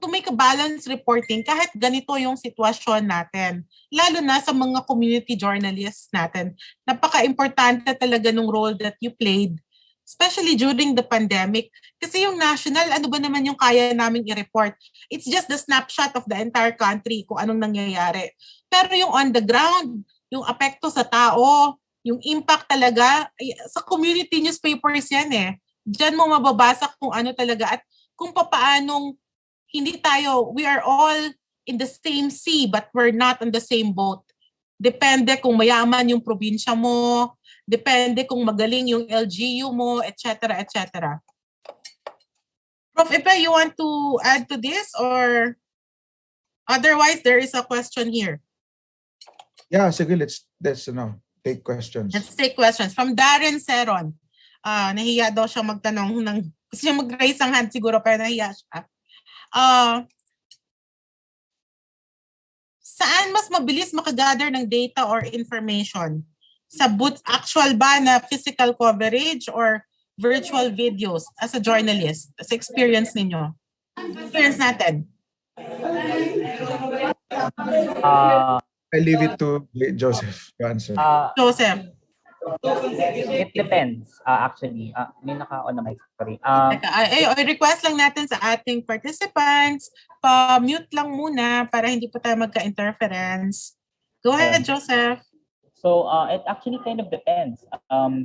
S9: make a balanced reporting kahit ganito yung sitwasyon natin. Lalo na sa mga community journalists natin. Napaka-importante talaga nung role that you played, especially during the pandemic. Kasi yung national, ano ba naman yung kaya naming i-report? It's just the snapshot of the entire country kung anong nangyayari. Pero yung on the ground, yung apekto sa tao, yung impact talaga, sa community newspapers yan eh. Diyan mo mababasa kung ano talaga at kung paanong hindi tayo, we are all in the same sea but we're not on the same boat. Depende kung mayaman yung probinsya mo, depende kung magaling yung LGU mo, etc. etc. Prof. Ipe, you want to add to this or otherwise there is a question here?
S12: Yeah, sige, let's take questions.
S9: Let's take questions. From Darren Seron. Nahiya daw siya magtanong gusto niya mag-raise ang hand siguro pero nahiya siya. Saan mas mabilis makagather ng data or information? Sa booth, actual ba na physical coverage or virtual videos as a journalist? As experience ninyo? Experience natin.
S12: I leave it to Joseph to answer.
S9: Joseph.
S13: It depends, actually. May naka-on na mic, sorry.
S9: Request lang natin sa ating participants, pa-mute lang muna para hindi po tayo magka-interference. Go ahead, Joseph.
S13: So, it actually kind of depends.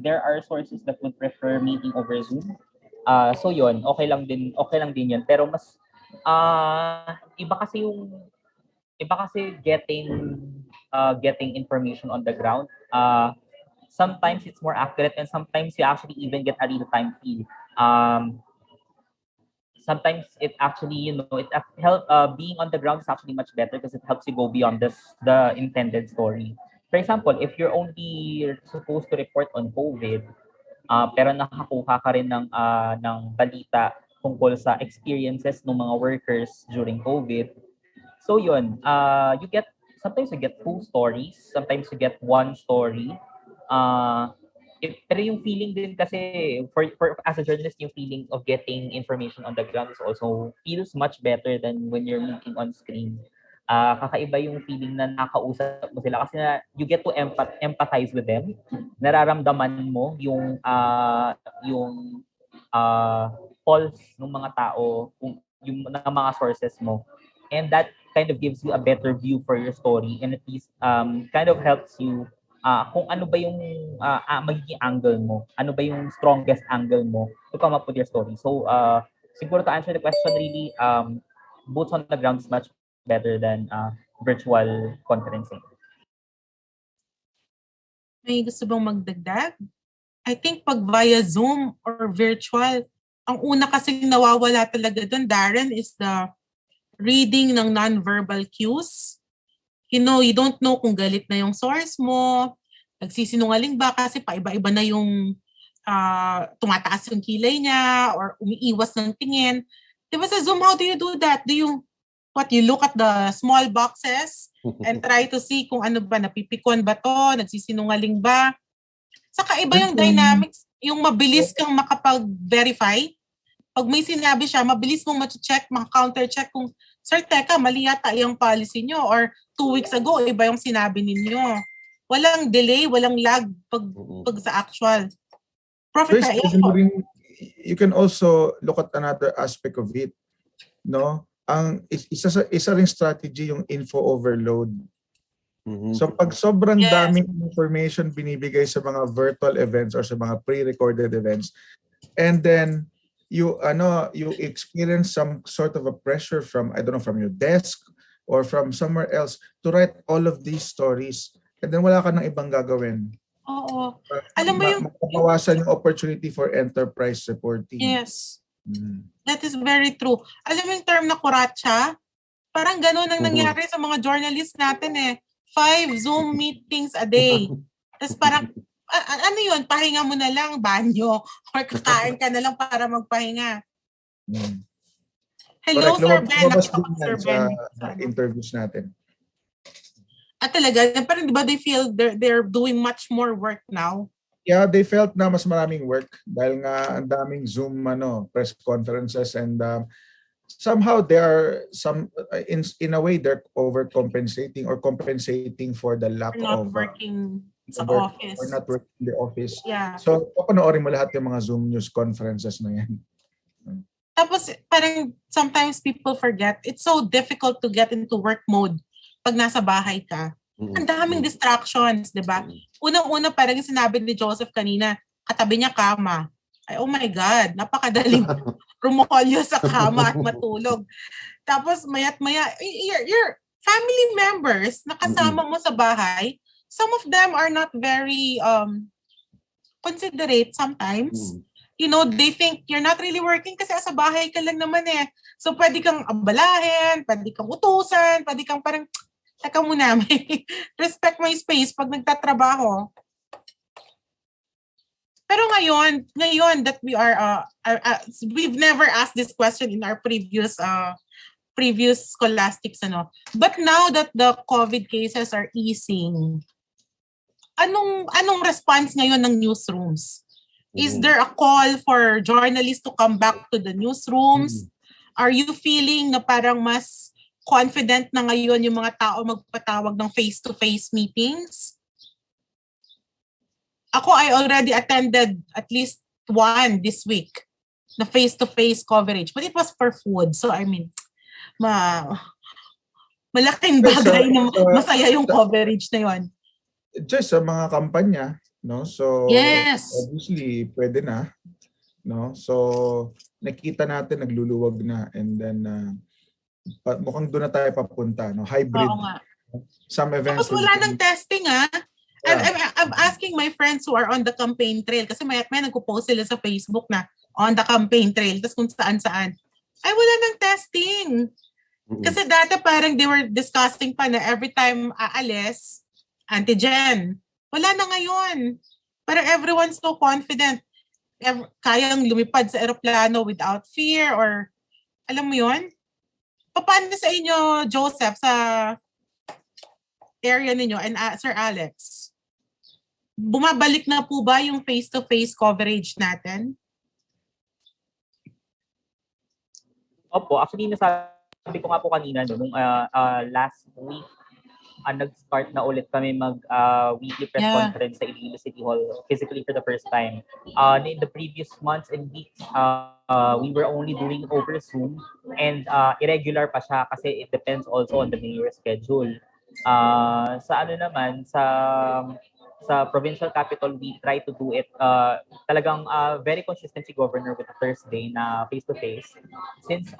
S13: There are sources that would prefer meeting over Zoom. So yun, okay lang din yun. Pero mas, iba kasi getting information on the ground. Sometimes it's more accurate and sometimes you actually even get a real-time feel. Sometimes it actually, being on the ground is actually much better because it helps you go beyond the intended story. For example, if you're only supposed to report on COVID, pero nakakuha ka rin ng balita tungkol sa experiences ng mga workers during COVID. So yun, sometimes you get two stories, sometimes you get one story. Pero yung feeling din kasi for as a journalist, yung feeling of getting information on the ground is also feels much better than when you're meeting on screen. Kakaiba yung feeling na nakausap mo sila kasi you get to empathize with them. Nararamdaman mo yung pulse ng mga tao, yung mga sources mo. And that kind of gives you a better view for your story and at least kind of helps you kung ano ba yung magiging angle mo, ano ba yung strongest angle mo to come up with your story. So, siguro to answer the question really, boots on the ground is much better than virtual conferencing.
S9: May gusto bang magdagdag? I think pag via Zoom or virtual, ang una kasi nawawala talaga dun, Darren, is the reading ng non-verbal cues. You don't know kung galit na yung source mo, nagsisinungaling ba kasi paiba-iba na yung tumataas yung kilay niya or umiiwas ng tingin. Diba sa Zoom, how do you do that? You look at the small boxes and try to see kung ano ba, napipikon ba to, nagsisinungaling ba? Saka iba yung dynamics, yung mabilis kang makapag-verify. Pag may sinabi siya, mabilis mong ma-check, maka-counter-check kung, sir, teka, mali yata yung policy nyo or 2 weeks ago, iba yung sinabi ninyo. Walang delay, walang lag pag sa actual. Profit
S12: you can also look at another aspect of it. No? Ang isa ring strategy yung info overload. So pag sobrang daming information binibigay sa mga virtual events or sa mga pre-recorded events, and then you experience some sort of a pressure from, I don't know, from your desk or from somewhere else to write all of these stories, and then wala ka nang ibang gagawin.
S9: Oo. Alam mo yung
S12: mabawasan yung opportunity for enterprise reporting.
S9: Yes. That is very true. Alam mo yung term na kuratsa? Parang gano'n ang nangyari sa mga journalists natin eh. 5 Zoom meetings a day. Tapos parang, ano yun? Pahinga mo na lang, banyo. Or kakain ka na lang para magpahinga. Hello, Sir Ben. Sir Ben.
S12: Sa interviews natin.
S9: At talaga, parang di ba they feel they're doing much more work now?
S12: Yeah, they felt na mas maraming work dahil nga ang daming Zoom press conferences, and somehow they are in a way they're overcompensating or compensating for the lack
S9: We're not
S12: of
S9: working sa
S12: work
S9: office.
S12: or not working in the office.
S9: Yeah.
S12: So papanoorin mo lahat yung mga Zoom news conferences na yan.
S9: Tapos parang sometimes people forget, it's so difficult to get into work mode pag nasa bahay ka. Ang daming distractions, di ba? Unang-una, parang yung sinabi ni Joseph kanina, katabi niya kama. Ay, oh my God, napakadaling rumukolyo sa kama at matulog. Tapos mayat-maya, your family members na kasama mo sa bahay, some of them are not very considerate sometimes. You know, they think you're not really working kasi sa bahay ka lang naman eh. So pwede kang abalahin, pwede kang utusan, pwede kang parang, teka muna, may respect my space pag nagtatrabaho. Pero ngayon that we are, we've never asked this question in our previous scholastics, But now that the COVID cases are easing, anong response ngayon ng newsrooms? Is there a call for journalists to come back to the newsrooms? Are you feeling na parang mas confident na ngayon yung mga tao magpatawag ng face-to-face meetings? Ako, I already attended at least one this week na face-to-face coverage. But it was for food. So, I mean, malaking bagay na masaya yung coverage na yun.
S12: Just sa mga kampanya, no? So,
S9: yes.
S12: Obviously, pwede na. No? So, nakita natin nagluluwag na, and then mukhang doon na tayo papunta, no? Hybrid.
S9: Oo nga.
S12: Some events.
S9: Tapos wala ng testing, I'm asking my friends who are on the campaign trail, kasi may nagpo-post sila sa Facebook na on the campaign trail, tapos kung saan-saan. Ay, wala ng testing. Kasi dati parang they were discussing pa na every time aalis, antigen. Wala na ngayon. Parang everyone's so confident. Kayang lumipad sa eroplano without fear, or alam mo yun? Paano sa inyo, Joseph, sa area ninyo, and Sir Alex? Bumabalik na po ba yung face-to-face coverage natin?
S13: Opo, actually nasabi ko nga po kanina nung last week, nag-start na ulit kami weekly press conference sa Iloilo City Hall physically for the first time. In the previous months and weeks, we were only doing over Zoom, and irregular pa siya kasi it depends also on the mayor's schedule. Sa provincial capital, we try to do it talagang very consistent si governor with the Thursday na face-to-face. Since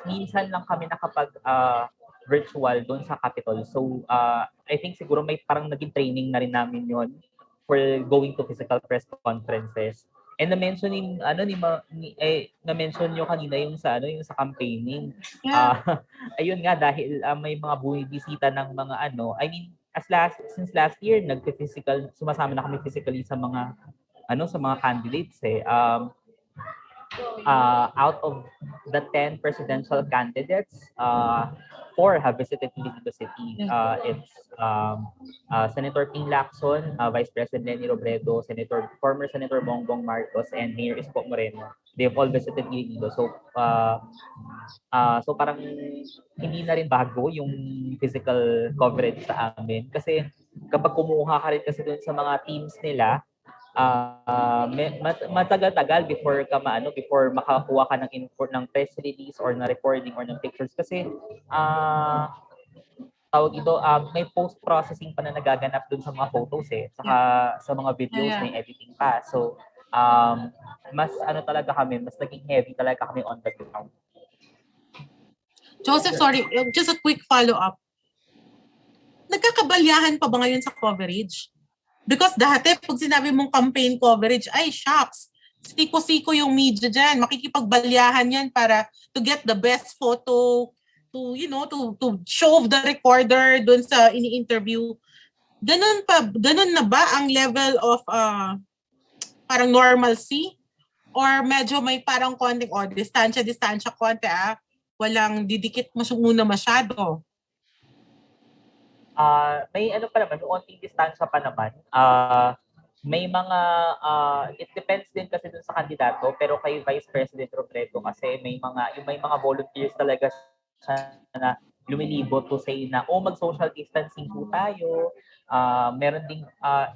S13: minsan lang kami nakapag virtual doon sa capital. So I think siguro may parang naging training na rin namin yon for going to physical press conferences. And na-mention na-mention nyo kanina yung sa campaigning. Ayun nga, dahil may mga bumibisita ng mga since last year sumasama na kami physically sa mga candidates out of the 10 presidential candidates, 4 have visited Iloilo City. It's Senator Ping Lacson, Vice President Lenny Robredo, former Senator Bongbong Marcos, and Mayor Isko Moreno. They've all visited Iloilo. So parang hindi na rin bago yung physical coverage sa amin. Kasi kapag kumuha ka rin kasi doon sa mga teams nila, matagal-tagal before makakuha ka ng press release or na recording or ng pictures, kasi may post-processing pa na nagaganap dun sa mga photos saka sa mga videos, may editing pa. So mas naging heavy talaga kami on the ground.
S9: Joseph, sorry, just a quick follow-up. Nagkakabalyahan pa ba ngayon sa coverage? Because dati, pag sinabi mong campaign coverage, ay, shucks, siko-siko yung media dyan. Makikipagbalyahan yan para to get the best photo, to show the recorder dun sa ini-interview. Ganun na ba ang level of parang normalcy? Or medyo may parang konting, distansya konti, walang didikit muna masyado?
S13: May pa naman, may onting distansya pa naman. may mga it depends din kasi dun sa kandidato, pero kay Vice President Robredo kasi may mga volunteers talaga siya na lumilibot to say na mag-social distancing po tayo. Meron ding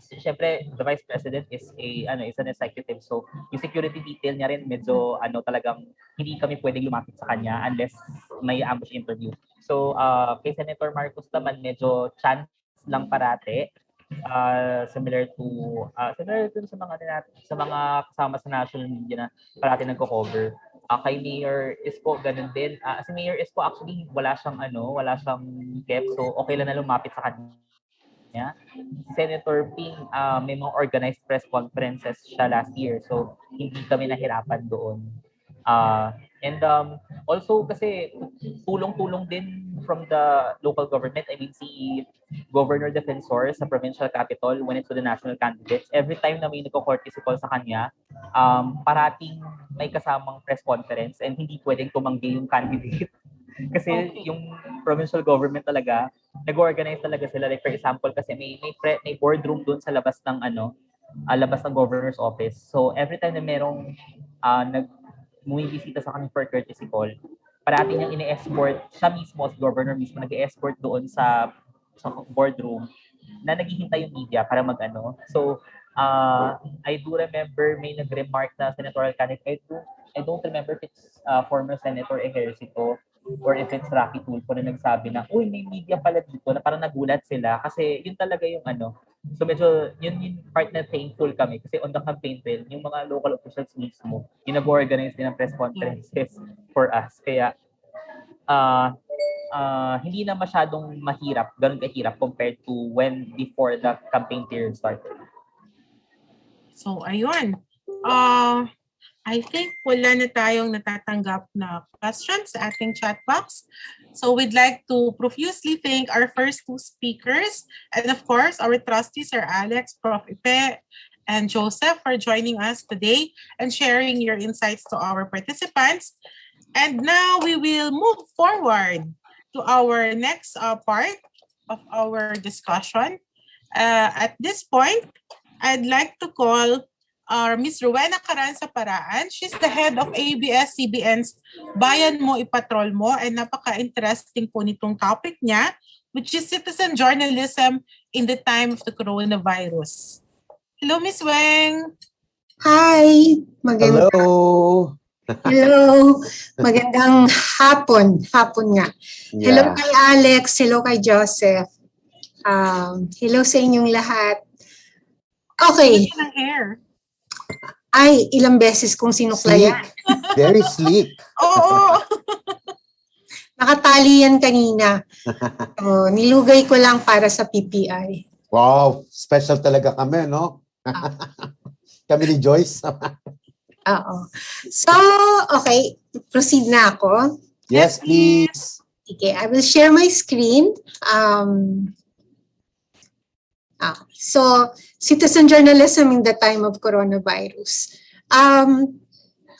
S13: syempre the Vice President is an executive, so yung security detail niya rin medyo talagang hindi kami pwedeng lumapit sa kanya unless may ambush interview. So kay Senator Marcos naman medyo chance lang parate. Similar dun sa mga kasama sa national media na parati nagko-cover. Kay Mayor Isko ganun din. Si Mayor Isko actually wala siyang kept, so okay lang na lumapit sa kanya. Senator Ping, may mga organized press conferences siya last year, so hindi kami nahirapan doon. And also kasi tulong-tulong din from the local government. I mean, si Governor Defensor sa provincial capital when it's to the national candidates, every time na may nagko-courtesy call sa kanya, parating may kasamang press conference and hindi pwedeng tumanggi yung candidate. Kasi yung provincial government talaga, nag-organize talaga sila. Like for example, kasi may boardroom doon sa labas ng governor's office. So every time na merong bumibisita sa kanya for courtesy call, parati niyang ini-escort, siya mismo, si governor mismo, nag-escort doon sa boardroom na naghihintay yung media para So, I do remember may nag-remark na senatorial candidate. I don't remember if it's former Senator Ejercito or if it's Rocky Tulfo na nagsabi na, uy, may media pala dito, na parang nagulat sila kasi yun talaga yung So medyo yun part na thankful kami kasi on the campaign trail, yung mga local officials mismo, yung nag-organize din ng press conferences for us. Kaya hindi na masyadong ganun kahirap compared to before the campaign period started.
S9: So ayun. I think wala na tayong natatanggap na questions sa ating chat box. So we'd like to profusely thank our first two speakers and of course our trustees, Sir Alex, Prof. Ipe, and Joseph for joining us today and sharing your insights to our participants. And now we will move forward to our next part of our discussion. At this point, I'd like to call Ms. Rowena Carranza Paraan. She's the head of ABS-CBN's Bayan Mo Ipatrol Mo, and napaka-interesting po nitong topic niya, which is citizen journalism in the time of the coronavirus. Hello, Ms. Weng.
S15: Hi. Hello. Magandang hapon nga.
S1: Yeah.
S15: Hello kay Alex, hello kay Joseph. Hello sa inyong lahat. Okay. Ay, ilang beses kong sinuklayan.
S1: Very sleek.
S9: Oo.
S15: Nakatali yan kanina. Nilugay ko lang para sa PPI.
S1: Wow, special talaga kami, no? Kami ni Joyce.
S15: Oo. So, okay, proceed na ako.
S1: Yes, please.
S15: Okay, I will share my screen. So, citizen journalism in the time of coronavirus.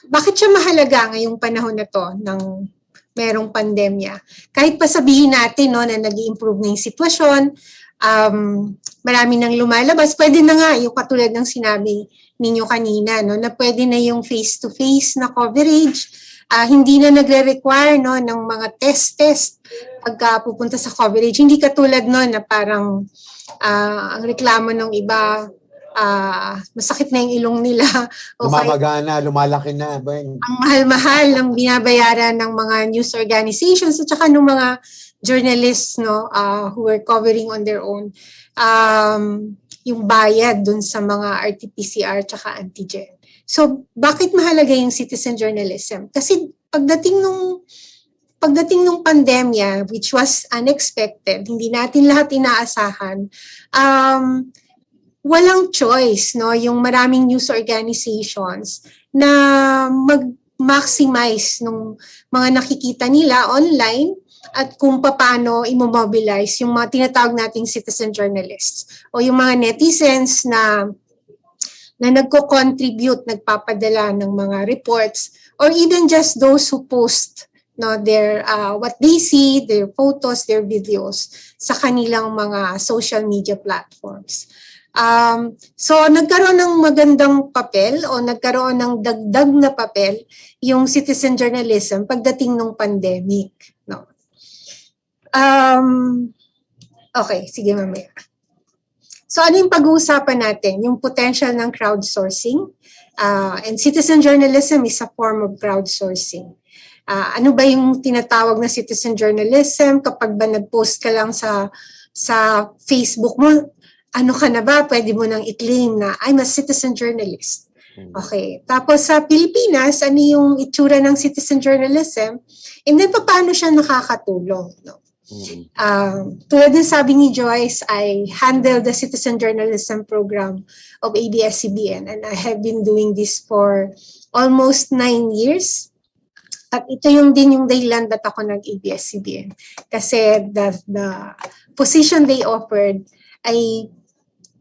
S15: Bakit siya mahalaga ngayong panahon na to ng merong pandemya? Kahit pa sabihin natin na nag-i-improve na yung sitwasyon, marami nang lumalabas, pwede na nga yung katulad ng sinabi ninyo kanina, na pwede na yung face-to-face na coverage, hindi na nagre-require ng mga test pagka pupunta sa coverage. Hindi katulad na parang ang reklamo ng iba, masakit na yung ilong nila.
S1: Lumamagana, lumalaki na.
S15: Ang mahal-mahal ng binabayaran ng mga news organizations at saka ng mga journalists who are covering on their own. Yung bayad dun sa mga RT-PCR at saka antigen. So, bakit mahalaga yung citizen journalism? Kasi pagdating nung pandemya, which was unexpected, hindi natin lahat inaasahan, walang choice, yung maraming news organizations na mag-maximize ng mga nakikita nila online at kung paano i-mobilize yung mga tinatawag nating citizen journalists o yung mga netizens na nagko-contribute, nagpapadala ng mga reports, or even just those who post their what they see, their photos, their videos sa kanilang mga social media platforms. So nagkaroon ng magandang papel o nagkaroon ng dagdag na papel yung citizen journalism pagdating ng pandemic. No? Okay, sige mamaya. So ano yung pag-uusapan natin? Yung potential ng crowdsourcing. And citizen journalism is a form of crowdsourcing. Ano ba yung tinatawag na citizen journalism? Kapag ba nag-post ka lang sa Facebook mo, ano ka na ba? Pwede mo nang i-claim na I'm a citizen journalist. Okay. Tapos sa Pilipinas, ano yung itsura ng citizen journalism? And then paano siya nakakatulong? No? Tulad din sabi ni Joyce, I handle the citizen journalism program of ABS-CBN and I have been doing this for almost 9 years. At ito yung dahilan ba't ako nag-ABS-CBN. Kasi the position they offered ay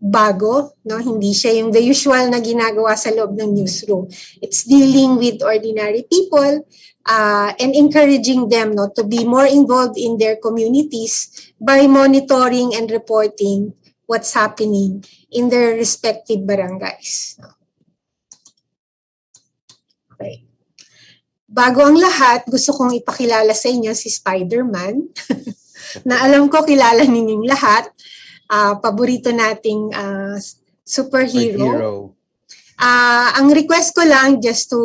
S15: bago, no? Hindi siya yung the usual na ginagawa sa loob ng newsroom. It's dealing with ordinary people and encouraging them, no, to be more involved in their communities by monitoring and reporting what's happening in their respective barangays. Okay. Bago ang lahat, gusto kong ipakilala sa inyo si Spider-Man na alam ko kilala ninyong lahat. Paborito nating superhero. Ang request ko lang just to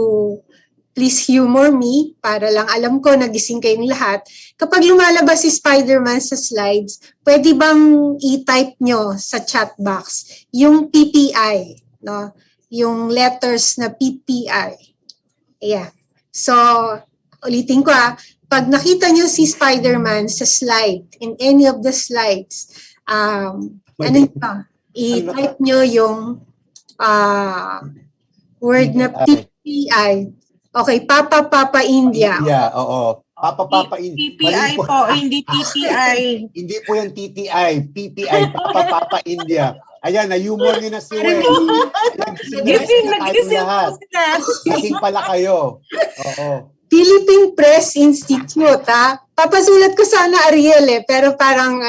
S15: please humor me para lang alam ko nagising kayong lahat. Kapag lumalabas si Spider-Man sa slides, pwede bang i-type nyo sa chat box yung PPI, no? Yung letters na PPI. Ayan. So, ulitin ko pag nakita nyo si Spider-Man sa slide, in any of the slides, i-type nyo yung word na PPI. Okay, Papa India.
S1: Yeah, oo. Papa India.
S9: PPI po, hindi TTI.
S1: Hindi po yung TTI. PPI, Papa India. Ayan, na-humor nyo na si Wen.
S9: Gising po sila.
S1: Gising pala kayo. Oo.
S15: Philippine Press Institute, Papasulat ko sana Ariel pero parang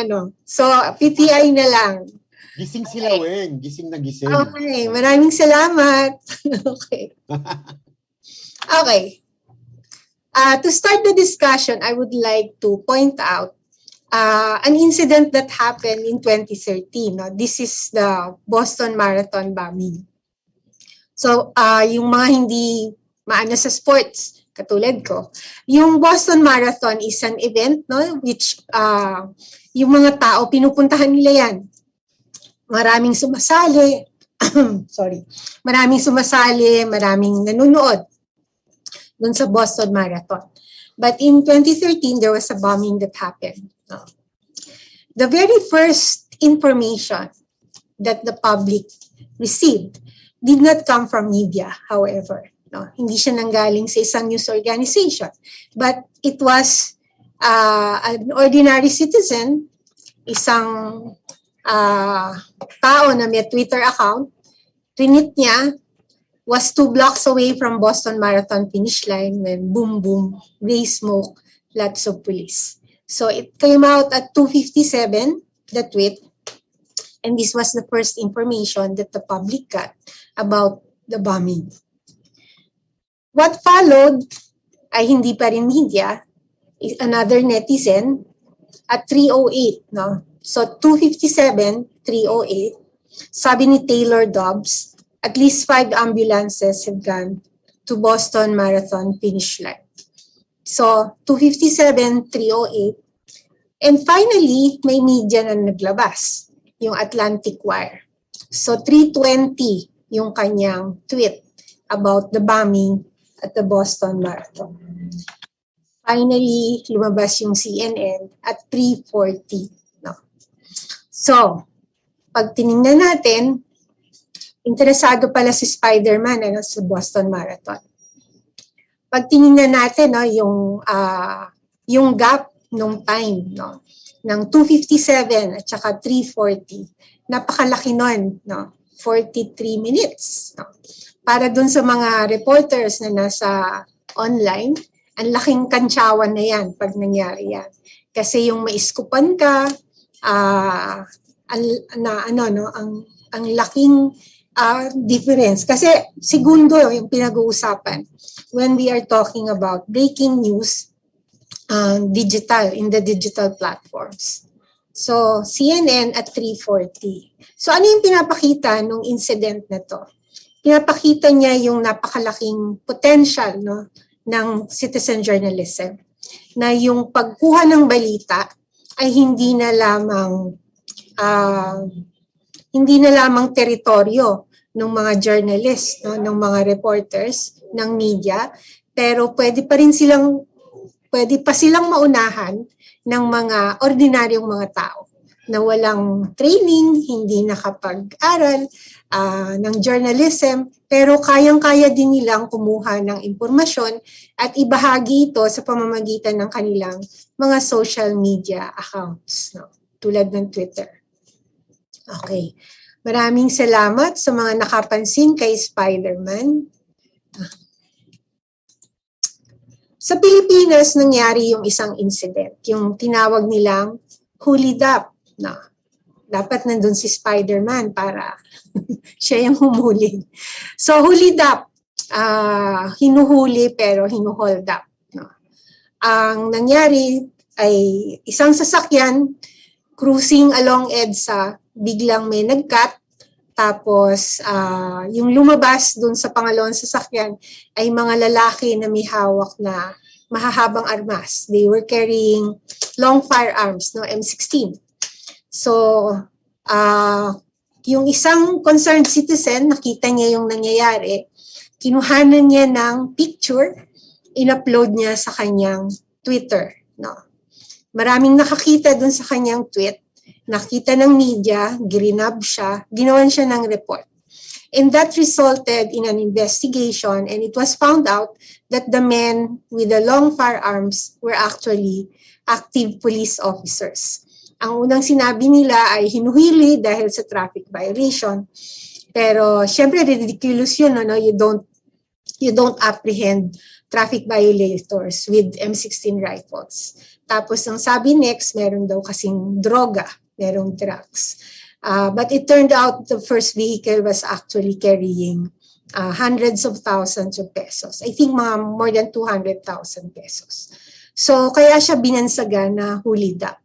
S15: so PTI na lang.
S1: Gising sila, Wen. Gising na gising.
S15: Okay, maraming salamat. Okay. Okay. To start the discussion, I would like to point out an incident that happened in 2013. No? This is the Boston Marathon bombing. So, yung mga hindi maano sa sports, katulad ko, yung Boston Marathon is an event, no, which yung mga tao, pinupuntahan nila yan. Maraming sumasali, maraming sumasali, maraming nanonood dun sa Boston Marathon. But in 2013, there was a bombing that happened. No? The very first information that the public received did not come from media, however. No? Hindi siya nanggaling sa isang news organization. But it was an ordinary citizen, isang tao na may Twitter account, tweet niya, was 2 blocks away from Boston Marathon finish line when boom, boom, gray smoke, lots of police. So it came out at 2:57, the tweet, and this was the first information that the public got about the bombing. What followed ay hindi pa rin media, is another netizen at 3:08, no? So 2:57, 3:08, sabi ni Taylor Dobbs, at least 5 ambulances have gone to Boston Marathon finish line. So 2:57, 3:08, and finally may media na naglabas, yung Atlantic Wire. So 3:20 yung kanyang tweet about the bombing at the Boston Marathon. Finally, lumabas yung CNN at 3:40. No? So, pag tinignan natin, interesado pala si Spider-Man sa Boston Marathon. Pag tinignan natin yung gap nung time, no, ng 2:57 at saka 3:40, napakalaki nun, no, 43 minutes. No. Para dun sa mga reporters na nasa online, ang laking kantsawan na yan pag nangyari yan. Kasi yung maiskupan ka, ang Ang laking difference. Kasi segundo yung pinag-uusapan when we are talking about breaking news digital, in the digital platforms. So, CNN at 3:40. So, ano yung pinapakita nung incident na to? Pinapakita niya yung napakalaking potential, no, ng citizen journalism. Na yung pagkuha ng balita ay hindi na lamang teritoryo ng mga journalists, no, ng mga reporters, ng media, pero pwede pa silang maunahan ng mga ordinaryong mga tao na walang training, hindi nakapag-aral ng journalism, pero kayang-kaya din nilang kumuha ng impormasyon at ibahagi ito sa pamamagitan ng kanilang mga social media accounts, no? Tulad ng Twitter. Okay. Maraming salamat sa mga nakapansin kay Spider-Man. Sa Pilipinas, nangyari yung isang incident, yung tinawag nilang hulid up. No, dapat nandun si Spider-Man para siya yung humuli. So, hulid up, hinuhuli pero hinuhold up. No? Ang nangyari ay isang sasakyan cruising along EDSA, biglang may nag-cut, tapos yung lumabas dun sa pangalawang sasakyan ay mga lalaki na may hawak na mahahabang armas. They were carrying long firearms, no, M16. So, yung isang concerned citizen, nakita niya yung nangyayari, kinuhanan niya ng picture, in-upload niya sa kanyang Twitter. No? Maraming nakakita dun sa kanyang tweet, nakita ng media, grinab siya, ginawan siya ng report. And that resulted in an investigation, and it was found out that the men with the long firearms were actually active police officers. Ang unang sinabi nila ay hinuhili dahil sa traffic violation. Pero syempre ridiculous yun, no? You don't apprehend traffic violators with M16 rifles. Tapos ang sabi next, meron daw kasing droga, merong drugs. But it turned out the first vehicle was actually carrying hundreds of thousands of pesos. I think more than 200,000 pesos. So kaya siya binansagan na hulid up.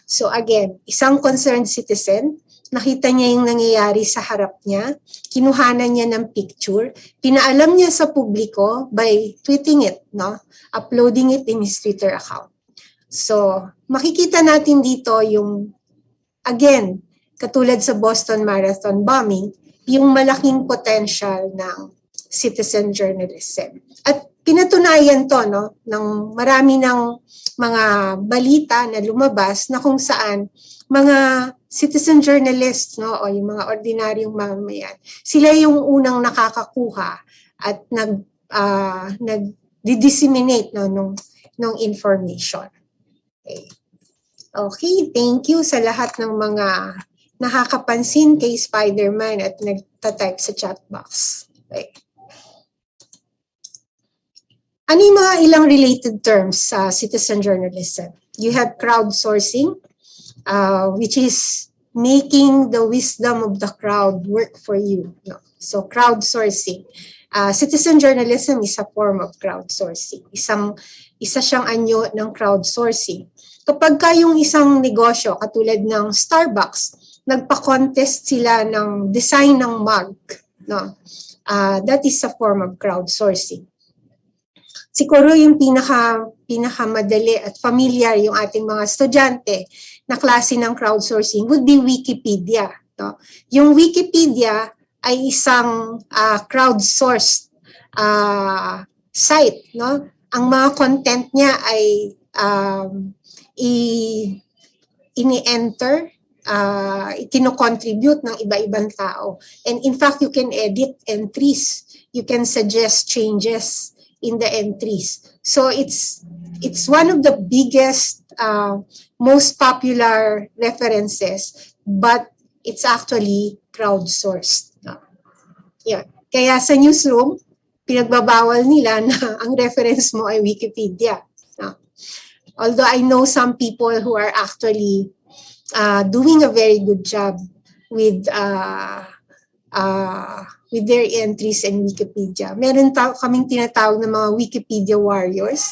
S15: So again, isang concerned citizen, nakita niya yung nangyayari sa harap niya, kinuhanan niya ng picture, pinaalam niya sa publiko by tweeting it, no? Uploading it in his Twitter account. So makikita natin dito yung, again, katulad sa Boston Marathon bombing, yung malaking potential ng citizen journalism. At pinatunayan to, no, ng marami ng mga balita na lumabas na kung saan mga citizen journalists, no, o yung mga ordinaryong mamamayan, sila yung unang nakakakuha at nag-disseminate, no, nung information. Okay, thank you sa lahat ng mga nakakapansin kay Spider-Man at nagtatype sa chat box. Okay. Ano yung mga ilang related terms sa citizen journalism? You have crowdsourcing, which is making the wisdom of the crowd work for you. No? So crowdsourcing. Citizen journalism is a form of crowdsourcing. Isa siyang anyo ng crowdsourcing. Kapag yung isang negosyo, katulad ng Starbucks, nagpa-contest sila ng design ng mug, no? That is a form of crowdsourcing. Siguro yung pinakamadali at familiar yung ating mga estudyante na klase ng crowdsourcing would be Wikipedia. No? Yung Wikipedia ay isang crowdsourced site. No? Ang mga content niya ay ini-enter, kino-contribute ng iba-ibang tao. And in fact, you can edit entries. You can suggest changes in the entries. So it's one of the biggest, most popular references, but it's actually crowdsourced. Yeah. Kaya sa newsroom, pinagbabawal nila na ang reference mo ay Wikipedia. Although I know some people who are actually doing a very good job with their entries in Wikipedia. Meron kaming tinatawag na mga Wikipedia warriors,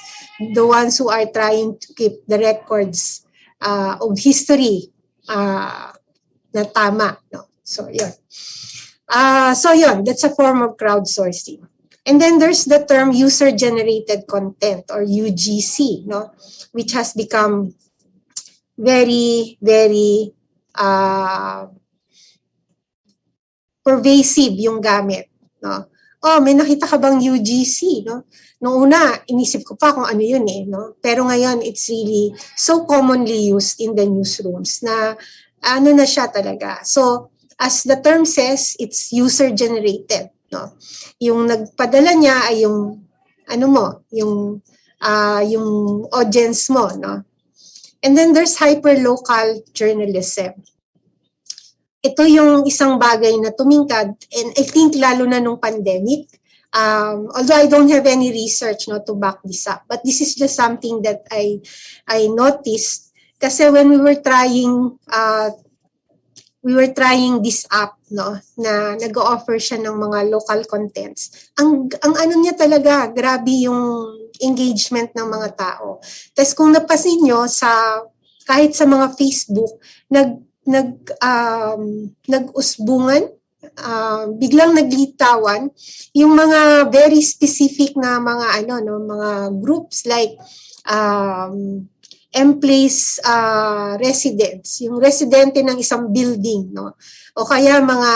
S15: the ones who are trying to keep the records of history na tama. No? So, yun. That's a form of crowdsourcing. And then there's the term user-generated content or UGC, no? Which has become very, very pervasive yung gamit, no? Oh, may nakita ka bang UGC, no? Noong una, inisip ko pa kung ano yun eh, no? Pero ngayon, it's really so commonly used in the newsrooms na ano na siya talaga. So, as the term says, it's user-generated, no? Yung nagpadala niya ay yung ano mo, yung audience mo, no? And then there's hyperlocal journalism. Ito yung isang bagay na tumingkad, and I think lalo na nung pandemic, although I don't have any research to back this up, but this is just something that I noticed kasi when we were trying this app, no, na nag-offer siya ng mga local contents. Ang ano niya talaga, grabe yung engagement ng mga tao. Tapos kung napansin nyo kahit sa mga Facebook, nag-usbungan, biglang naglitawan yung mga very specific na mga mga groups like M-Place residents, yung residente ng isang building, no? O kaya mga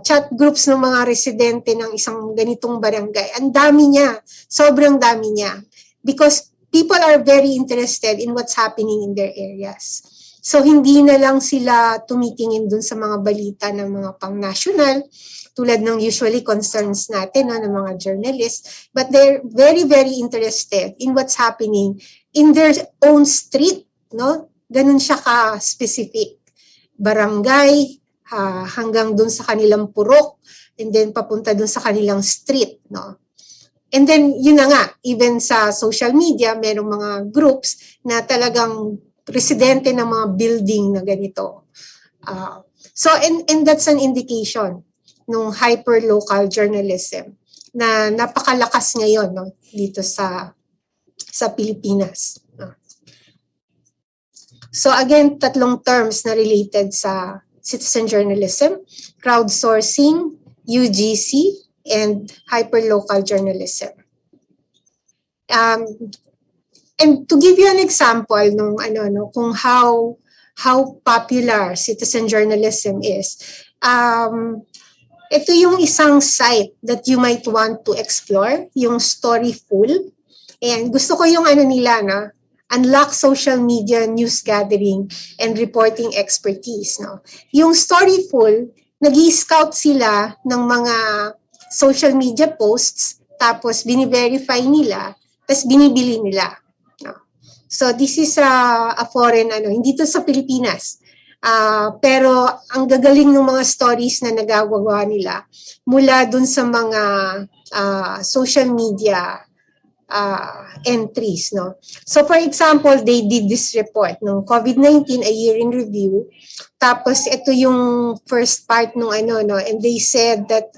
S15: chat groups ng mga residente ng isang ganitong barangay. Ang dami niya, sobrang dami niya. Because people are very interested in what's happening in their areas. So hindi na lang sila tumitingin dun sa mga balita ng mga pang-national, tulad ng usually concerns natin ng mga journalists, but they're very, very interested in what's happening in their own street, no? Ganun siya ka-specific. Barangay, hanggang dun sa kanilang purok, and then papunta dun sa kanilang street, no? And then, yun na nga, even sa social media, merong mga groups na talagang residente ng mga building na ganito. And that's an indication ng hyper-local journalism na napakalakas ngayon, no, dito sa Pilipinas. So again, tatlong terms na related sa citizen journalism: crowdsourcing, UGC, and hyper-local journalism. And to give you an example nung kung how popular citizen journalism is, ito yung isang site that you might want to explore, yung Storyful. And gusto ko yung nila na unlock social media news gathering and reporting expertise, no. Yung Storyful, nag-i-scout sila ng mga social media posts, tapos bini-verify nila, tapos binibili nila. So this is a foreign, hindi to sa Pilipinas. Pero ang gagaling ng mga stories na nagagawa nila mula dun sa mga social media entries, no. So for example, they did this report ng COVID-19, a year in review. Tapos ito yung first part nung and they said that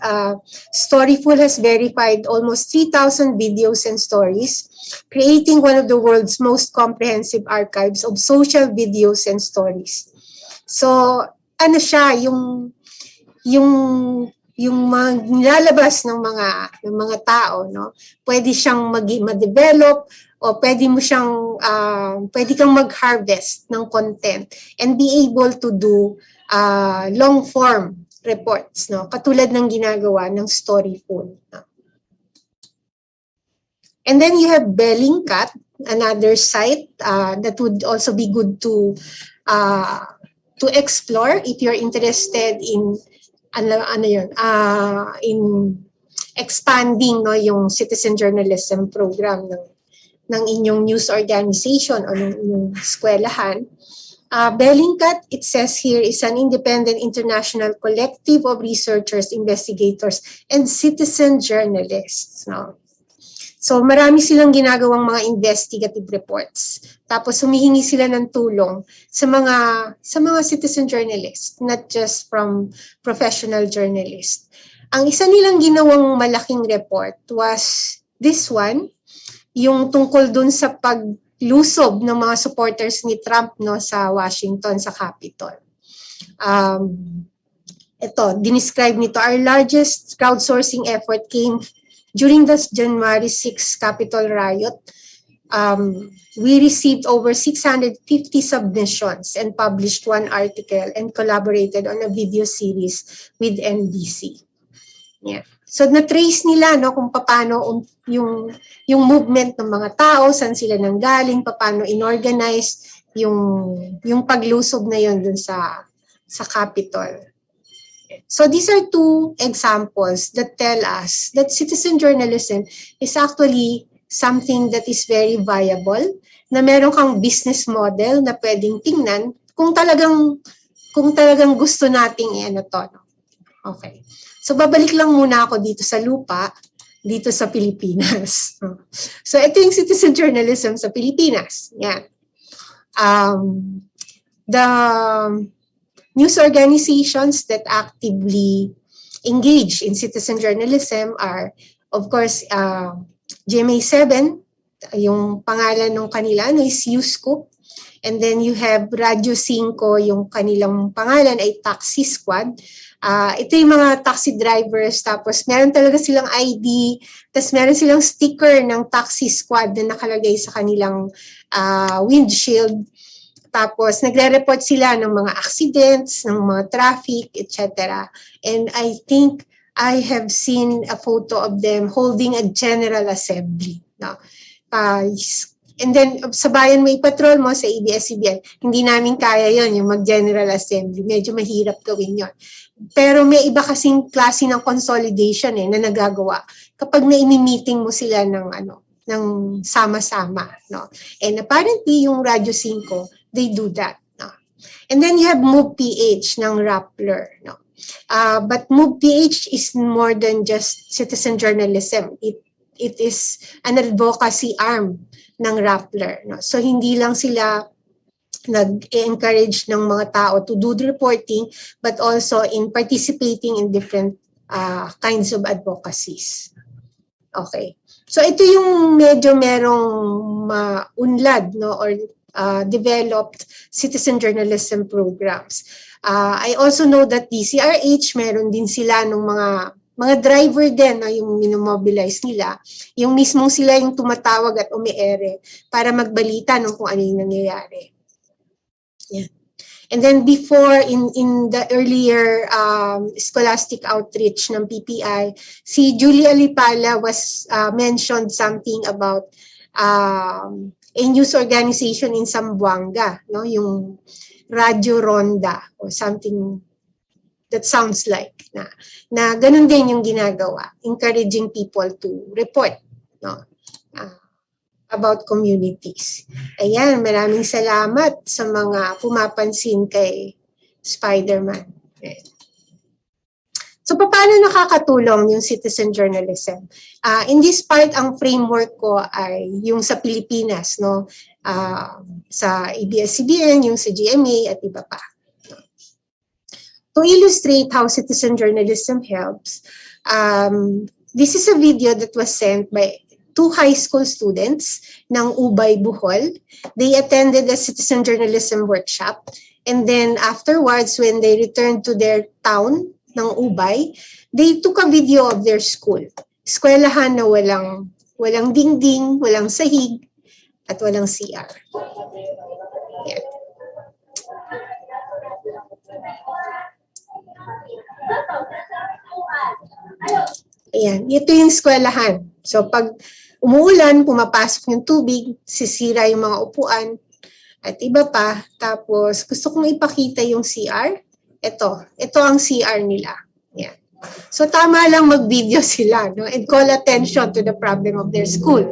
S15: Storyful has verified almost 3,000 videos and stories, creating one of the world's most comprehensive archives of social videos and stories. So, siya, yung mga nilalabas ng mga tao, no? Pwede siyang ma-develop o pwede kang mag-harvest ng content and be able to do long form reports, no? Katulad ng ginagawa ng Storyful, no? And then you have Bellingcat, another site that would also be good to explore if you're interested in in expanding, no, yung citizen journalism program ng inyong news organization o ng inyong eskwelahan. Bellingcat, it says here, is an independent international collective of researchers, investigators, and citizen journalists, no? So marami silang ginagawang mga investigative reports. Tapos humihingi sila ng tulong sa mga citizen journalists, not just from professional journalists. Ang isa nilang ginawang malaking report was this one, yung tungkol dun sa paglusob ng mga supporters ni Trump no sa Washington, sa Capitol. Ito, dinescribe nito, our largest crowdsourcing effort came during the January 6 Capitol riot. We received over 650 submissions and published one article and collaborated on a video series with NBC. Yeah. So na-trace nila no kung paano yung movement ng mga tao, saan sila nanggaling, paano inorganize yung paglusob na yon dun sa Capitol. So these are two examples that tell us that citizen journalism is actually something that is very viable, na meron kang business model na pwedeng tingnan kung talagang gusto nating i-ano to. No? Okay. So babalik lang muna ako dito sa lupa, dito sa Pilipinas. So ito yung citizen journalism sa Pilipinas. Yan. The news organizations that actively engage in citizen journalism are, of course, GMA7, yung pangalan ng kanila is UScoop. And then you have Radio 5, yung kanilang pangalan ay Taxi Squad. Ito yung mga taxi drivers, tapos meron talaga silang ID, tapos meron silang sticker ng Taxi Squad na nakalagay sa kanilang windshield. Tapos nagre-report sila ng mga accidents, ng mga traffic, etc. And I think I have seen a photo of them holding a general assembly. No? And then sa bayan may patrol mo sa ABS-CBN, hindi namin kaya yon yung mag-general assembly. Medyo mahirap gawin yon. Pero may iba kasing klase ng consolidation na nagagawa kapag na-meeting mo sila ng sama-sama. No? And apparently yung Radio 5, they do that. No? And then you have Move PH ng Rappler. No? But Move PH is more than just citizen journalism. It is an advocacy arm ng Rappler. No? So hindi lang sila nag-encourage ng mga tao to do the reporting, but also in participating in different kinds of advocacies. Okay. So ito yung medyo merong unlad no, or developed citizen journalism programs. I also know that DCRH, meron din sila ng mga driver din na yung minomobilize nila, yung mismong sila yung tumatawag at umiere para magbalita ng kung ano yung nangyayari. Yeah. And then before, in the earlier scholastic outreach ng PPI, si Julia Lipala was mentioned something about a news organization in Zamboanga, no? Yung Radio Ronda or something that sounds like na ganun din yung ginagawa, encouraging people to report, no? About communities. Ayan, maraming salamat sa mga pumapansin kay Spider-Man. So, paano nakakatulong yung citizen journalism? In this part, ang framework ko ay yung sa Pilipinas, no? Sa ABS-CBN, yung sa GMA at iba pa. To illustrate how citizen journalism helps, this is a video that was sent by 2 high school students ng Ubay, Bohol. They attended a citizen journalism workshop, and then afterwards, when they returned to their town ng Ubay, they took a video of their school. Eskwelahan na walang dingding, walang sahig, at walang CR. Yeah. Ayan, ito yung eskwelahan. So pag umuulan, pumapasok yung tubig, sisira yung mga upuan, at iba pa. Tapos gusto kong ipakita yung CR. Ito ang CR nila. Ayan. So tama lang mag-video sila, no? And call attention to the problem of their school.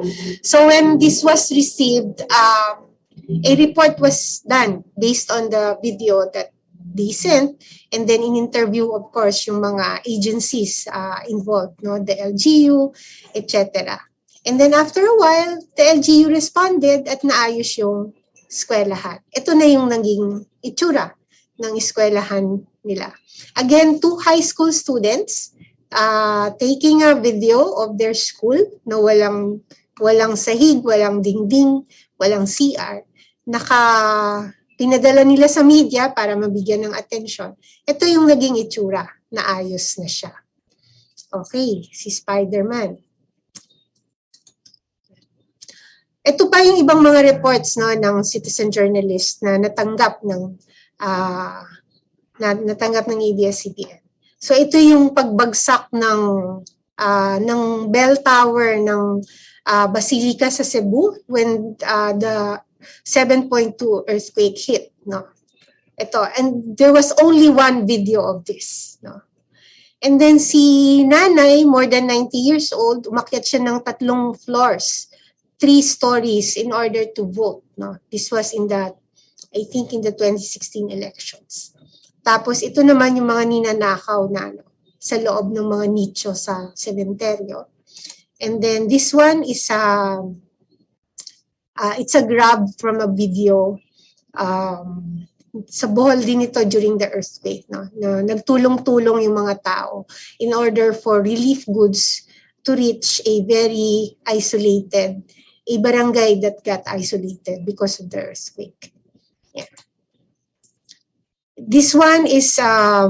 S15: So when this was received, a report was done based on the video that they sent, and then in interview, of course, yung mga agencies involved, no, the LGU, etc. And then after a while, the LGU responded at naayos yung eskwelahan. Ito na yung naging itsura ng eskwelahan nila. Again, 2 high school students taking a video of their school na walang sahig, walang dingding, walang CR. Pinadala nila sa media para mabigyan ng atensyon. Ito yung naging itsura, naayos na siya. Okay, si Spider-Man. Ito pa yung ibang mga reports ng citizen journalist na natanggap ng ABS-CBN. So ito yung pagbagsak ng bell tower ng Basilica sa Cebu when the 7.2 earthquake hit. No? Ito, and there was only one video of this. No? And then si nanay, more than 90 years old, umakyat siya ng 3 floors. 3 stories in order to vote. No? This was I think in the 2016 elections. Tapos ito naman yung mga ninanakaw na sa loob ng mga nicho sa sementeryo. And then this one is it's a grab from a video sa Bohol din ito during the earthquake. No? Na nagtulong-tulong yung mga tao in order for relief goods to reach a very isolated a barangay that got isolated because of the earthquake. Yeah. This one is the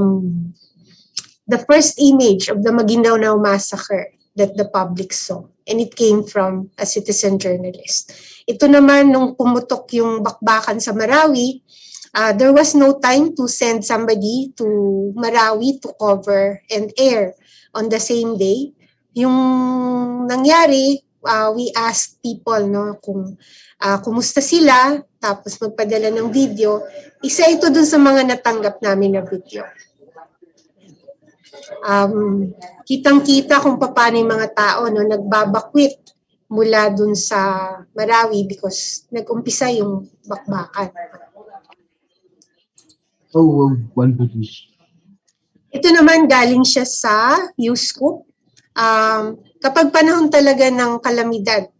S15: first image of the Maguindanao massacre that the public saw. And it came from a citizen journalist. Ito naman, nung pumutok yung bakbakan sa Marawi, there was no time to send somebody to Marawi to cover and air on the same day. Yung nangyari, we asked people kung kumusta sila, tapos magpadala ng video. Isa ito dun sa mga natanggap namin na video. Kitang-kita kung paano yung mga tao nagbabakwit mula dun sa Marawi because nag-umpisa yung bakbakan. Ito naman galing siya sa U-Scoop. Kapag panahon talaga ng kalamidad,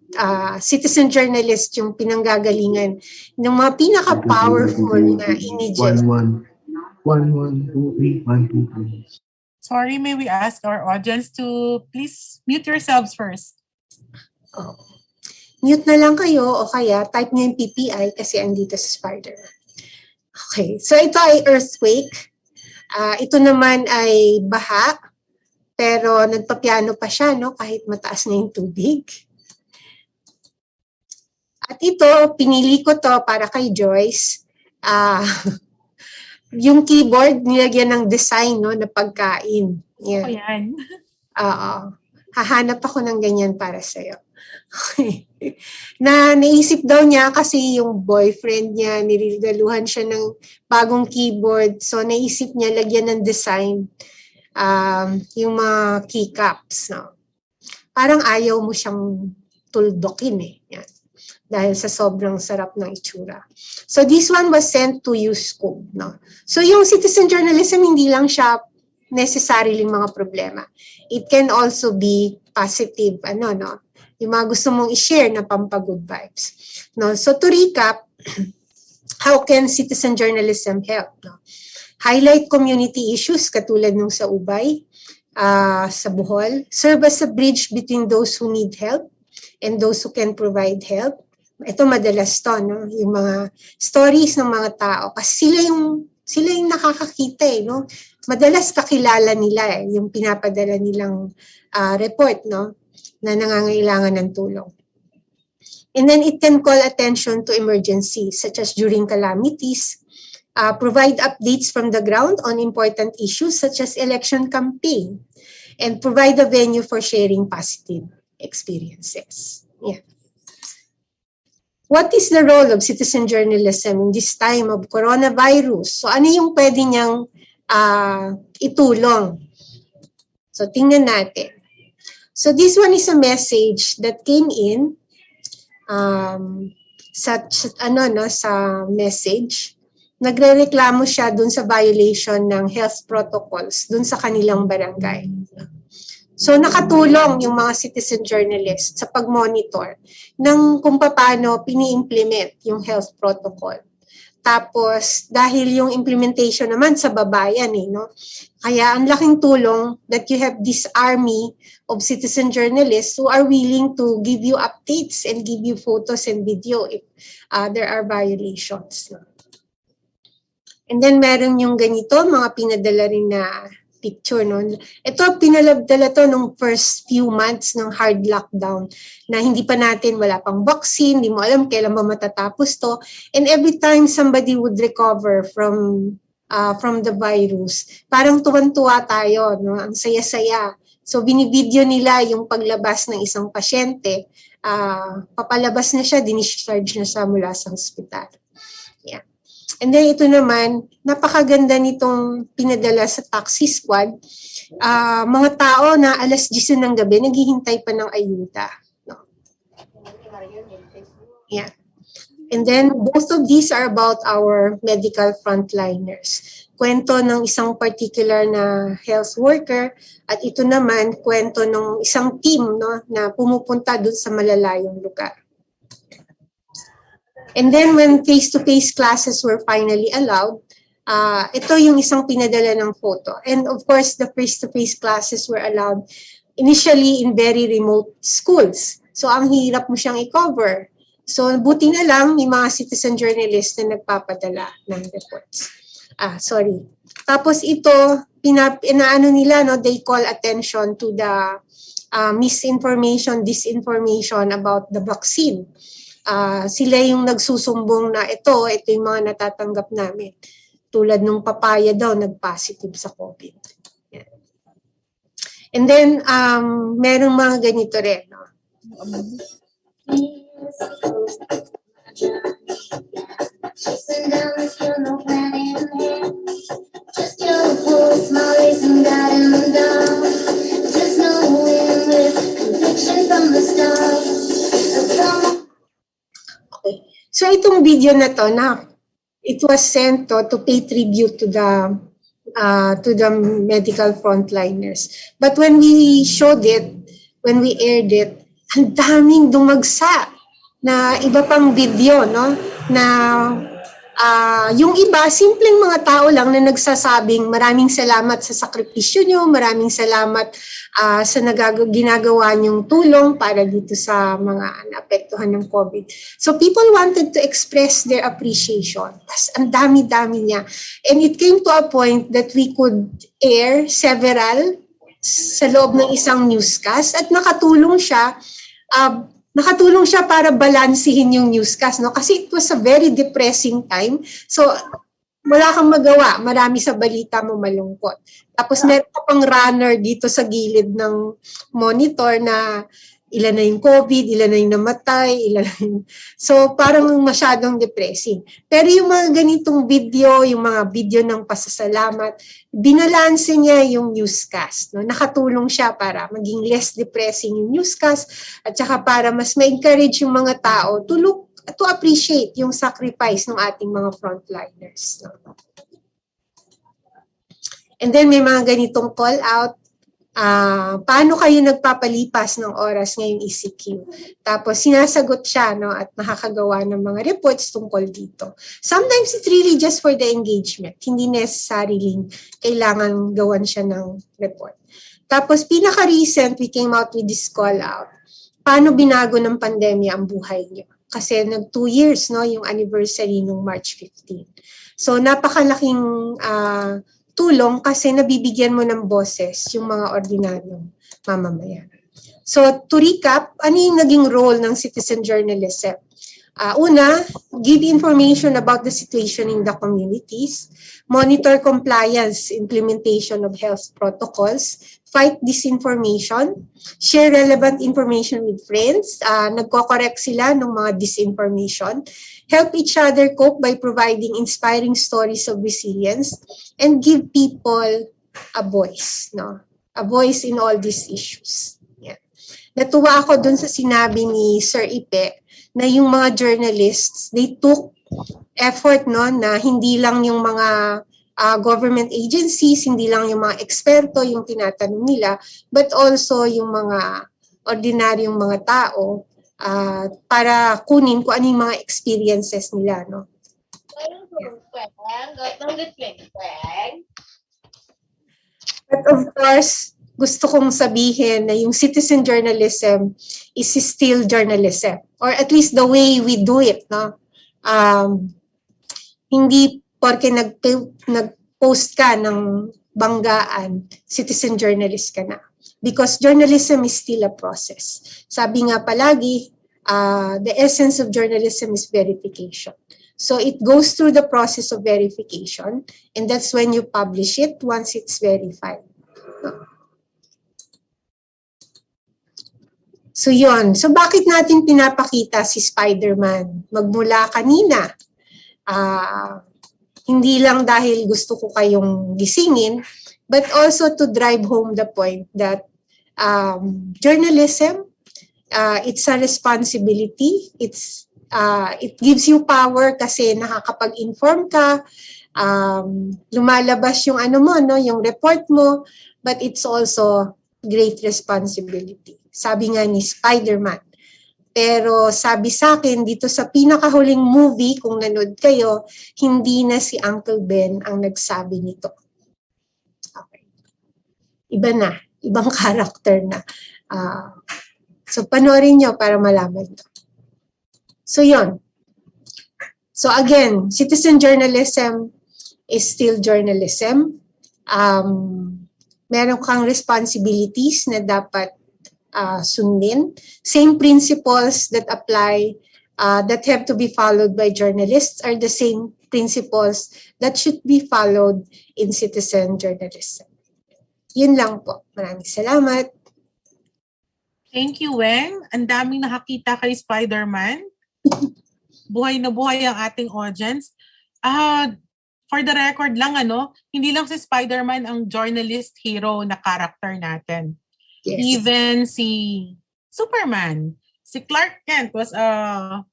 S15: citizen journalist yung pinanggagalingan ng mga pinaka-powerful na images.
S16: 1, 2, 3, 1, 2, 3.
S9: Sorry, may we ask our audience to please mute yourselves first.
S15: Mute na lang kayo o kaya type nyo yung PPI kasi andito sa Spider-Man. Okay, so ito ay earthquake. Ito naman ay baha. Pero nagpapiano pa siya, kahit mataas na yung tubig. At ito, pinili ko to para kay Joyce. Yung keyboard, nilagyan ng design na pagkain. Yan.
S9: Ayan.
S15: Hahanap ako ng ganyan para sa'yo. Okay. Naisip daw niya kasi yung boyfriend niya, nirigaluhan siya ng bagong keyboard. So naisip niya lagyan ng design. Yung mga keycaps. Parang ayaw mo siyang tuldokin Yan. Dahil sa sobrang sarap ng itsura. So this one was sent to U-Scoop. So yung citizen journalism, hindi lang siya necessarily mga problema. It can also be positive. Yung mga gusto mong i-share na pampagood vibes. So to recap, how can citizen journalism help? Highlight community issues katulad nung sa Ubay, sa Bohol. Serve as a bridge between those who need help and those who can provide help. Ito madalas to, yung mga stories ng mga tao. Kasi sila yung nakakakita Madalas kakilala nila yung pinapadala nilang report na nangangailangan ng tulong. And then it can call attention to emergencies such as during calamities, provide updates from the ground on important issues such as election campaign, and provide a venue for sharing positive experiences. Yeah. What is the role of citizen journalism in this time of coronavirus? So ano yung pwede niyang itulong? So tingnan natin. So this one is a message that came in sa message. Nagrereklamo siya dun sa violation ng health protocols dun sa kanilang barangay. So nakatulong yung mga citizen journalists sa pag-monitor ng kung paano pini-implement yung health protocol. Tapos dahil yung implementation naman sa babayan no? Kaya ang laking tulong that you have this army of citizen journalists who are willing to give you updates and give you photos and video if there are violations. No? And then meron yung ganito, mga pinadala rin na picture. No? Ito, pinadala to nung first few months ng hard lockdown na hindi pa natin, wala pang vaccine, hindi mo alam kailan ba matatapos to. And every time somebody would recover from the virus, parang tuwan-tuwa tayo, no? Ang saya-saya. So binibideo nila yung paglabas ng isang pasyente, papalabas na siya, dinischarge na siya mula sa hospital. Yeah. And then ito naman, napakaganda nitong pinadala sa taxi squad. Mga tao na alas 10 ng gabi, naghihintay pa ng ayuda. No? Yeah. And then both of these are about our medical frontliners. Kwento ng isang particular na health worker at ito naman kwento ng isang team no, na pumupunta dun sa malalayong lugar. And then when face-to-face classes were finally allowed, ito yung isang pinadala ng photo. And of course, the face-to-face classes were allowed initially in very remote schools. So ang hirap mo siyang i-cover. So buti na lang may mga citizen journalists na nagpapadala ng reports. Sorry. Tapos ito, inaano nila, no, they call attention to the misinformation, disinformation about the vaccine. Sila yung nagsusumbong na ito yung mga natatanggap namin. Tulad nung papaya daw, nag-positive sa COVID. Yeah. And then, merong mga ganito rin. No? So itong video na to, it was sent to pay tribute to the medical frontliners. But when we showed it, when we aired it, ang daming dumagsa na iba pang video, no? Na yung iba, simpleng mga tao lang na nagsasabing maraming salamat sa sakripisyo nyo, maraming salamat sa ginagawa nyong tulong para dito sa mga naapektuhan ng COVID. So people wanted to express their appreciation. Tas ang dami-dami niya. And it came to a point that we could air several sa loob ng isang newscast at nakatulong siya para balansihin yung newscast, no? Kasi it was a very depressing time. So, wala kang magawa. Marami sa balita mo malungkot. Tapos meron ka pang runner dito sa gilid ng monitor na ilan na yung COVID, ilan na yung namatay, ilan na yung... So, parang masyadong depressing. Pero yung mga ganitong video, yung mga video ng pasasalamat, binalanse niya yung newscast. No? Nakatulong siya para maging less depressing yung newscast at saka para mas ma-encourage yung mga tao to appreciate yung sacrifice ng ating mga frontliners. No? And then may mga ganitong call out. Paano kayo nagpapalipas ng oras ngayong ECQ? Tapos sinasagot siya, no, at nakakagawa ng mga reports tungkol dito. Sometimes it's really just for the engagement. Hindi necessarily kailangan gawan siya ng report. Tapos pinaka-recent, we came out with this call out. Paano binago ng pandemya ang buhay niyo? Kasi nag 2 years, no, yung anniversary nung March 15. So napakalaking tulong kasi nabibigyan mo ng boses yung mga ordinaryong mamamayan. So to recap, ano yung naging role ng citizen journalism? Una, give information about the situation in the communities, monitor compliance, implementation of health protocols, fight disinformation, share relevant information with friends, nagko-correct sila ng mga disinformation, help each other cope by providing inspiring stories of resilience, and give people a voice, no? A voice in all these issues. Yeah. Natuwa ako dun sa sinabi ni Sir Ipe na yung mga journalists, they took effort, no, na hindi lang yung mga government agencies, hindi lang yung mga eksperto yung tinatanong nila, but also yung mga ordinaryong mga tao para kunin kung ano yung mga experiences nila, no? But of course, gusto kong sabihin na yung citizen journalism is still journalism, or at least the way we do it, no? Hindi porke nag-post ka ng banggaan, citizen journalist ka na. Because journalism is still a process. Sabi nga palagi, the essence of journalism is verification. So it goes through the process of verification, and that's when you publish it once it's verified. So yun. So bakit natin pinapakita si Spider-Man? Magmula kanina, hindi lang dahil gusto ko kayong gisingin, but also to drive home the point that journalism, it's a responsibility. It gives you power kasi nakakapag-inform ka, lumalabas yung ano mo, no, yung report mo, but it's also great responsibility. Sabi nga ni Spider-Man. Pero sabi sa akin, dito sa pinakahuling movie, kung nanood kayo, hindi na si Uncle Ben ang nagsabi nito. Okay. Iba na, ibang character na. So panoorin nyo para malaman ito. So yun. So again, citizen journalism is still journalism. Meron kang responsibilities na dapat sundin. Same principles that apply, that have to be followed by journalists are the same principles that should be followed in citizen journalism. Yun lang po. Maraming salamat.
S9: Thank you, Weng. Ang daming nakakita kay Spider-Man. Buhay na buhay ang ating audience. For the record lang, hindi lang si Spider-Man ang journalist hero na character natin.
S15: Yes.
S9: Even si Superman, si Clark Kent was a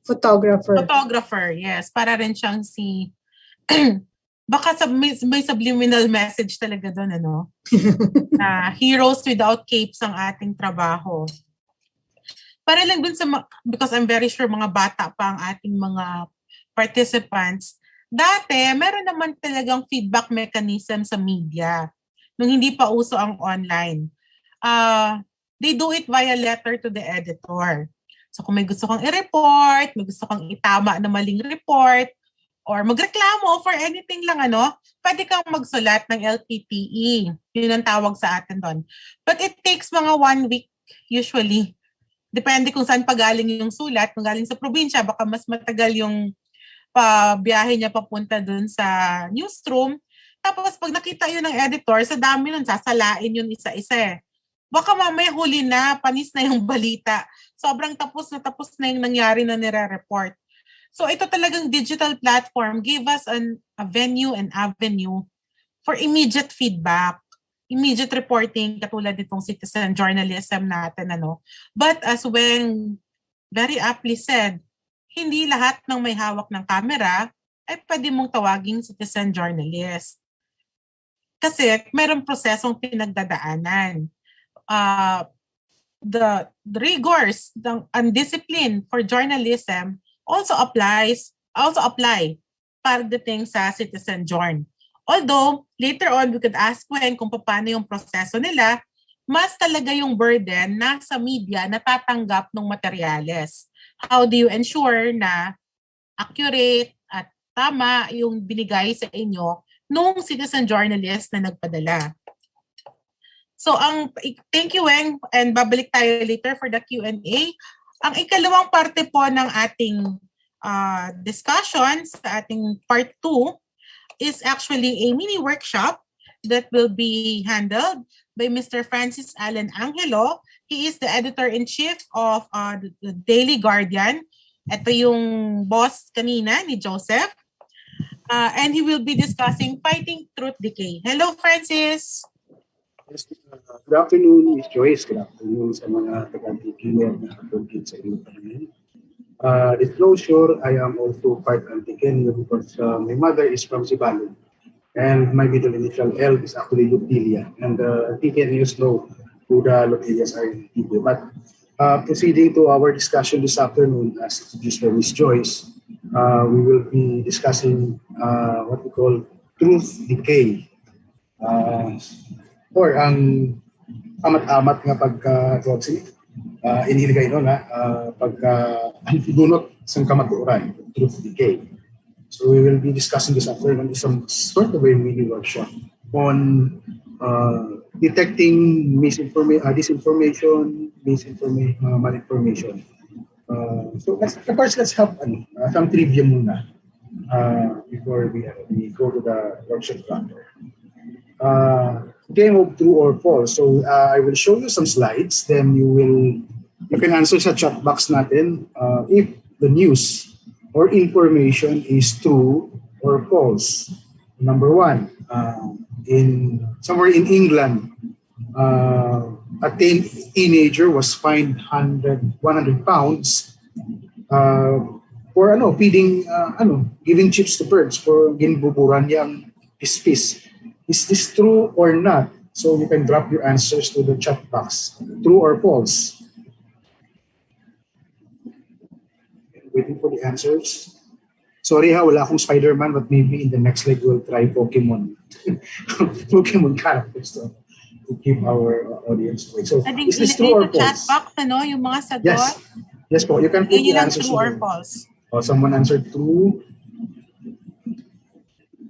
S9: photographer, yes. Para rin siyang si baka may subliminal message talaga doon, na heroes without capes ang ating trabaho. Para lang dun because I'm very sure mga bata pa ang ating mga participants, dati meron naman talagang feedback mechanism sa media nung hindi pa uso ang online. They do it via letter to the editor. So kung may gusto kang i-report, may gusto kang itama na maling report, or magreklamo for anything lang, pwede kang magsulat ng LPTE. Yun ang tawag sa atin doon. But it takes mga 1 week usually. Depende kung saan pagaling yung sulat. Kung galing sa probinsya, baka mas matagal yung biyahe niya papunta doon sa newsroom. Tapos pag nakita yun ng editor, sa dami nun, sasalain yun isa-isa. Baka mamaya huli na, panis na yung balita. Sobrang tapos na yung nangyari na nire-report. So ito talagang digital platform give us a venue and avenue for immediate feedback, immediate reporting, katulad nitong citizen journalism natin. But as Weng very aptly said, hindi lahat ng may hawak ng camera ay pwede mong tawaging citizen journalist. Kasi mayroong prosesong pinagdadaanan. The rigors and discipline for journalism also apply pagdating sa citizen journ. Although later on we could ask kung paano yung proseso nila, mas talaga yung burden nasa media na tatanggap ng materyales. How do you ensure na accurate at tama yung binigay sa inyo nung citizen journalist na nagpadala? So thank you, Weng, and babalik tayo later for the Q&A. Ang ikalawang parte po ng ating discussion sa ating part 2 is actually a mini workshop that will be handled by Mr. Francis Allen Angelo. He is the editor-in-chief of the Daily Guardian. Ito yung boss kanina ni Joseph. And he will be discussing Fighting Truth Decay. Hello, Francis!
S16: Yes, good afternoon, Ms. Joyce. Good afternoon sa mga taga-Antiqueño na katulad sa inyong panahon. Disclosure, I am also part Antiqueño because my mother is from Seidel. And my middle initial L is actually Lutilia. And the TK and US know who the Lutilias are in TK. But proceeding to our discussion this afternoon, as introduced by Ms. Joyce, we will be discussing what we call truth decay. Or ang amat-amat nga pagka iniligay no na pagka dunot sa kamatuoran, truth decay. So we will be discussing this afternoon some sort of a mini workshop on detecting disinformation, malinformation. So let's have some trivia muna before we go to the workshop proper. Game of true or false. So I will show you some slides. Then you can answer sa chat box natin if the news or information is true or false. Number one, somewhere in England, a teenager was fined 100 pounds for feeding giving chips to birds for ginbuburan yang pispis. Is this true or not? So you can drop your answers to the chat box. True or false? Waiting for the answers. Sorry wala akong Spider-Man, but maybe in the next leg we'll try Pokemon. Pokemon characters to keep our audience awake. So is this true or false?
S9: Chat box, yung mga sagot.
S16: Yes po. You can put the answers.
S9: True or false?
S16: Someone answered true.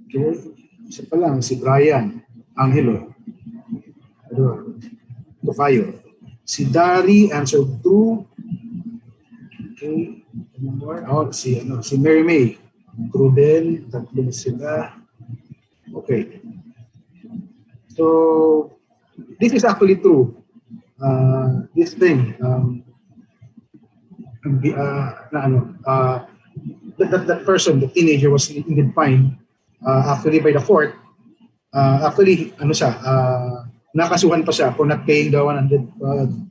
S16: Okay. Isa pa lang, si Brian Angelo. Tokayo. Si Dari answered true. Okay. Si Mary May. True din. Tatlo na sila. Okay. So, this is actually true. This thing, that person, the teenager, was indeed fined actually by the court. Actually, nakasuhan pa siya for not paying the 100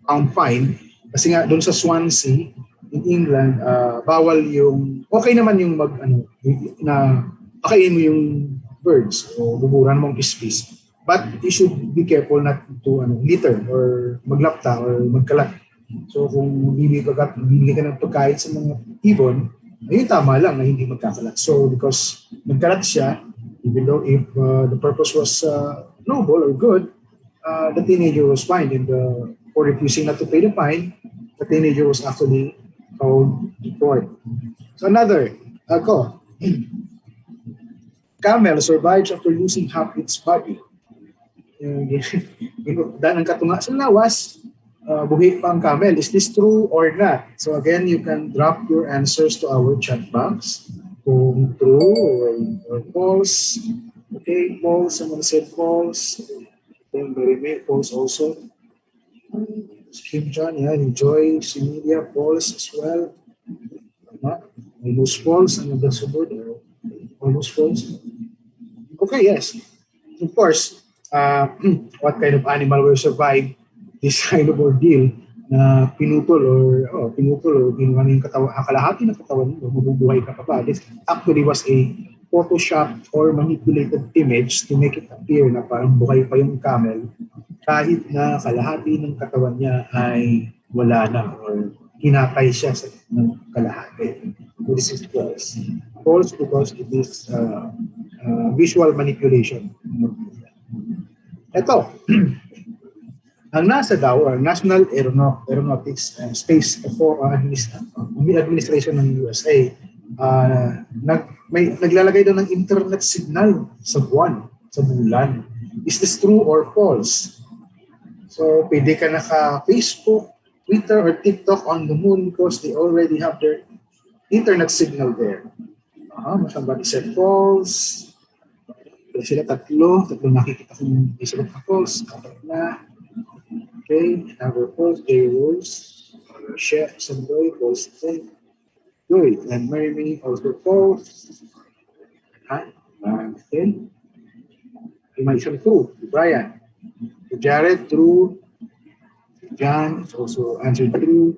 S16: pound fine. Kasi nga, doon sa Swansea, in England, bawal yung, okay naman yung na pakain mo yung birds o buburan mong ispis. But you should be careful not to litter or maglapta or magkalat. So kung bibili ka ng pagkain sa mga ibon, ayun tama lang na hindi magkakalat. So because nagkalat siya, even though if the purpose was noble or good, the teenager was fined, and for refusing not to pay the fine, the teenager was actually called to court. So another, camel survives after losing half its body. Dahil ang katunga sa lawas, buhi pa ang camel. Is this true or not? So again, you can drop your answers to our chat box. Kung true or false. Okay, false. Someone said false. Then very false also. Kim John, enjoy. Si Midya, false as well. Almost false. Another support. Almost false. Okay, yes. Of course, what kind of animal will survive this kind of ordeal na pinutol or ginawa yung katawan, kalahati ng katawan mo, mabubuhay ka pa ba? This actually was a Photoshop or manipulated image to make it appear na parang buhay pa yung camel kahit na kalahati ng katawan niya ay wala na or hinatay siya sa kalahati. So this is false. False because it is visual manipulation. Ito, ang NASA daw, National Aeronautics and Space Administration ng USA, naglalagay daw ng internet signal sa bulan. Is this true or false? So, pwede ka naka-Facebook, Twitter, or TikTok on the moon because they already have their internet signal there. Somebody said false. Sila tatlo nakikita kong sila false. Na. Okay, number false, J. Rose, Shea, Sandoy, false, Lloyd, and Mary May also false. Okay. May isang true, Brian. Jared, true. John is also answered true.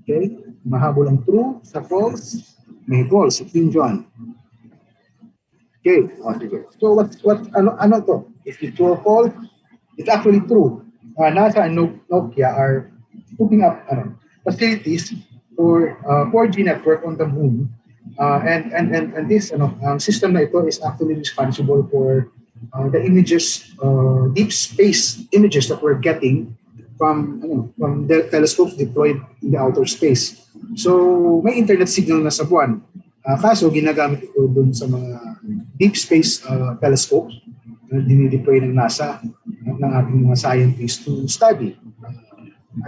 S16: Okay, mahabol ang true sa false. May false, King John. Okay, sige. So ano to? If it's true or false, it's actually true. NASA and Nokia are putting up facilities for 4G network on the moon. And this system na ito is actually responsible for the images, deep space images that we're getting from the telescopes deployed in the outer space. So may internet signal na sa buwan. Kaso ginamit ito dun sa mga deep space telescopes na dinideploy ng NASA at ng ating mga scientists to study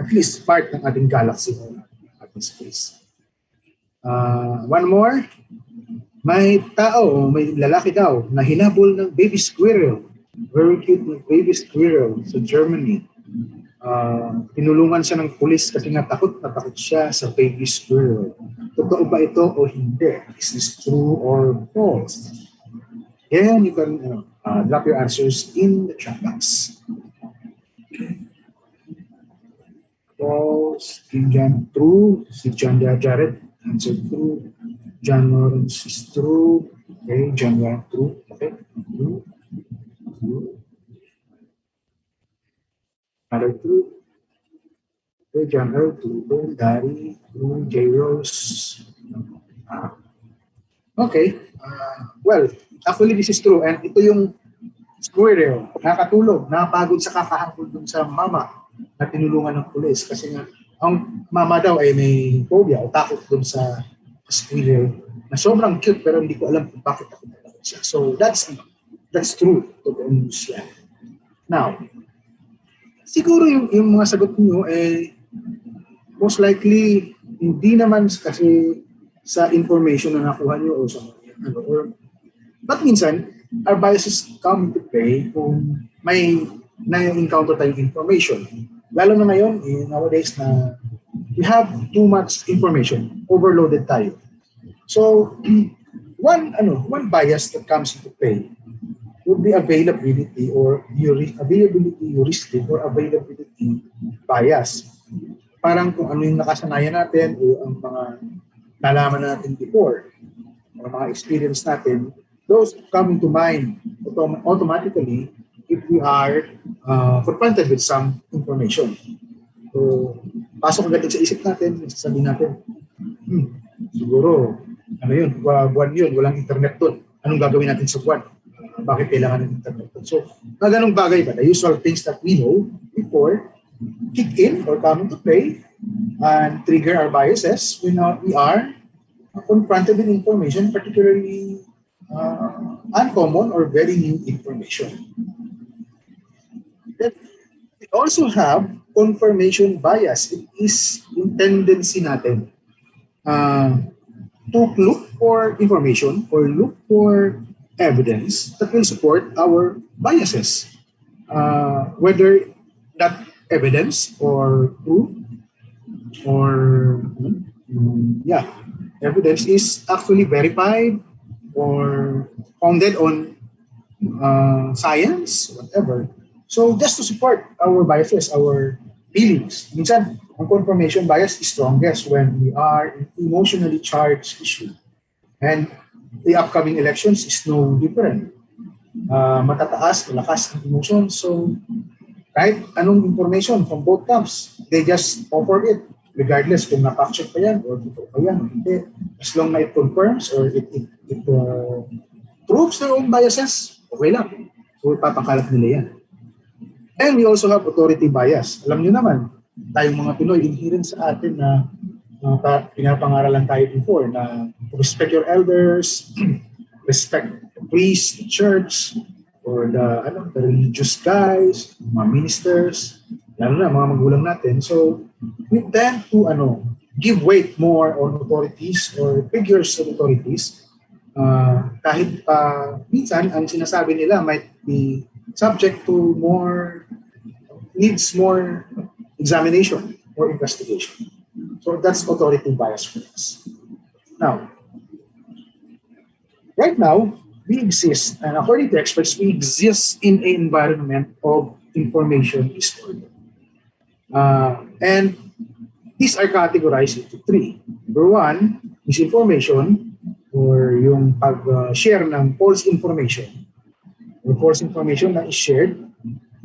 S16: at least part ng ating galaxy or ating space. One more, may lalaki daw na hinabol ng baby squirrel. Very cute na baby squirrel sa Germany. Tinulungan siya ng pulis kasi nga takot na takot siya sa baby squirrel. Totoo ba ito o hindi? Is this true or false? Then you can drop your answers in the chat box. False, John true, si John Jared answer true, John Lawrence is true, okay, John Warren true, okay, true, another true, okay, John Earl true, Gary true, J Rose, okay, well, actually this is true and ito yung squirrel, nakatulog, napagod sa kakahangkol dun sa mama na tinulungan ng pulis kasi nga ang mama daw ay may phobia o takot dun sa squirrel na sobrang cute pero hindi ko alam kung bakit takot siya. So that's true. Totoo news yan. Now, siguro yung mga sagot niyo most likely hindi naman kasi sa information na nakuha niyo o sa but minsan our biases come into play kung may na-encounter tayong information. Lalo na ngayon, nowadays na we have too much information, overloaded tayo. So, one bias that comes into play would be availability or availability heuristic or availability bias. Parang kung ano yung nakasanayan natin o ang mga nalaman natin before, o mga experience natin, those come into mind automatically if we are confronted with some information. So, pasok agad sa isip natin, sasabihin natin, siguro, buwan yun, walang internet doon. Anong gagawin natin sa buwan? Bakit kailangan ng internet doon? So, mga ganong bagay ba? The usual things that we know before kick in or come into play and trigger our biases when we are confronted with information, particularly uncommon or very new information. We also have confirmation bias. It is yung tendency natin to look for information or look for evidence that will support our biases. Whether that evidence or proof or evidence is actually verified or founded on science, whatever. So just to support our biases, our feelings. Minsan, ang confirmation bias is strongest when we are in emotionally charged issue. And the upcoming elections is no different. Matataas, malakas ang emotion. So kahit anong information from both camps, they just offer it regardless kung na-fact-check pa yan or ito pa yan. Hindi. As long na it confirms or it proves their own biases, okay lang. So ipapakalat nila yan. And we also have authority bias. Alam niyo naman, tayong mga Pinoy, inherent sa atin na pinapangaralan tayo before na respect your elders, respect the priest, the church, or the religious guys, mga ministers, lalo na mga magulang natin. So we tend to give weight more on authorities or figures of authorities kahit minsan ang sinasabi nila might be subject to needs more examination or investigation. So that's authority bias for us. Now, right now, we exist, and according to experts, we exist in an environment of information disorder. And these are categorized into three. Number one, misinformation, or yung pag-share ng false information or false information na is shared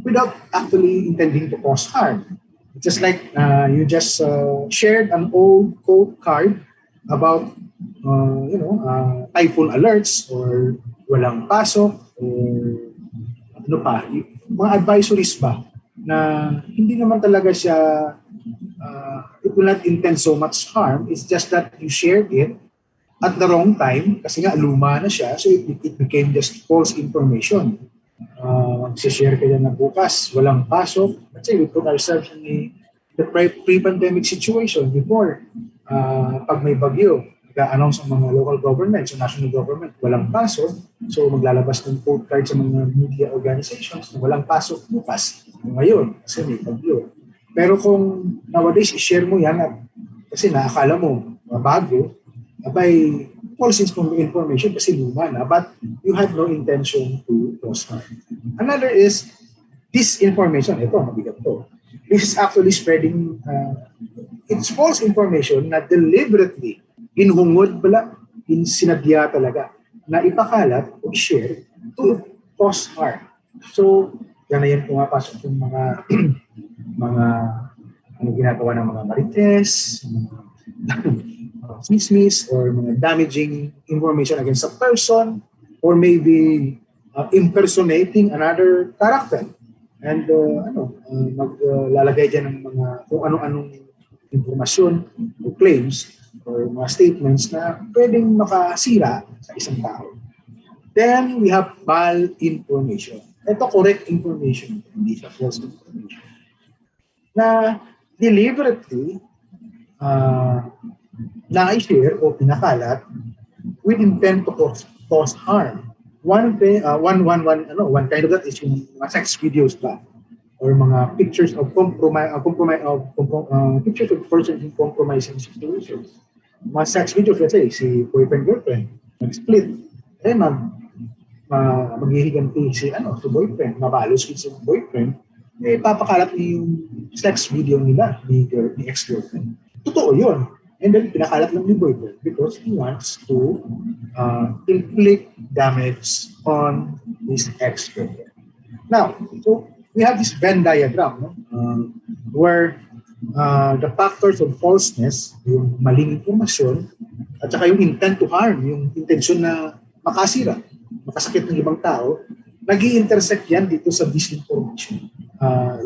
S16: without actually intending to cause harm. It's just like you just shared an old code card about typhoon alerts or walang pasok or ano pa, mga advisories ba na hindi naman talaga siya it will not intend so much harm. It's just that you shared it at the wrong time kasi nga luma na siya, so it became just false information. Share kaya na bukas walang pasok. Let's say we put ourselves in the pre-pandemic situation before pag may bagyo, nag-announce ang mga local governments o national government walang pasok, so maglalabas ng code card sa mga media organizations na walang pasok bukas ngayon kasi may bagyo. Pero kung nowadays i-share mo yan at kasi naakala mo bago, abay false information kasi luma na, but you had no intention to cause harm. Another is disinformation. Ito, mabigat to. This is actually spreading, it's false information na deliberately, inhungod pala, sinadya talaga, na ipakalat o i-share to cause harm. So, yan na yan pumapasok yung mga ginagawa ng mga marites, chismis, or mga damaging information against a person, or maybe impersonating another character. And maglalagay dyan ng mga kung anong informasyon o claims or mga statements na pwedeng makasira sa isang tao. Then we have malinformation. Ito correct information, hindi siya false information. Na deliberately na-share o pinakalat with intent to cause harm. One kind of that is yung mga sex videos ba, or mga pictures of pictures of persons in compromising situations. Mga sex videos, let's say, si boyfriend-girlfriend, nag-split, maghihiganti si boyfriend, mabalos si boyfriend, papakalat niya yung sex video nila ni ex-girlfriend. Totoo yun. And then pinakalat lang ni boyfriend because he wants to inflict damage on his ex-girlfriend. Now, so we have this Venn diagram where the factors of falseness, yung maling informasyon, at saka yung intent to harm, yung intensyon na makasira, makasakit ng ibang tao, nag-i-intersect yan dito sa disinformation.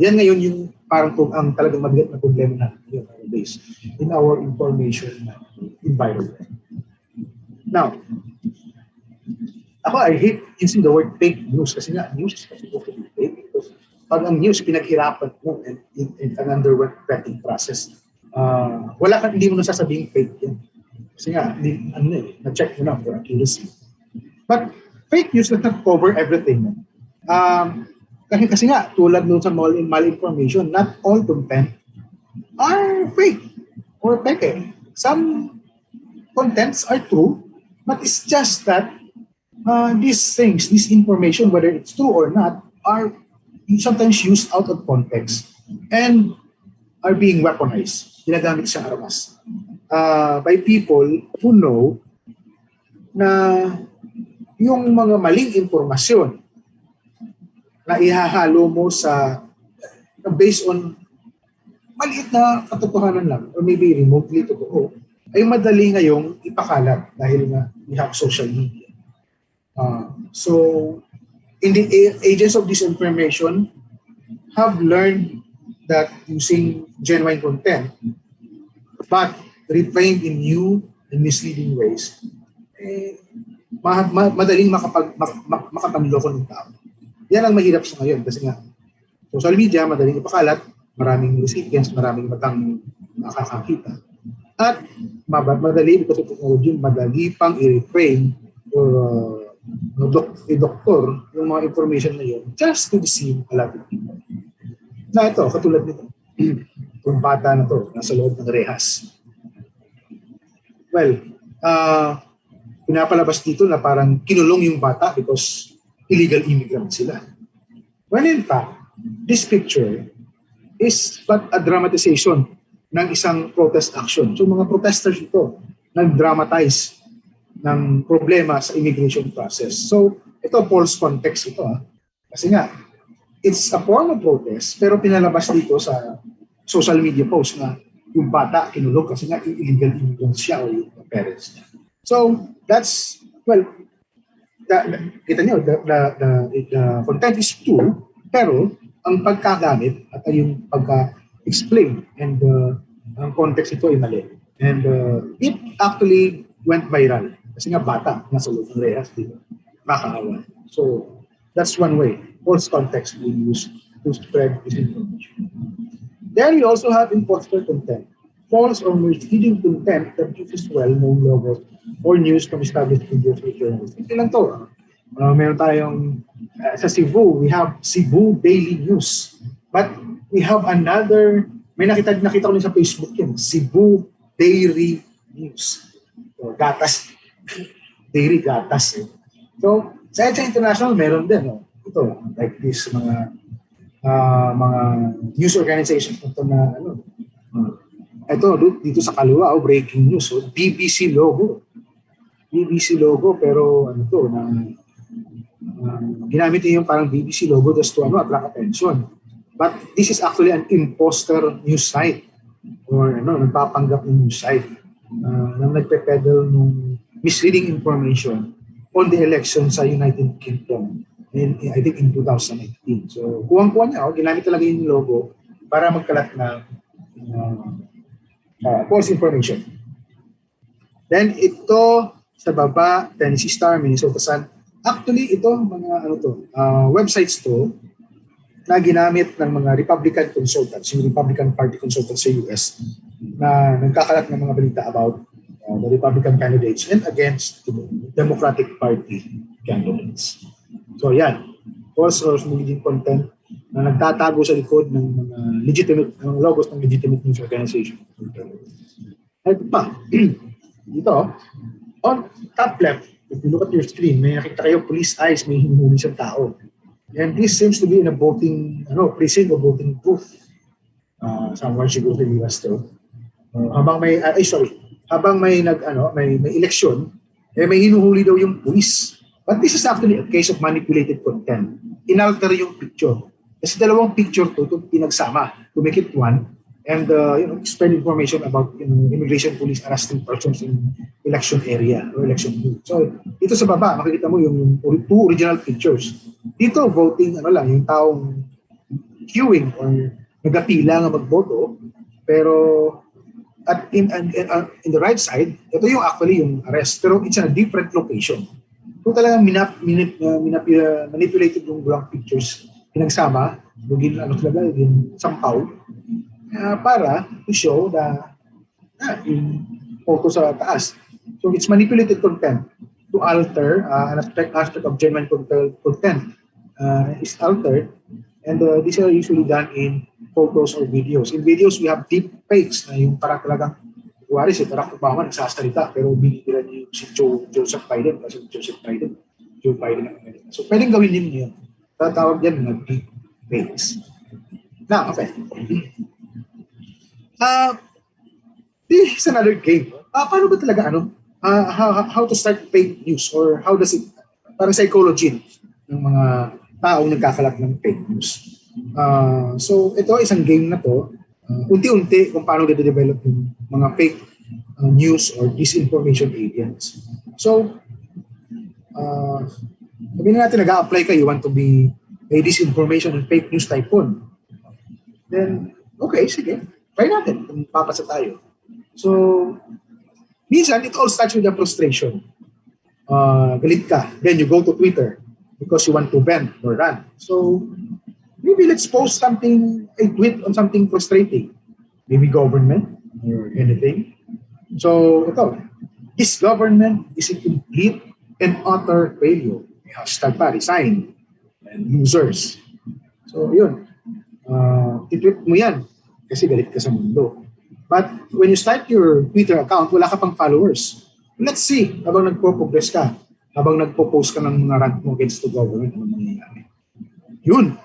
S16: Yan ngayon yung parang ang talagang mabigat na problema natin nowadays in our information environment. Now, I hate using the word fake news kasi nga news is supposed to be fake because pag ang news pinaghirapan mo and underwent vetting process, hindi mo nasasabing fake yan. Kasi nga, na-check mo na for accuracy. But fake news does not cover everything. Kasi nga, tulad nun sa malinformation, not all content are fake or peke. Some contents are true, but it's just that these things, this information, whether it's true or not, are sometimes used out of context and are being weaponized. Ginagamit siyang armas by people who know na yung mga maling impormasyon na ihahalo mo sa based on maliit na katotohanan lang or maybe remotely totoo, ay madali ngayong ipakalat dahil nga we have social media. So, in the agents of disinformation have learned that using genuine content but refrained in new and misleading ways, madaling makapanloko ng tao. Yan ang mahirap sa ngayon kasi nga social media, madaling ipakalat, maraming recipients, maraming matang nakakakita. At madali, because of technology, madali pang i-reframe or i-doctor yung mga information na yun just to deceive a lot of people. Na ito, katulad nito, yung bata na to, nasa loob ng rehas. Well, pinapalabas dito na parang kinulong yung bata because illegal immigrant sila. When in fact, this picture is but a dramatization ng isang protest action. So mga protesters ito nag-dramatize ng problema sa immigration process. So, ito false context ito. Kasi nga, it's a form of protest pero pinalabas dito sa social media post na yung bata kinulog kasi nga illegal immigrants siya o yung parents niya. So, that's, well, kita nyo, the content is true, pero ang pagkagamit at yung pagka-explain and ang context ito ay mali. And it actually went viral. Kasi nga bata, nasa loob ng rehas, di ba? Makakaawa. So, that's one way. False context being used to spread disinformation. Then we also have imposter content. False or misleading content that uses well-known logos or news from established media journalists. Ito lang to. Meron tayong, sa Cebu, we have Cebu Daily News. But we have another, may nakita ko sa Facebook yun, Cebu Dairy News. So, gatas. Dairy gatas. So, sa EDSA International, meron din. Ito, like this, mga news organizations ito na, ito, dito sa kaliwa, breaking news. So, BBC logo. BBC logo, pero ano to, ginamit niyo yung parang BBC logo just to attract attention. But this is actually an imposter news site or nagpapanggap ng news site na nagpe-peddle ng misleading information on the election sa United Kingdom I think in 2018. So kuwang-kuwa niya, ginamit talaga yung logo para magkalat ng false information. Then ito sa baba, Tennessee Star, Minnesota Sun. Actually, ito mga websites to na ginamit ng mga Republican consultants, yung Republican Party consultants sa US na nagkakalat ng mga balita about the Republican candidates and against the Democratic Party candidates. So yan, false or misleading content na nagtatago sa likod ng mga legitimate logos ng legitimate news organization. Ito pa, dito, on top left, if you look at your screen, may nakita kayo police eyes, may hinuhuli sa tao. And this seems to be in a voting, precinct or voting booth. Somewhere siguro sa US to. Habang may, habang may may election, may hinuhuli daw yung police. But this is actually a case of manipulated content. Inalter yung picture. Kasi dalawang picture to pinagsama to make it one. And spread information about immigration police arresting persons in election area or election booth. So dito sa baba, makikita mo yung two original pictures. Dito voting yung taong queuing or nagapila nga magboto, pero at in the right side, ito yung actually yung arrest, pero it's in a different location. So talagang manipulated yung bulang pictures, pinagsama, yung sampaw, para to show yung photo sa taas. So it's manipulated content to alter an aspect of German content is altered, and these are usually done in photos or videos. In videos, we have deep fakes na yung parang talagang kuwari si Barack Obama nagsasalita pero binitiran niyo si Joseph Biden kasi Joe Biden ang Amerika. So pwedeng gawin din yun. Tatawag yan na deep fakes. Now, okay. This is another game. Paano ba talaga how to start fake news or how does it, parang psychology ng mga taong nagkakalat ng fake news. So ito isang game na to, unti-unti kung paano nade-develop yung mga fake news or disinformation agents. So sabihin natin nag-a-apply ka, you want to be a disinformation and fake news tycoon. Then, okay, sige. Try natin kung papasa tayo. So, minsan, it all starts with a frustration. Galit ka. Then you go to Twitter because you want to vent or rant. So, maybe let's post something, a tweet on something frustrating. Maybe government or anything. So, ito. This government is a complete and utter failure. Hashtag pa, resign. And losers. So, yun. I-tweet mo yan kasi galit ka sa mundo. But when you start your Twitter account, wala ka pang followers. Let's see, habang nagpo-progress ka, habang nagpo-post ka ng mga rant mo against the government, ano mangyayari. Yun.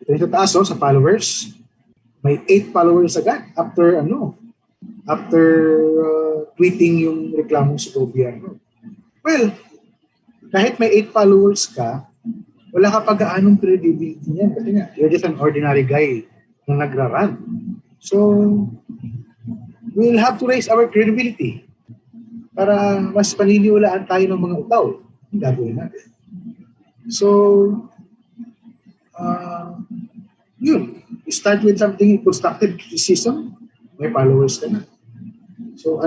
S16: Ito taas sa followers. May 8 followers agad after tweeting yung reklamo sa gobyerno. Well, kahit may 8 followers ka, wala ka pag-aanong credibility niyan. Kasi nga, you're just an ordinary guy na nagra-run. So, we'll have to raise our credibility para mas paniniwalaan tayo ng mga utaw. Yung gagawin natin. So, yun. You start with something constructive criticism, may followers ka na. So,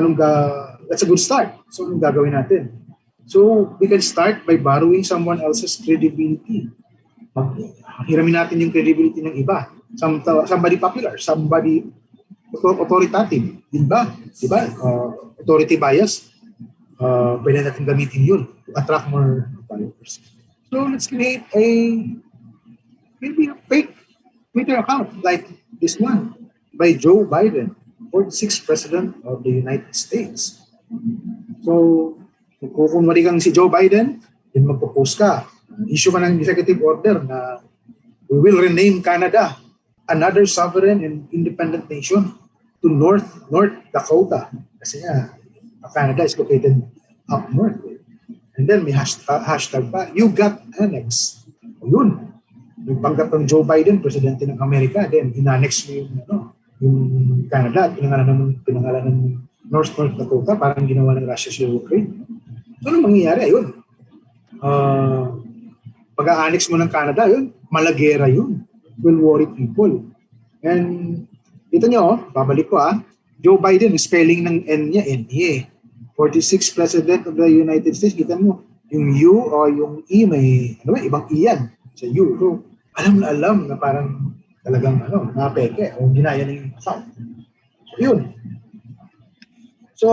S16: that's a good start. So, anong gagawin natin? So, we can start by borrowing someone else's credibility. Hiramin natin yung credibility ng iba. Somebody popular, somebody authoritative. Diba? Authority bias. Pwede natin gamitin yun to attract more followers. So, let's create maybe a fake Twitter account like this one by Joe Biden, 46th President of the United States. So, kung mali kang si Joe Biden, then magpo-post ka. Issue ka ng executive order na we will rename Canada another sovereign and independent nation to North Dakota. Kasi nga, Canada is located up north. And then may hashtag pa, you got annexed. O yun. Nagpanggap ng Joe Biden, presidente ng Amerika, then inanex mo yung Canada at pinangalan ng North Dakota, parang ginawa ng Russia sa Ukraine. So, anong mangyayari? Ayun. Pag-a-annex mo ng Canada, yun, malagera yun. Will worry people. And ito nyo, babalik ko Joe Biden, spelling ng N niya, N-E. 46th President of the United States, kita mo, yung U o yung E, may ibang E yan sa U. So, alam na parang talagang napeke o ginaya na yung account. So, yun. So,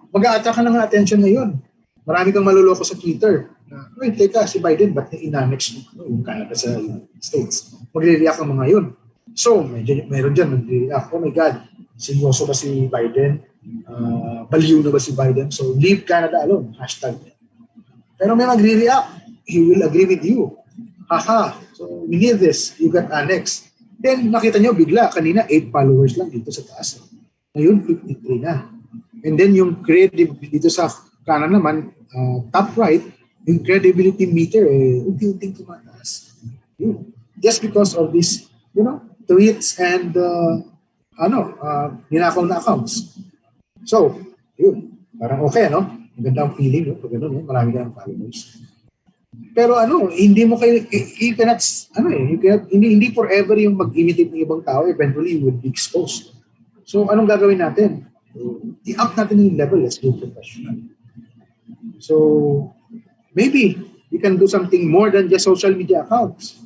S16: mag-a-attract ka ng attention na yun. Marami kang maluloko sa Twitter. Wait, teka, si Biden, ba't na-annex yung Canada sa United States? Magre-react ang mga yun. So, meron dyan, magre-react, oh my God, seryoso ba si Biden? Baliw na ba si Biden? So, leave Canada alone, hashtag. Pero may magre-react, he will agree with you. Haha, so we need this, you got annexed. Then, nakita nyo, bigla, kanina 8 followers lang dito sa taas. Ngayon, 53 na. And then, yung credibility dito sa kanan naman, top right, yung credibility meter, unti-unting tumataas. Just because of this, tweets and, ninakaw na accounts. So, yun. Parang okay, Magandang feeling, pag gano'n, marami ka ng followers. Pero hindi mo you cannot, hindi forever yung mag-imitate ng ibang tao, eventually you will be exposed. So, anong gagawin natin? I-up natin yung level, let's go professional. So, maybe we can do something more than just social media accounts.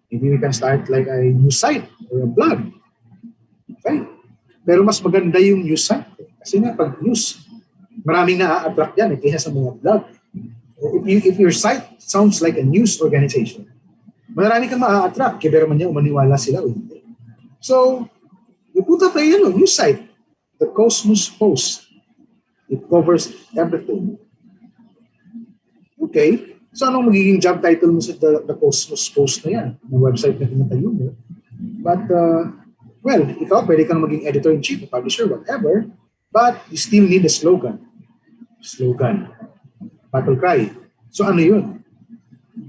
S16: Maybe we can start like a news site or a blog. Okay? Pero mas maganda yung news site. Kasi nga, pag news, maraming na-attract yan kaysa sa mga blog. If your site sounds like a news organization, marami kang ma-attract, kaya pero man niya umaniwala sila. So, you put up a news site, the Cosmos Post. It covers everything. Okay, so anong magiging job title mo sa the Cosmos Post na yan? Ng website na tinatayo mo. But, well, ikaw pwede kang maging editor-in-chief, publisher, whatever, but you still need a slogan. Battle cry. So ano yun?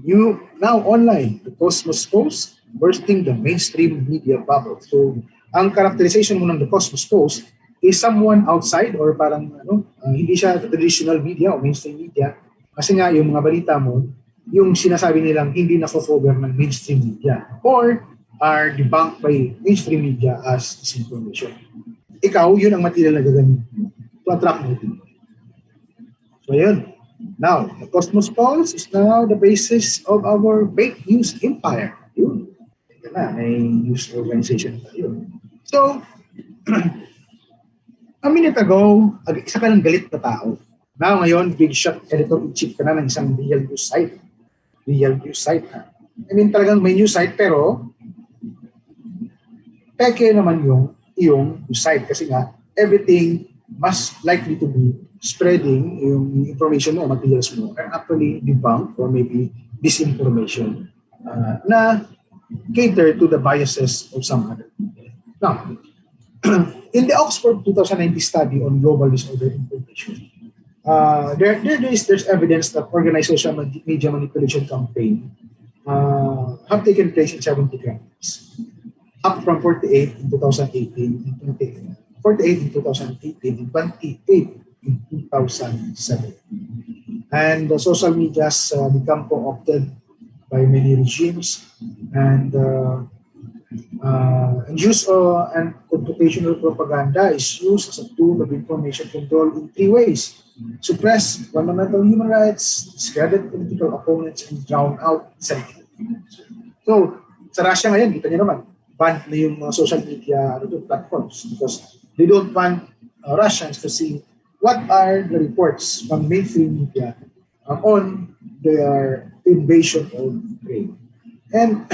S16: You, now online, the Cosmos Post, bursting the mainstream media bubble. So, ang characterization mo ng the Cosmos Post is someone outside or parang hindi siya traditional media o mainstream media. Kasi nga yung mga balita mo, yung sinasabi nilang hindi nako-cover ng mainstream media or are debunked by mainstream media as disinformation. Ikaw, yun ang material na gagamitin to attract more people. So yun. Now, the Cosmos Post is now the basis of our fake news empire. Yun. Ito na, may news organization pa yun. So, a minute ago, isa ka ng galit na tao. Now, ngayon, big shot editor-in-chief ka na ng isang real news site. I mean, talagang may news site, pero peke naman yung iyong news site. Kasi nga, everything must likely to be spreading yung information mo, materials mo, are actually debunked or maybe disinformation na cater to the biases of some other people. Now, in the Oxford 2019 study on global disorder information, there's evidence that organized social media manipulation campaign have taken place in 70 countries, up from 48 in 2018 and 48 in 2018 and 28 in 2007. And social media has become co-opted by many regimes, and use and computational propaganda is used as a tool of information control in three ways: suppress fundamental human rights, discredit political opponents, and drown out sentiment. So, sa Russia ngayon, kita niyo naman, banned na yung mga social media platforms because they don't want Russians to see what are the reports from mainstream media on their invasion of Ukraine. And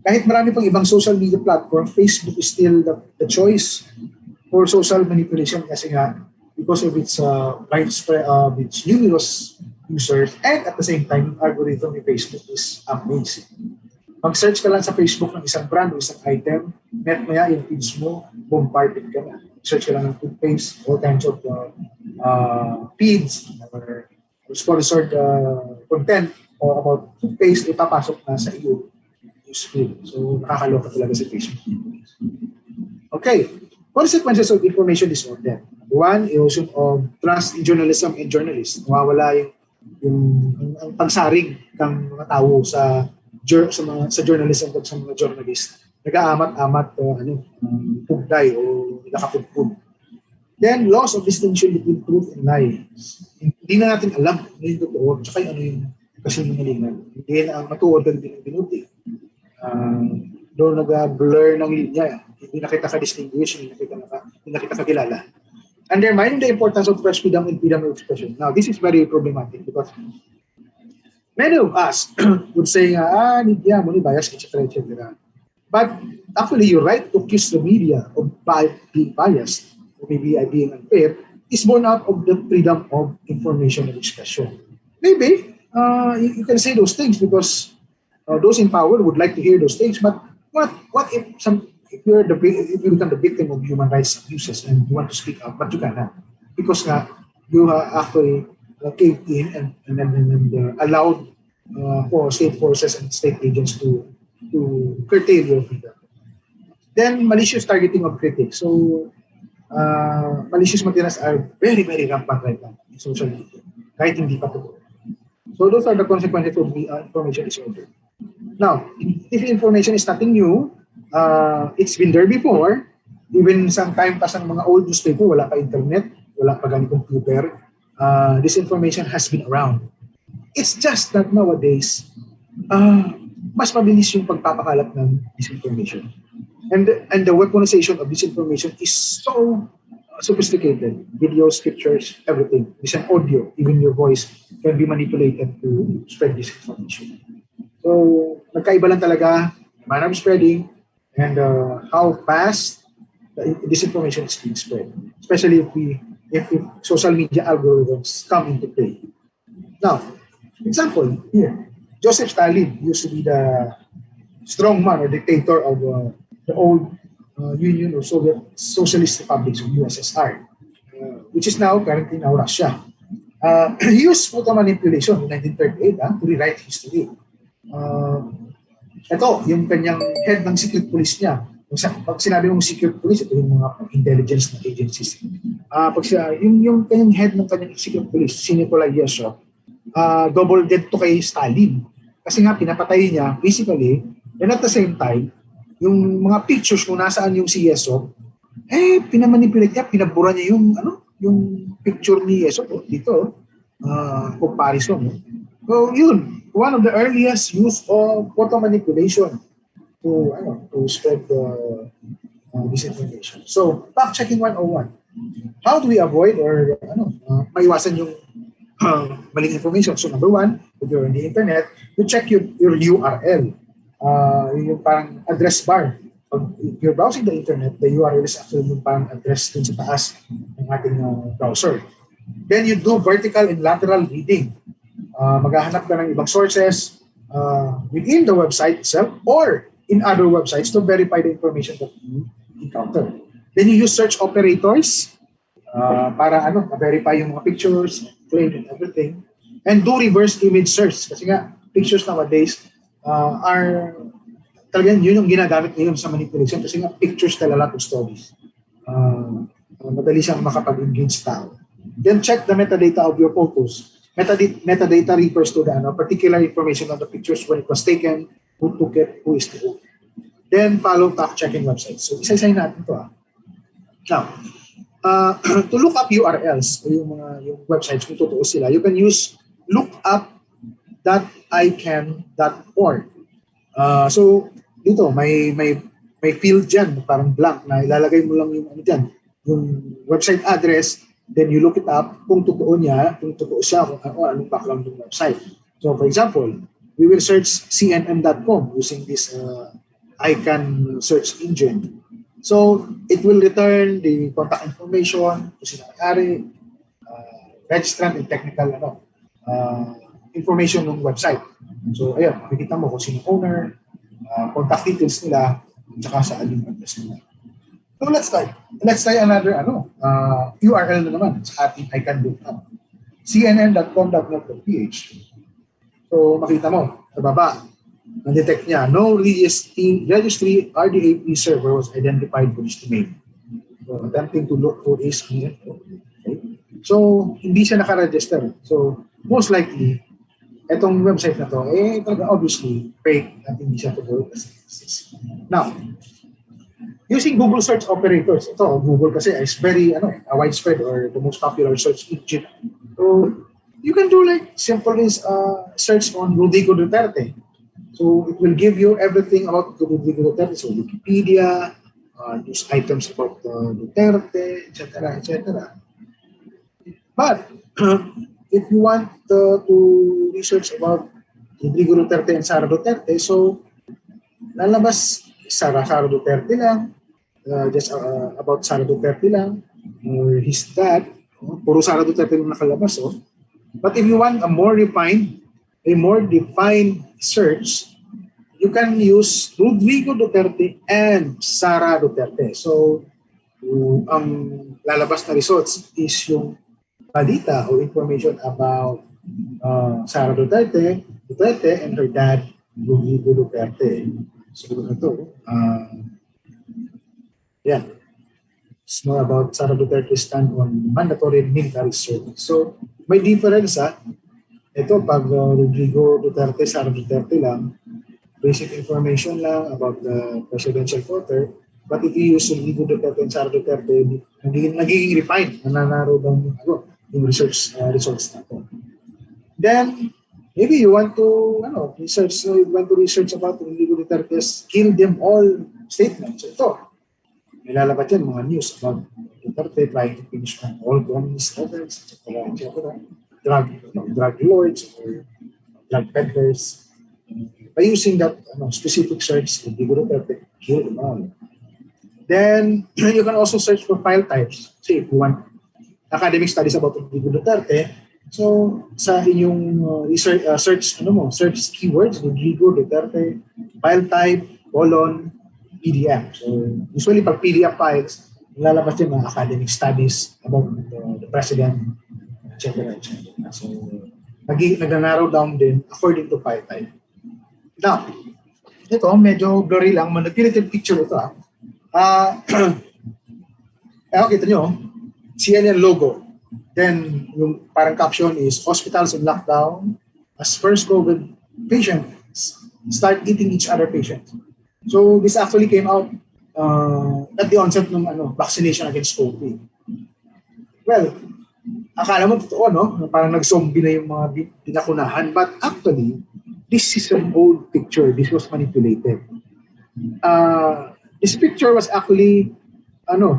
S16: kahit marami pang ibang social media platform, Facebook is still the choice for social manipulation kasi nga because of its widespread, its numerous users, and at the same time, algorithm ni Facebook is amazing. Mag-search ka lang sa Facebook ng isang brand o isang item, net maya yung feeds mo, bombarded ka na. Search ka lang ng toothpaste, all kinds of feeds or sponsored content or about toothpaste, ipapasok na sa iyo newsfeed. So, nakakaloka talaga si Facebook. Okay. Consequences of information disorder. One, erosion of trust in journalism and journalists. Nawawala yung pagsaring ng mga tao sa journalism at sa mga journalists. Nag-aamat-amat pugday o nakapugpug. Then, loss of distinction between truth and lie. Hindi na natin alam ano yung totoo at saka ano yung kasinungalingan. Hindi na matuod ang binuti. Doon nag-blur ng linya. Hindi na kita ka-distinguish, hindi na kita kakilala. Undermining the importance of press freedom and freedom of expression. Now, this is very problematic because many of us would say, Midya, money bias, etc., etc. But actually, your right to accuse the media of being biased, or maybe being unfair, is born out of the freedom of information and expression. Maybe you can say those things because those in power would like to hear those things. But what if you become the victim of human rights abuses and you want to speak up, but you cannot because you actually caved in and allowed for state forces and state agents to curtail your freedom. Then malicious targeting of critics. So malicious materials are very, very rampant right now in social media. Kahit hindi pa totoo. So those are the consequences of information disorder. Now, if information is nothing new, it's been there before. Even sometime pa sa mga old newspaper, wala pa internet, wala pa ganong computer. This information has been around. It's just that nowadays, mas mabilis yung pagpapakalat ng disinformation. And the weaponization of disinformation is so sophisticated. Videos, pictures, everything. It's an audio. Even your voice can be manipulated to spread disinformation. So, nagkaiba lang talaga the manner of spreading and how fast the disinformation is being spread. Especially if social media algorithms come into play. Now, example here, Joseph Stalin used to be the strongman or dictator of the old Union of Soviet Socialist Republics of USSR, which is currently now Russia. He used photo manipulation in 1938 to rewrite history. Ito, yung kanyang head ng secret police niya. Pag sinabi mong secret police, ito yung mga intelligence na agencies. Yung kanyang head ng kanyang secret police, si Nikolai Yashov, double dead to kay Stalin. Kasi nga, pinapatay niya physically, and at the same time, yung mga pictures kung nasaan yung si Yeshov, pinamanipulate niya, pinabura niya yung picture ni Yeshov dito, comparison. So yun, one of the earliest use of photo manipulation to spread disinformation. So, fact-checking 101. How do we avoid or maiwasan yung maling information? So number one, if you're on the internet, you check your URL. Yung parang address bar. If you're browsing the internet, the URL is actually yung parang address dun sa taas ng ating browser. Then you do vertical and lateral reading. Maghahanap ka ng ibang sources within the website itself or in other websites to verify the information that you encounter. Then you use search operators. para ma-verify yung mga pictures, claim and everything. And do reverse image search kasi nga pictures nowadays are talagang yun yung ginagamit ngayon sa manipulation kasi nga pictures tell a lot of stories. Madali siyang makapag-engage tao. Then check the metadata of your photos. Metadata refers to the particular information on the pictures when it was taken, who took it, who is the owner. Then follow fact-checking websites. So isa-isahin natin ito. Now, to look up URLs, yung websites kung totoo sila, you can use lookup.ican.org. So dito may field dyan, parang blank na ilalagay mo lang yung yung website address, then you look it up kung totoo niya, kung totoo siya, kung anong background ng website. So for example, we will search cnn.com using this ICANN search engine. So it will return the contact information, kung sino may-ari, registrant and technical information ng website. So ayun, makikita mo kung sino owner, contact details nila, at saka saan yung address nila. So let's try another URL na naman sa ating ICANN lookup. cnn.com.net.ph. So makita mo sa baba, na-detect niya, no registry RDAP server was identified for this domain. So attempting to look for is okay. So hindi siya naka-register. So most likely, itong website na to, talaga obviously fake at hindi siya to work as exist. Now, using Google search operators, ito Google kasi is very widespread or the most popular search engine. So you can do like simple is search on Rodrigo Duterte. So it will give you everything about Rodrigo Duterte. So Wikipedia, news items about Duterte, etc., etc. But if you want to research about Rodrigo Duterte and Sara Duterte, so lalabas Sara Duterte lang, just about Sara Duterte lang, or his dad, puro Sara Duterte lang nakalabas. But if you want a more defined search, you can use Rodrigo Duterte and Sara Duterte. So ang lalabas na results is yung balita or information about Sara Duterte and her dad, Rodrigo Duterte. So ito, it's more about Sara Duterte's stand on mandatory military service. So may difference ito pag Rodrigo Duterte, Sara Duterte lang, basic information lang about the presidential voter. But if you use Rodrigo Duterte and Sara Duterte, nagiging refined, nananaro daw yung research results natin. Then, maybe you want to research about Rodrigo Duterte's kill them all statements. Ito, nilalabas yan mga news about Duterte trying to finish all communist efforts, etc. Drug lords or drug peddlers. By using that specific search, Rodrigo Duterte, kill them all. Then, you can also search for file types. Say, if you want academic studies about Rodrigo Duterte, so sa inyong search keywords, Rodrigo Duterte, file type, PDF. So usually pag PDF files, lalabas din mga academic studies about the president, etc. So nag-narrow down din according to file type. Now, ito medyo blurry lang, manipulated picture ito. Kita nyo, CNN logo. Then, yung parang caption is, hospitals in lockdown as first COVID patients start eating each other patients. So, this actually came out at the onset ng vaccination against COVID. Well, akala mo totoo, no? Parang nag-zombie na yung mga pinakunahan. But actually, this is an old picture. This was manipulated. This picture was actually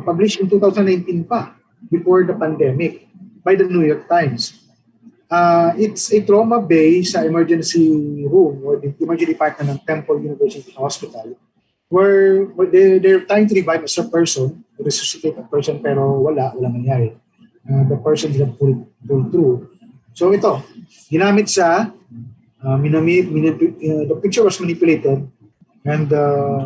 S16: published in 2019 pa, before the pandemic, by the New York Times. It's a trauma bay sa emergency room or the emergency department ng Temple University Hospital where they're trying to revive a person, resuscitate a person, pero wala nangyari. The person didn't pull through. So ito, ginamit sa the picture was manipulated and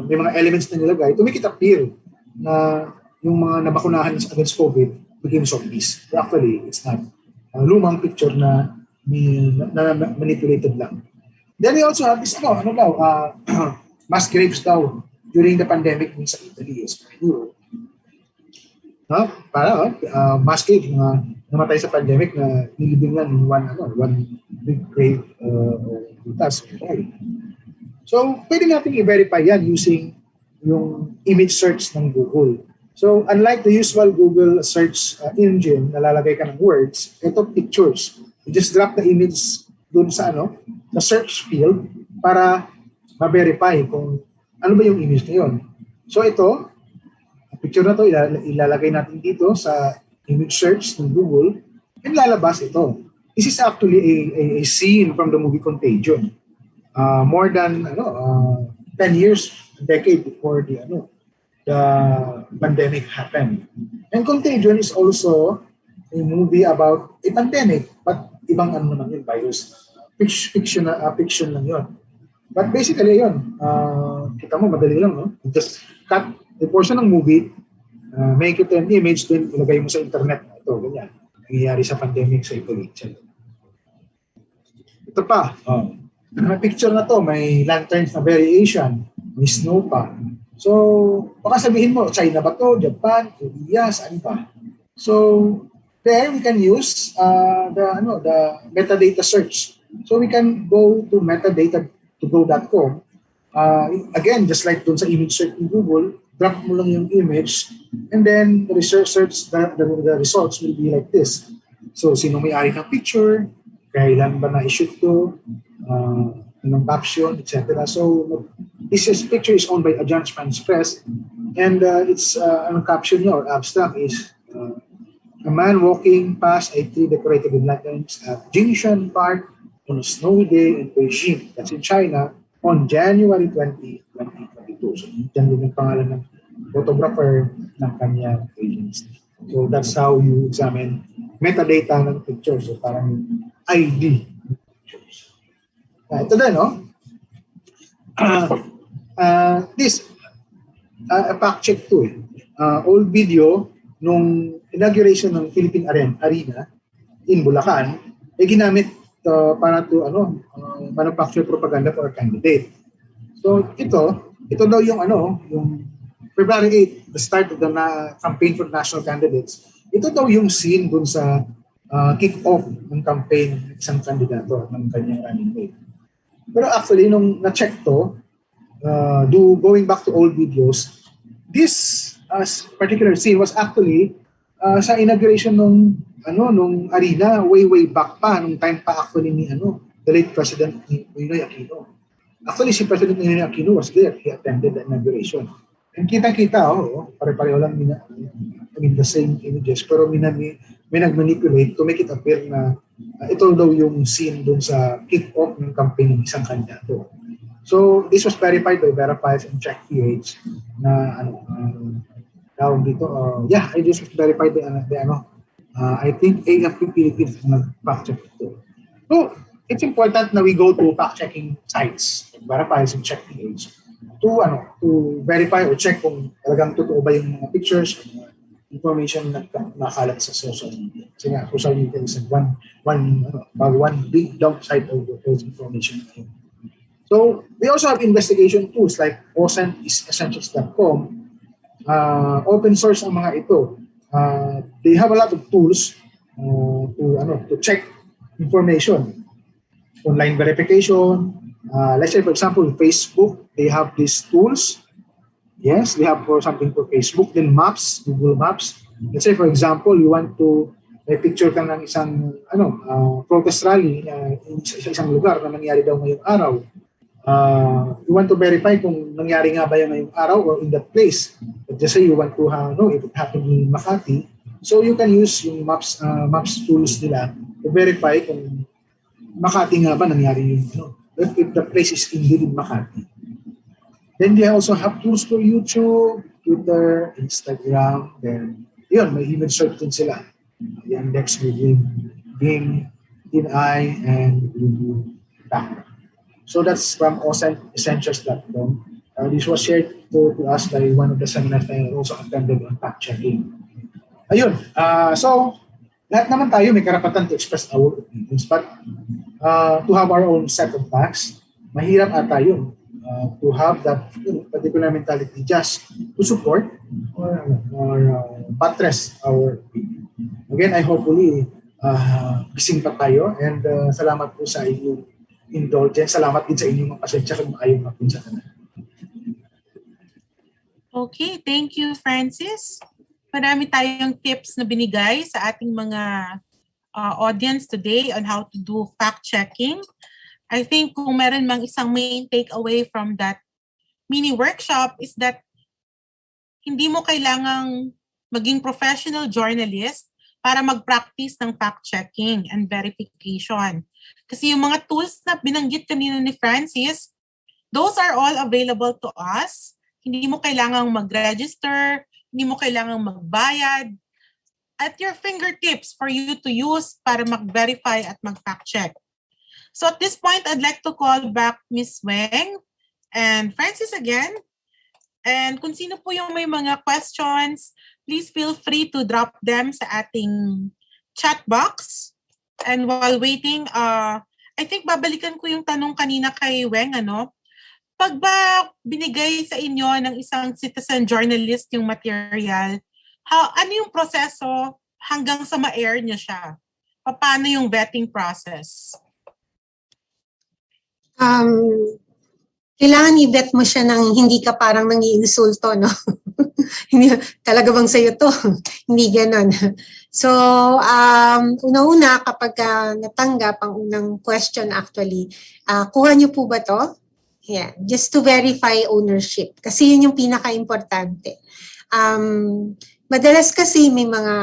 S16: may mga elements na nilagay to make it appear na yung mga nabakunahan against COVID became zombies. But actually, it's not. Lumang picture na manipulated lang. Then we also have this, mass graves daw during the pandemic sa Italy, Europe. Para mass grave, mga namatay sa pandemic na nilibing lang in one big grave So, pwede natin i-verify yan using yung image search ng Google. So, unlike the usual Google search engine, nalalagay ka ng words, ito pictures. You just drop the image dun sa sa search field para ma-verify kung ano ba yung image na yun. So, ito, picture na to, ilalagay natin dito sa image search ng Google, and lalabas ito. This is actually a scene from the movie Contagion. More than 10 years, a decade before the pandemic happened. And Contagion is also a movie about a pandemic, but ibang naman yun, virus. Fiction lang yun. But basically yun, kita mo, madali lang, no? Just cut a portion ng movie, make it an image, then ilagay mo sa internet. Ito, ganyan. Nangyayari sa pandemic sa Italy. Ito pa, may picture na to, may lanterns na variation, may snow pa. So, baka sabihin mo, China ba to, Japan, Korea, saan pa? So, there we can use the metadata search. So, we can go to metadata.go.com. Again, just like dun sa image search in Google, drop mo lang yung image, and then the results will be like this. So, sino may-ari ng picture, kailan ba na-shoot to, anong caption, etc. So, this picture is owned by Agence France-Presse, and its caption niya or abstract is a man walking past a tree decorated with lanterns at Jingshan Park on a snowy day in Beijing, that's in China, on January 20, 2022. So, yan din yung pangalan ng photographer ng kanyang agency. So, that's how you examine metadata ng picture. So, parang ID. Ito din, no? This, fact check to old video nung inauguration ng Philippine Arena in Bulacan, ginamit para to manufacture propaganda for a candidate. So ito daw yung yung February 8, the start of the campaign for national candidates. Ito daw yung scene dun sa kick-off ng campaign ng isang kandidato ng kanyang running mate. Pero actually, nung na-check to, going back to old videos, this particular scene was actually sa inauguration nung arena way back pa, nung time pa actually ni the late President Ninoy Aquino. Actually, si President Ninoy Aquino was there. He attended the inauguration. And kita-kita, pare-pareho lang the same images, pero may nag-manipulate to make it appear na ito daw yung scene dun sa kick-off ng campaign ng isang kandidato. So, this was verified by Verifies and Check PH na tawag dito. This was verified by I think AFP Philippines nag-fact check ito. So, it's important na we go to fact-checking sites, Verifies and Check PH, to verify or check kung talagang totoo ba yung mga pictures, information na nakalat sa social media. Kasi nga, social media is one big dump site of those information. So, we also have investigation tools like OSENTessentials.com. Open source ang mga ito. They have a lot of tools to check information. Online verification. Let's say, for example, Facebook, they have these tools. Yes, we have something for Facebook. Then Maps, Google Maps. Let's say, for example, you want to may picture ka ng isang protest rally sa isang lugar na nangyari daw ngayong araw. You want to verify kung nangyari nga ba yan ngayong araw or in that place. But just say you want to know if it happened in Makati. So you can use yung maps tools nila to verify kung Makati nga ba nangyari yung if the place is indeed in Makati. Then they also have tools for YouTube, Twitter, Instagram, then yun, may image search din sila. Yandex with Bing, TinEye, and Google background. So that's from OSENTessentials.com. This was shared to us by one of the seminars that I also attended on fact checking. Ayun, so lahat naman tayo may karapatan to express our opinions, but to have our own set of facts, mahirap ata yun. To have that particular mentality just to support or buttress our opinion. Again, I hopefully gising pa tayo, and salamat po sa inyong indulgence. Salamat din sa inyong pasensya kung ayaw na po sa kanila.
S9: Okay, thank you, Francis. Marami tayong tips na binigay sa ating mga audience today on how to do fact-checking. I think kung meron mang isang main takeaway from that mini workshop is that hindi mo kailangang maging professional journalist para mag-practice ng fact-checking and verification. Kasi yung mga tools na binanggit kanina ni Francis, those are all available to us. Hindi mo kailangang mag-register, hindi mo kailangang magbayad. At your fingertips for you to use para mag-verify at mag-fact-check. So at this point, I'd like to call back Ms. Weng and Francis again. And kung sino po yung may mga questions, please feel free to drop them sa ating chat box. And while waiting, I think babalikan ko yung tanong kanina kay Weng, Pag ba binigay sa inyo ng isang citizen journalist yung material, ano yung proseso hanggang sa ma-air niya siya? Paano yung vetting process?
S15: Kailangan i-vet mo siya ng hindi ka parang nangiinsulto, no? Hindi, talaga bang sa'yo to? Hindi ganon. So, una-una, kapag natanggap ang unang question actually, kuha niyo po ba to? Yeah, just to verify ownership. Kasi yun yung pinaka-importante. Madalas kasi may mga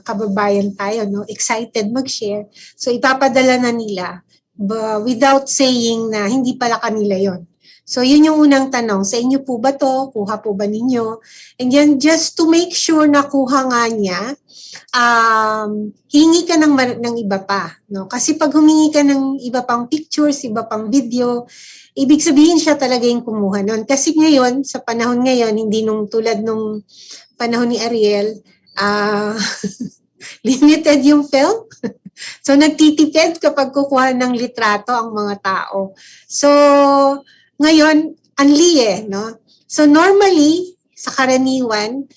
S15: kababayan tayo, no, excited mag-share. So ipapadala na nila without saying na hindi pala kanila yon. So yun yung unang tanong, sa inyo po ba to? Kuha po ba ninyo? And then just to make sure na kuha nga niya, hingi ka ng iba pa, no? Kasi pag humingi ka ng iba pang pictures, iba pang video, ibig sabihin siya talaga yung kumuha nun. Kasi ngayon, sa panahon ngayon, hindi tulad nung panahon ni Ariel, limited yung film. So nagtitipid kapag kukuha ng litrato ang mga tao. So ngayon, no? So normally, sa karaniwan,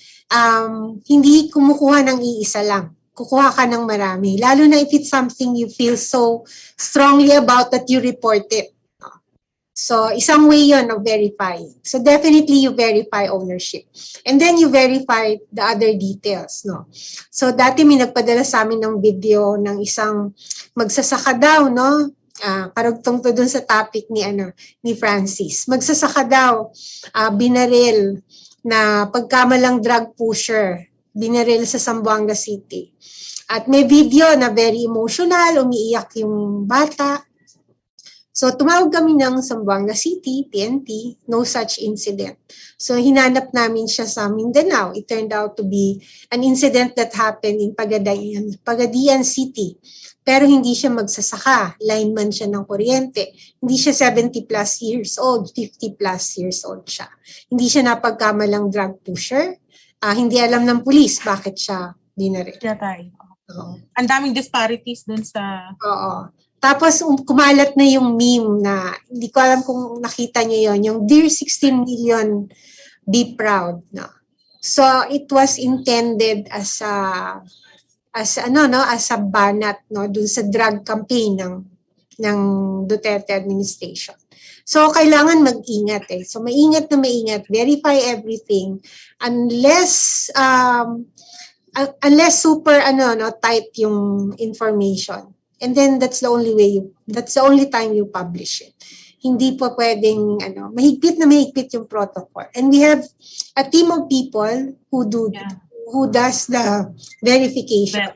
S15: hindi kumukuha ng iisa lang. Kukuha ka ng marami. Lalo na if it's something you feel so strongly about that you report it. So, isang way yun of verifying. So, definitely you verify ownership. And then you verify the other details, no? So, dati may nagpadala sa amin ng video ng isang magsasaka daw, no? Karugtong to dun sa topic ni Francis. Magsasaka daw, binaril na pagkamalang drug pusher, binaril sa Zamboanga City. At may video na very emotional, umiiyak yung bata. So, tumawag kami ng Zamboanga City, PNP, no such incident. So, hinanap namin siya sa Mindanao. It turned out to be an incident that happened in Pagadian City. Pero hindi siya magsasaka. Lineman siya ng kuryente. Hindi siya 70 plus years old, 50 plus years old siya. Hindi siya napagkamalang drug pusher. Hindi alam ng pulis bakit siya dinaril.
S9: Ang daming disparities dun sa...
S15: Oo. Tapos kumalat na yung meme na, hindi ko alam kung nakita niyo yon, yung Dear 16 Million, Be Proud. No? So it was intended as a banat, no, dun sa drug campaign ng Duterte administration. So kailangan mag-ingat eh. So maingat na maingat, verify everything unless super type yung information. And then that's the only time you publish it. Hindi po pwedeng mahigpit na mahigpit yung protocol. And we have a team of people who does the verification.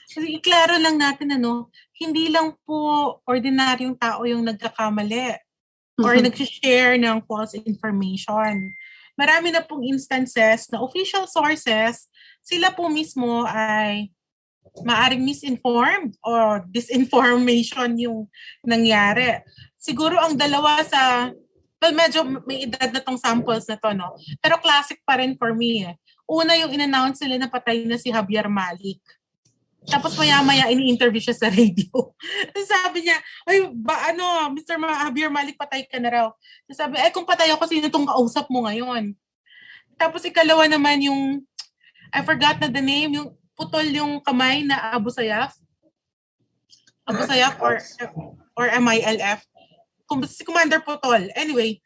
S9: Kasi iklaro lang natin hindi lang po ordinaryong tao yung nagkakamali or nag-share ng false information. Marami na pong instances na official sources, sila po mismo ay maaring misinformed or disinformation yung nangyari. Siguro ang dalawa sa well, medyo may edad na tong samples na to, no? Pero classic pa rin for me eh. Una yung in-announce nila na patay na si Javier Malik. Tapos maya-maya ini-interview siya sa radio. Sabi niya, ay, Mr. Javier Malik, patay ka na raw. Sabi, kung patay ako, sino itong kausap mo ngayon? Tapos ikalawa naman yung, I forgot na the name, yung putol yung kamay na Abu Sayyaf. Abu Sayyaf or MILF. Si Commander Putol. Anyway,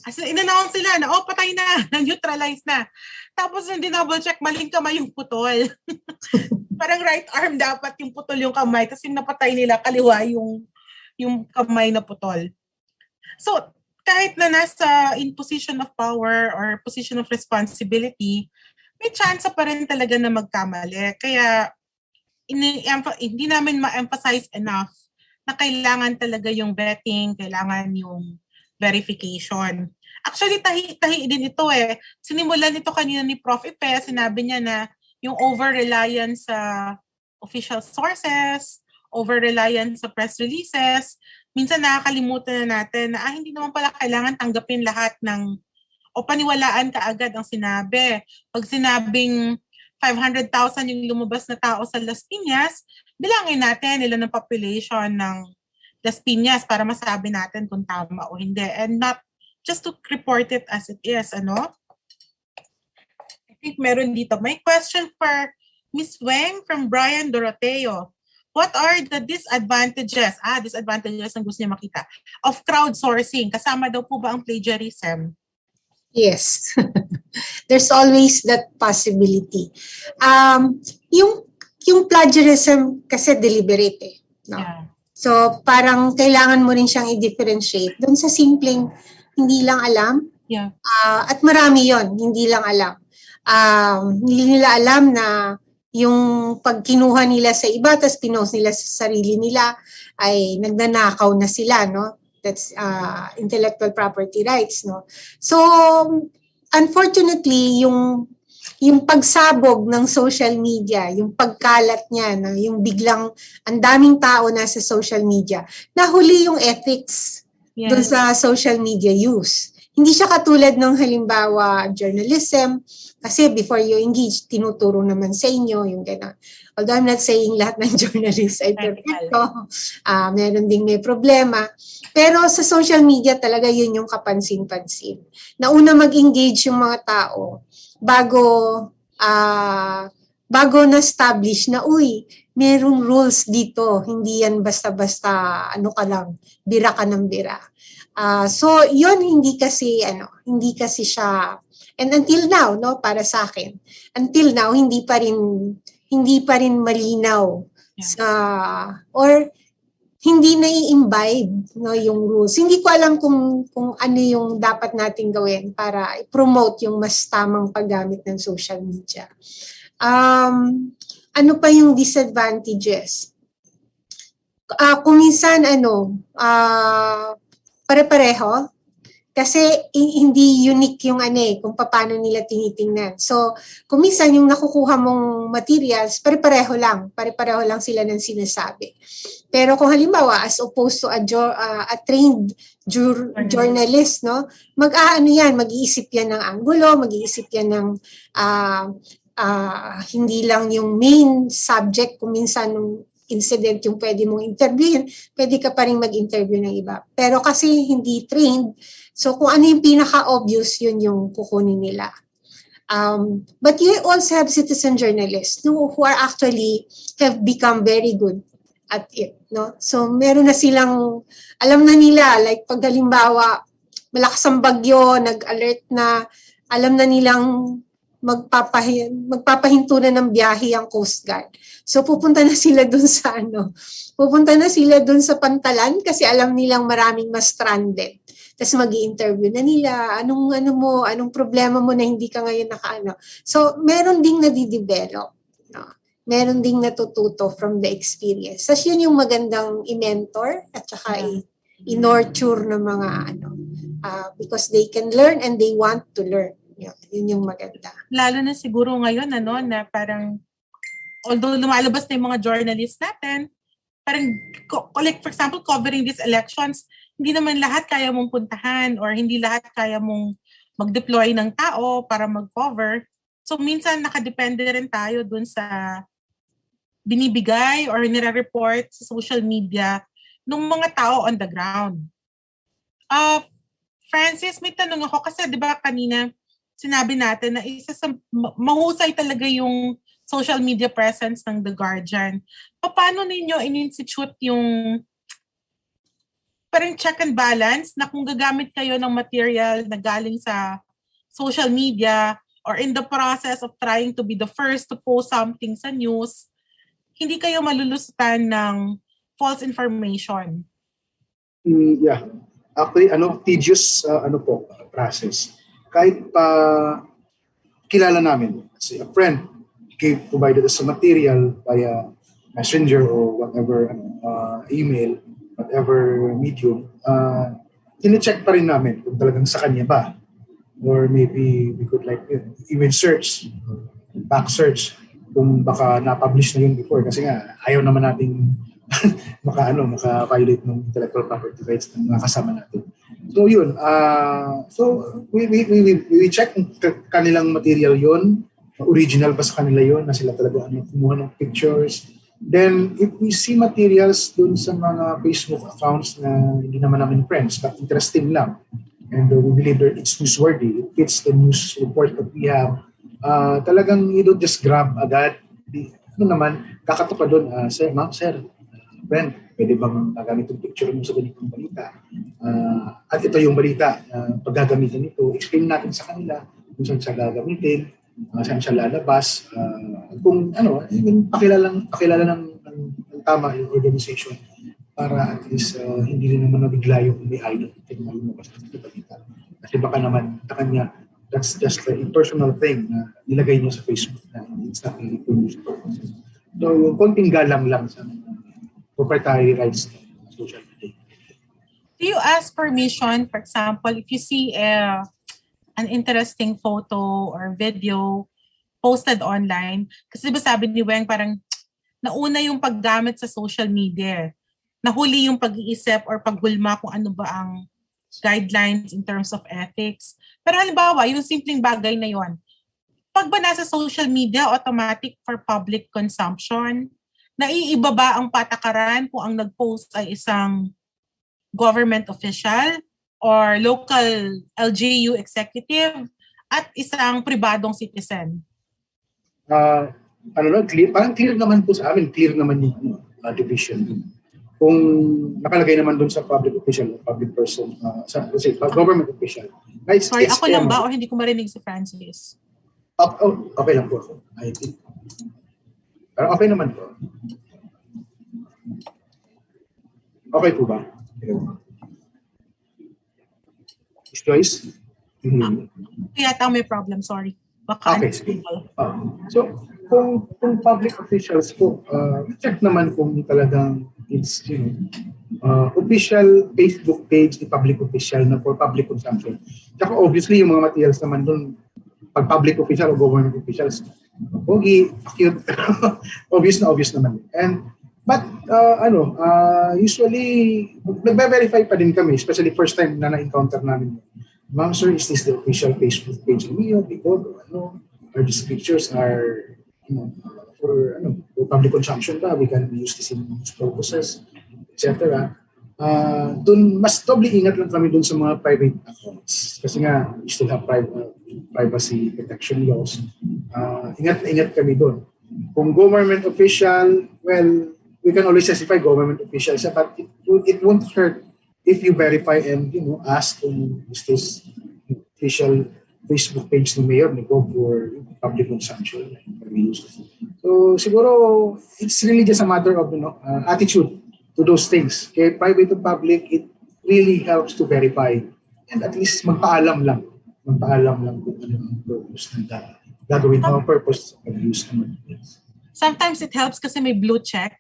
S9: as in-announce sila na, patay na, neutralize na. Tapos hindi double check, maling kamay yung putol. Parang right arm dapat yung putol yung kamay, kasi yung napatay nila, kaliwa yung kamay na putol. So, kahit na nasa in position of power or position of responsibility, may chance pa rin talaga na magkamali. Kaya, hindi namin ma-emphasize enough na kailangan talaga yung vetting, kailangan yung verification. Actually, tahi din ito eh. Sinimulan ito kanina ni Prof. Ipe, sinabi niya na yung over-reliance sa official sources, over-reliance sa press releases, minsan nakakalimutan na natin na hindi naman pala kailangan tanggapin lahat ng o paniwalaan kaagad ang sinabi. Pag sinabing 500,000 yung lumabas na tao sa Las Piñas, bilangin natin ilan ang population ng Las Piñas para masabi natin kung tama o hindi. And not just to report it as it is, ano? I think meron dito. May question for Ms. Weng from Brian Doroteo. What are the disadvantages? Disadvantages ang gusto niya makita. Of crowdsourcing. Kasama daw po ba ang plagiarism?
S15: Yes. There's always that possibility. Yung plagiarism kasi deliberate eh. No? Yeah. So parang kailangan mo rin siyang i-differentiate doon sa simpleng hindi lang alam.
S9: Yeah.
S15: At marami yon, hindi lang alam. Hindi nila alam na yung pag kinuha nila sa iba tapos pinost nila sa sarili nila ay nagnanakaw na sila, no? That's intellectual property rights, no? So unfortunately yung pagsabog ng social media, yung pagkalat niya, no? Yung biglang ang daming tao nasa social media, nahuli yung ethics. Yes. Doon sa social media use. Hindi siya katulad ng halimbawa journalism, kasi before you engage, tinuturo naman sa inyo yung gano'n. Although I'm not saying lahat ng journalists ay perfecto, meron ding may problema. Pero sa social media talaga yun yung kapansin-pansin. Na una mag-engage yung mga tao bago na-establish na, merong rules dito, hindi yan basta-basta bira ka ng bira. So yun hindi kasi siya, and until now, no, para sa akin, until now hindi pa rin malinaw or hindi na-i-imbibe, no, yung rules. Hindi ko alam kung ano yung dapat nating gawin para i-promote yung mas tamang paggamit ng social media. Ano pa yung disadvantages? Kung minsan pare-pareho kasi hindi unique yung kung paano nila tinitingnan. So, kung minsan yung nakukuha mong materials, pare-pareho lang sila ng sinasabi. Pero kung halimbawa as opposed to a trained journalist, no, mag-iisip yan ng anggulo, mag-iisip yan ng hindi lang yung main subject, kung minsan nung incident yung pwede mong interviewin, pwede ka pa rin mag-interview ng iba. Pero kasi hindi trained, so kung ano yung pinaka-obvious, yun yung kukunin nila. But you also have citizen journalists who are actually have become very good at it. No? So meron na silang, alam na nila, like pag halimbawa, malakas ang bagyo, nag-alert na, alam na nilang magpapahinto na ng biyahe ang Coast Guard. So pupunta na sila dun sa pantalan kasi alam nilang maraming mas stranded. Tapos mag-i-interview na nila, anong problema mo na hindi ka ngayon nakaano. So meron ding nadidevelop. No? Meron ding natututo from the experience. Tapos yun yung magandang i-mentor at saka i-nurture ng mga because they can learn and they want to learn. Yun yung maganda.
S9: Lalo na siguro ngayon, na parang, although lumalabas na yung mga journalists natin, parang, like for example, covering these elections, hindi naman lahat kaya mong puntahan or hindi lahat kaya mong mag-deploy ng tao para mag-cover. So minsan nakadepende rin tayo dun sa binibigay or nire-report sa social media ng mga tao on the ground. Francis, may tanong ako kasi 'di ba kanina sinabi natin na isa sa mahusay talaga yung social media presence ng The Guardian. Paano ninyo in-institute yung parang check and balance na kung gagamit kayo ng material na galing sa social media or in the process of trying to be the first to post something sa news, hindi kayo malulusutan ng false information?
S16: Yeah. Actually, tedious process. Kahit pa kilala namin, say a friend provided us some material via messenger or whatever email, whatever medium, tine-check pa rin namin kung talagang sa kanya ba. Or maybe we could even search, back search kung baka na-publish na yun before kasi nga ayaw naman nating maka-violate ng intellectual property rights ng mga kasama natin. So yun, we check kanilang material yun, original ba sa kanila yun, na sila talaga kumuha ng pictures. Then if we see materials dun sa mga Facebook accounts na hindi naman namin friends, but interesting lang, and we believe that it's newsworthy, it fits the news report that we have, talagang you don't just grab agad. Kakato ka doon, sir, friend, pwede bang magamit yung picture mo sa ganitong balita? At ito yung balita, paggagamitin ito, explain natin sa kanila kung saan siya gagamitin, saan siya lalabas, kung pakilala ng tama yung organization para at least hindi rin naman nabigla yung may idol na lumabas sa balita. Kasi baka naman sa kanya, that's just a personal thing na nilagay niya sa Facebook na it's not really for news purposes. So, yung konting galang lang sa proprietary rights ng social media.
S9: Do you ask permission, for example, if you see an interesting photo or video posted online? Kasi diba sabi ni Weng, parang nauna yung paggamit sa social media. Nahuli yung pag-iisip or paghulma kung ano ba ang guidelines in terms of ethics. Pero halimbawa, yung simpleng bagay na yon, pag ba nasa social media, automatic for public consumption, naiiba ba ang patakaran kung ang nag-post ay isang government official or local LGU executive at isang pribadong citizen?
S16: Parang clear naman po sa amin, clear naman yung division. Kung nakalagay naman doon sa public official, public person, government official.
S9: Sorry, ako lang ba o hindi ko marinig si Francis?
S16: Okay lang po ako. I think. Pero okay naman po. Okay po ba? Miss Joyce?
S9: Yata may problem, sorry. Baka
S16: okay. So, kung public officials po, check naman kung talagang it's official Facebook page ni public official na for public consumption. Tsaka obviously yung mga materials naman doon, pag public official o government officials, okay, cute. obvious naman. But usually nagbe-verify pa din kami, especially first time na na-encounter namin. Ma'am, sir, is this the official Facebook page niyo? Because or these pictures are for public consumption ba? We can use this in news purposes, etc. Dun mas doble ingat lang kami dun sa mga private accounts kasi nga we still have privacy protection laws. Ingat na ingat kami dun. Kung government official, well, we can always specify government officials, but it won't hurt if you verify and ask kung is this official Facebook page ni Mayor ni Go for public consumption. So siguro it's really just a matter of attitude to those things. Kaya private to public, it really helps to verify and at least magpaalam lang kung ano ang purpose ng gagawin ng purpose of use naman.
S9: Sometimes it helps kasi may blue check.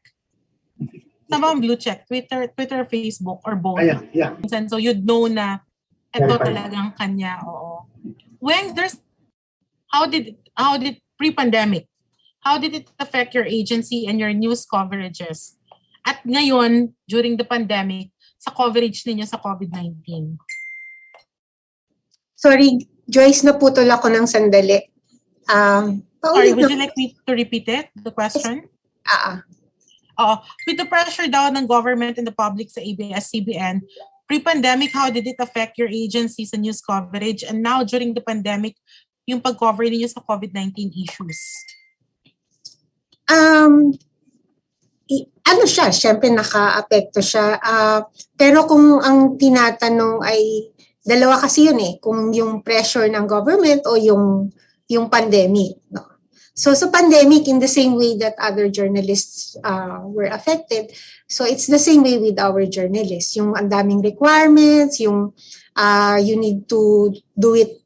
S9: Tama ang blue check, Twitter, Facebook, or both.
S16: Yeah.
S9: So you'd know na ito talagang kanya, oo. When how did pre-pandemic, how did it affect your agency and your news coverages? At ngayon, during the pandemic, sa coverage ninyo sa COVID-19?
S15: Sorry, Joyce, naputol ako ng sandali.
S9: Sorry, would you like me to repeat it, the question? With the pressure daw ng government and the public sa ABS-CBN, pre-pandemic, how did it affect your agency sa news coverage? And now, during the pandemic, yung pag-cover niyo sa COVID-19 issues?
S15: Ano siya, syempre naka-apekto siya. Pero kung ang tinatanong ay, dalawa kasi yun kung yung pressure ng government o yung pandemic. No? So sa pandemic, in the same way that other journalists were affected, so it's the same way with our journalists. Yung ang daming requirements, yung you need to do it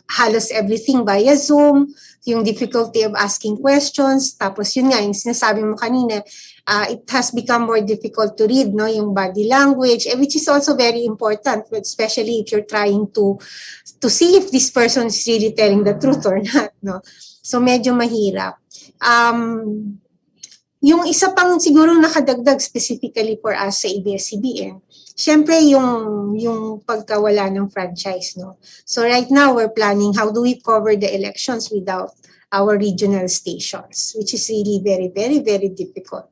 S15: halos everything via Zoom, yung difficulty of asking questions, tapos yun nga, yung sinasabi mo kanina, it has become more difficult to read, no, yung body language, which is also very important, especially if you're trying to see if this person is really telling the truth or not, no. So medyo mahirap. Yung isa pang siguro nakadagdag specifically for us sa ABS-CBN, syempre yung pagkawala ng franchise, no. So right now we're planning how do we cover the elections without our regional stations, which is really very, very, very difficult.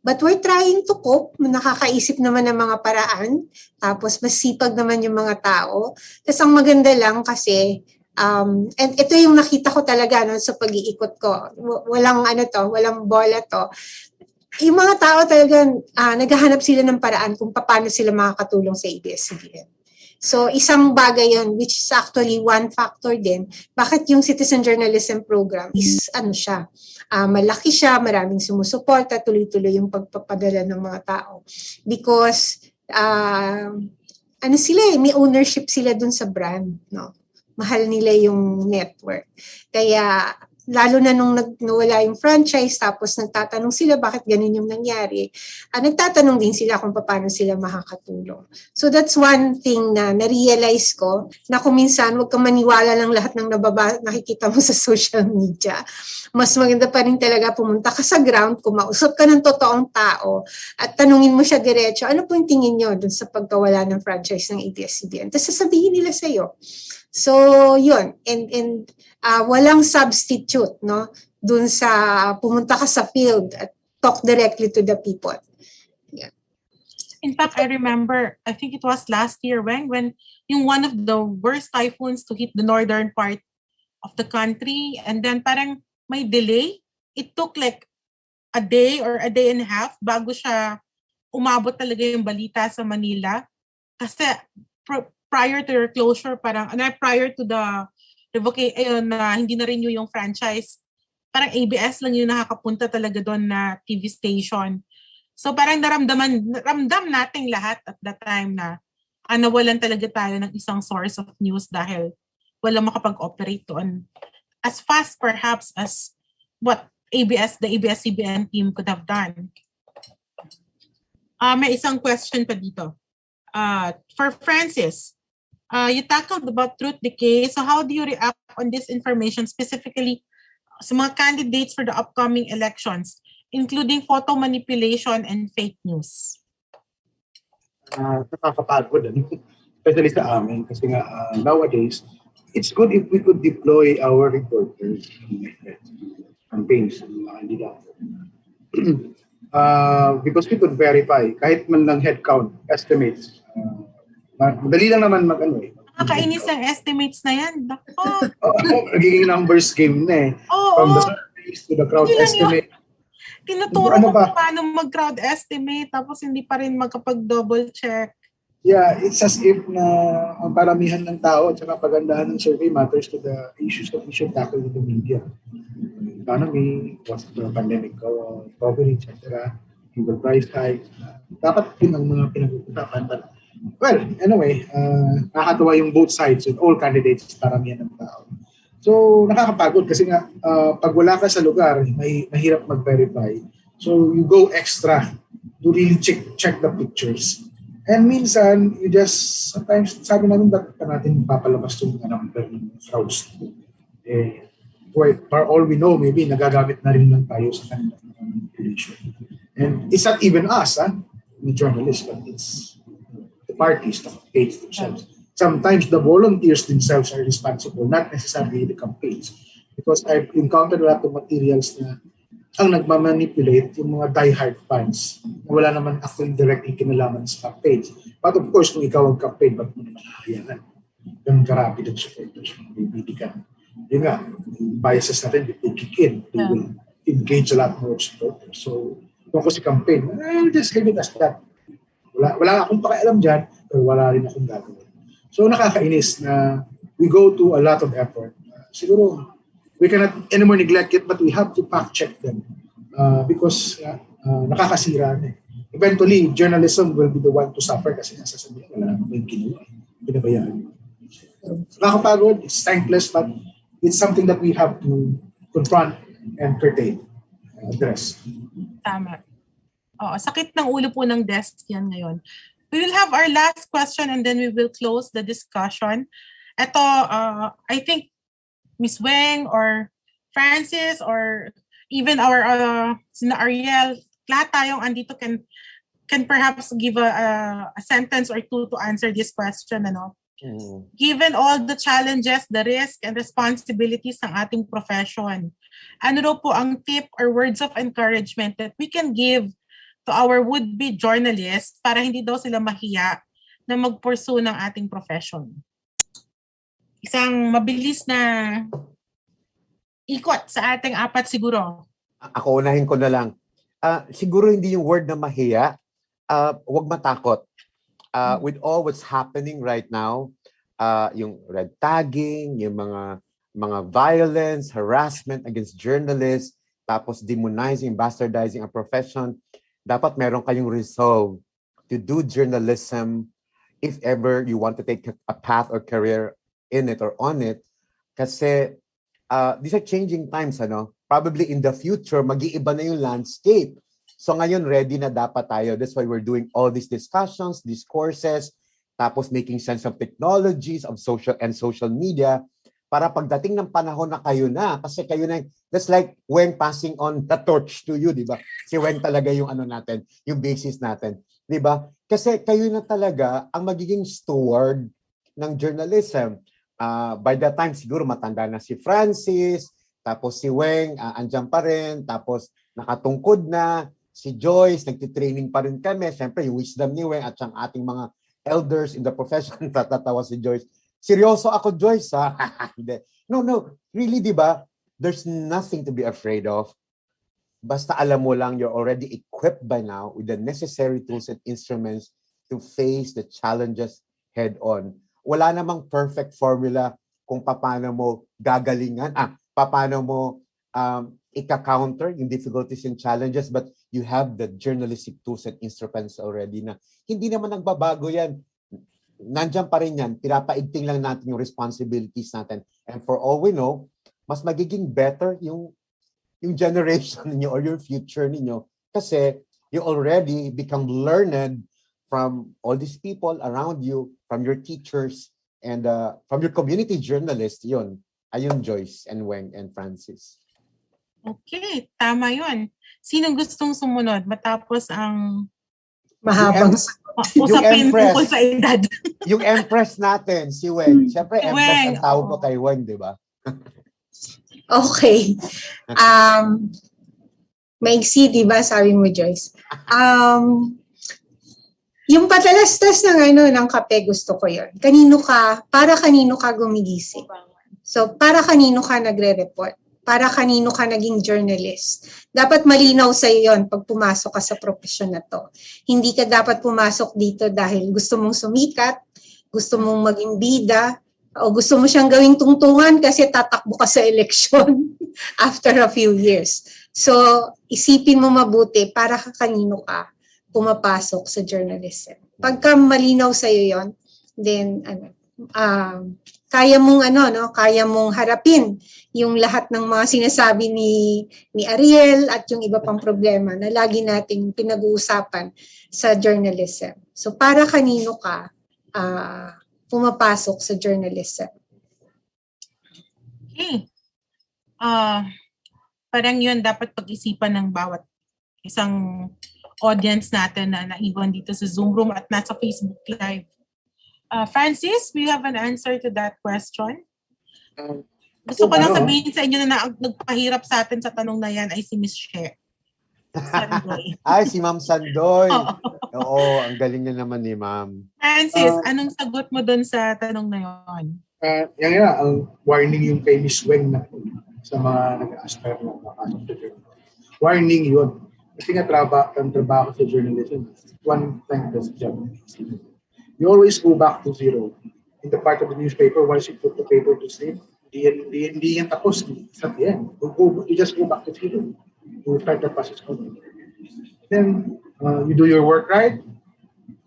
S15: But we're trying to cope. Nakakaisip naman ng mga paraan. Tapos masipag naman yung mga tao. Tapos ang maganda lang kasi and ito yung nakita ko talaga no, sa pag-iikot ko. Walang walang bola to. Yung mga tao talaga naghahanap sila ng paraan kung paano sila makakatulong sa ABS-CBN. So isang bagay yun, which is actually one factor din. Bakit yung citizen journalism program is malaki siya, maraming sumusuporta, tuloy-tuloy yung pagpapadala ng mga tao. Because may ownership sila dun sa brand, no? Mahal nila yung network. Kaya, lalo na nung nawala yung franchise, tapos nagtatanong sila bakit ganun yung nangyari, nagtatanong din sila kung paano sila makakatulong. So that's one thing na na-realize ko, na kung minsan, huwag kang maniwala lang lahat ng nakikita mo sa social media. Mas maganda pa rin talaga pumunta ka sa ground, kumausap ka ng totoong tao, at tanungin mo siya diretso, ano po yung tingin nyo dun sa pagkawala ng franchise ng ABS-CBN? Tapos sasabihin nila sa'yo. So, yun. And walang substitute, no? Dun sa pumunta ka sa field at talk directly to the people. Yeah.
S9: In fact, I remember, I think it was last year when yung one of the worst typhoons to hit the northern part of the country, and then parang may delay. It took like a day or a day and a half bago siya umabot talaga yung balita sa Manila. Kasi prior to your closure, prior to the revocation na hindi na renew yung franchise, parang ABS lang yung nakakapunta talaga doon na TV station. So parang ramdam nating lahat at that time na nawalan talaga tayo ng isang source of news dahil walang makapag-operate doon as fast perhaps as what the ABS-CBN team could have done. May isang question pa dito. For Francis, you tackled about truth decay. So how do you react on this information, specifically sa mga candidates for the upcoming elections, including photo manipulation and fake news?
S16: Nakakapagod, especially sa amin. Kasi nga, nowadays, it's good if we could deploy our reporters in campaigns, because we could verify, kahit man ng headcount, estimates. Madali lang naman
S9: Nakakainis ang estimates na yan.
S16: Nagiging numbers game na From the surveys to the crowd estimate.
S9: Tinuturo mo paano mag-crowd estimate tapos hindi pa rin magkapag-double check.
S16: Yeah, it's as if na ang paramihan ng tao at saka pagandahan ng survey matters to the issues that we should tackle with the media. Economy, what's the pandemic coverage, etc. Fuel price hike. Dapat yun ang mga pinag-uusapan. Well, anyway, nakakatuwa yung both sides with all candidates, paramihan ng tao. So, nakakapagod kasi nga, pag wala ka sa lugar, mahirap mag-verify. So, you go extra to really check the pictures. And minsan, sometimes, sabi namin, bakit pa natin papalabas itong crowds? For all we know, maybe nagagamit na rin lang tayo sa kanilang manipulation. And it's not even us, the journalists, but it's the parties, the campaigns themselves. Sometimes the volunteers themselves are responsible, not necessarily the campaigns. Because I've encountered a lot of materials na ang nagmamanipulate yung mga diehard fans na wala naman actually directly kinalaman sa campaigns. But of course, kung ikaw ang campaign, ba't mo naman hahayanan? Ganun karapid ang supporters, bibili ka. Yun nga, biases natin, they kick in. They will engage a lot more supporters. So, kung ako si campaign, I'll just leave it as that. Wala akong pakialam dyan, pero wala rin akong gagawin. So, nakakainis na we go to a lot of effort. Siguro, we cannot anymore neglect it, but we have to fact check them because nakakasira na eh. Eventually, journalism will be the one to suffer kasi nasasabihin, wala naman yung ginawa. Pinabayaan. Nakakapagod, it's thankless, but it's something that we have to confront and curtail, address.
S9: Tama. Sakit ng ulo po ng desk yan ngayon. We will have our last question and then we will close the discussion. Ito, I think Ms. Weng or Francis or even our Sina Ariel, lahat tayong andito can perhaps give a sentence or two to answer this question. Ano? Given all the challenges, the risk, and responsibilities ng ating profession, ano daw po ang tip or words of encouragement that we can give to our would-be journalists para hindi daw sila mahiya na mag-pursue ng ating profession? Isang mabilis na ikot sa ating apat siguro.
S1: Ako unahin ko na lang. Siguro hindi yung word na mahiya. Huwag matakot. With all what's happening right now, yung red tagging, yung mga violence, harassment against journalists, tapos demonizing, bastardizing a profession, dapat meron kayong resolve to do journalism if ever you want to take a path or career in it or on it. Kasi these are changing times, ano? Probably in the future, mag-iiba na yung landscape. So ngayon, ready na dapat tayo. That's why we're doing all these discussions, these courses, tapos making sense of technologies, of social media, para pagdating ng panahon na kayo na, kasi kayo na, that's like Weng passing on the torch to you, di ba? Si Weng talaga yung ano natin, yung basis natin, di ba? Kasi kayo na talaga ang magiging steward ng journalism. By that time, siguro matanda na si Francis, tapos si Weng, andyan pa rin, tapos nakatungkod na, si Joyce, nagtitraining pa rin kami. Siyempre, yung wisdom ni Weng at siyang ating mga elders in the profession, tatatawa si Joyce. Seryoso ako, Joyce, ha? No, really, di ba? There's nothing to be afraid of. Basta alam mo lang, you're already equipped by now with the necessary tools and instruments to face the challenges head-on. Wala namang perfect formula kung paano mo gagalingan, paano mo ika-counter yung difficulties and challenges, but you have the journalistic tools and instruments already na hindi naman nagbabago yan. Nandiyan pa rin yan, pinapaigting lang natin yung responsibilities natin. And for all we know, mas magiging better yung generation ninyo or your future ninyo kasi you already become learned from all these people around you, from your teachers, and from your community journalists. Yun. Ayun, Joyce and Weng and Francis.
S9: Okay, tama yun. Sinong gustong sumunod matapos ang
S15: mahabang
S9: usapin tungkol sa edad?
S1: Yung Empress natin, si Weng. Siyempre, Empress ang tawag ko kay Weng, di ba?
S15: Okay. Maigsi, di ba? Sabi mo, Joyce. Yung patalastas ng kape, gusto ko yun. Para kanino ka gumigising? So, para kanino ka nagre-report? Para kanino ka naging journalist? Dapat malinaw sa iyo yun pag pumasok ka sa profesyon na to. Hindi ka dapat pumasok dito dahil gusto mong sumikat, gusto mong maging bida, o gusto mo siyang gawing tungtungan kasi tatakbo ka sa eleksyon after a few years. So, isipin mo mabuti para kanino ka pumapasok sa journalism. Pagka malinaw sa iyo yon, then kaya mong harapin yung lahat ng mga sinasabi ni Ariel at yung iba pang problema na lagi nating pinag-uusapan sa journalism. So para kanino ka pumapasok sa journalism?
S9: Okay. Parang yun dapat pag-isipan ng bawat isang audience natin na naiwan dito sa Zoom room at nasa Facebook Live. Francis, we have an answer to that question? Gusto ko lang sabihin sa inyo na nagpahirap sa atin sa tanong na yan ay si Miss She. Sandoy.
S1: Ay, si Ma'am Sandoy. Oo, ang galing niya naman ni Ma'am.
S9: Francis, anong sagot mo doon sa tanong na yon?
S16: Yan nga, ang warning yung kay Miss Weng na sa mga nag-aspire na makasok sa journalism. Warning yun. Kasi nga ang trabaho sa journalism, one thankless job. You always go back to zero. In the part of the newspaper, once you put the paper to sleep, hindi yan tapos. It's at the end. You just go back to zero. You start the process over. Then you do your work right,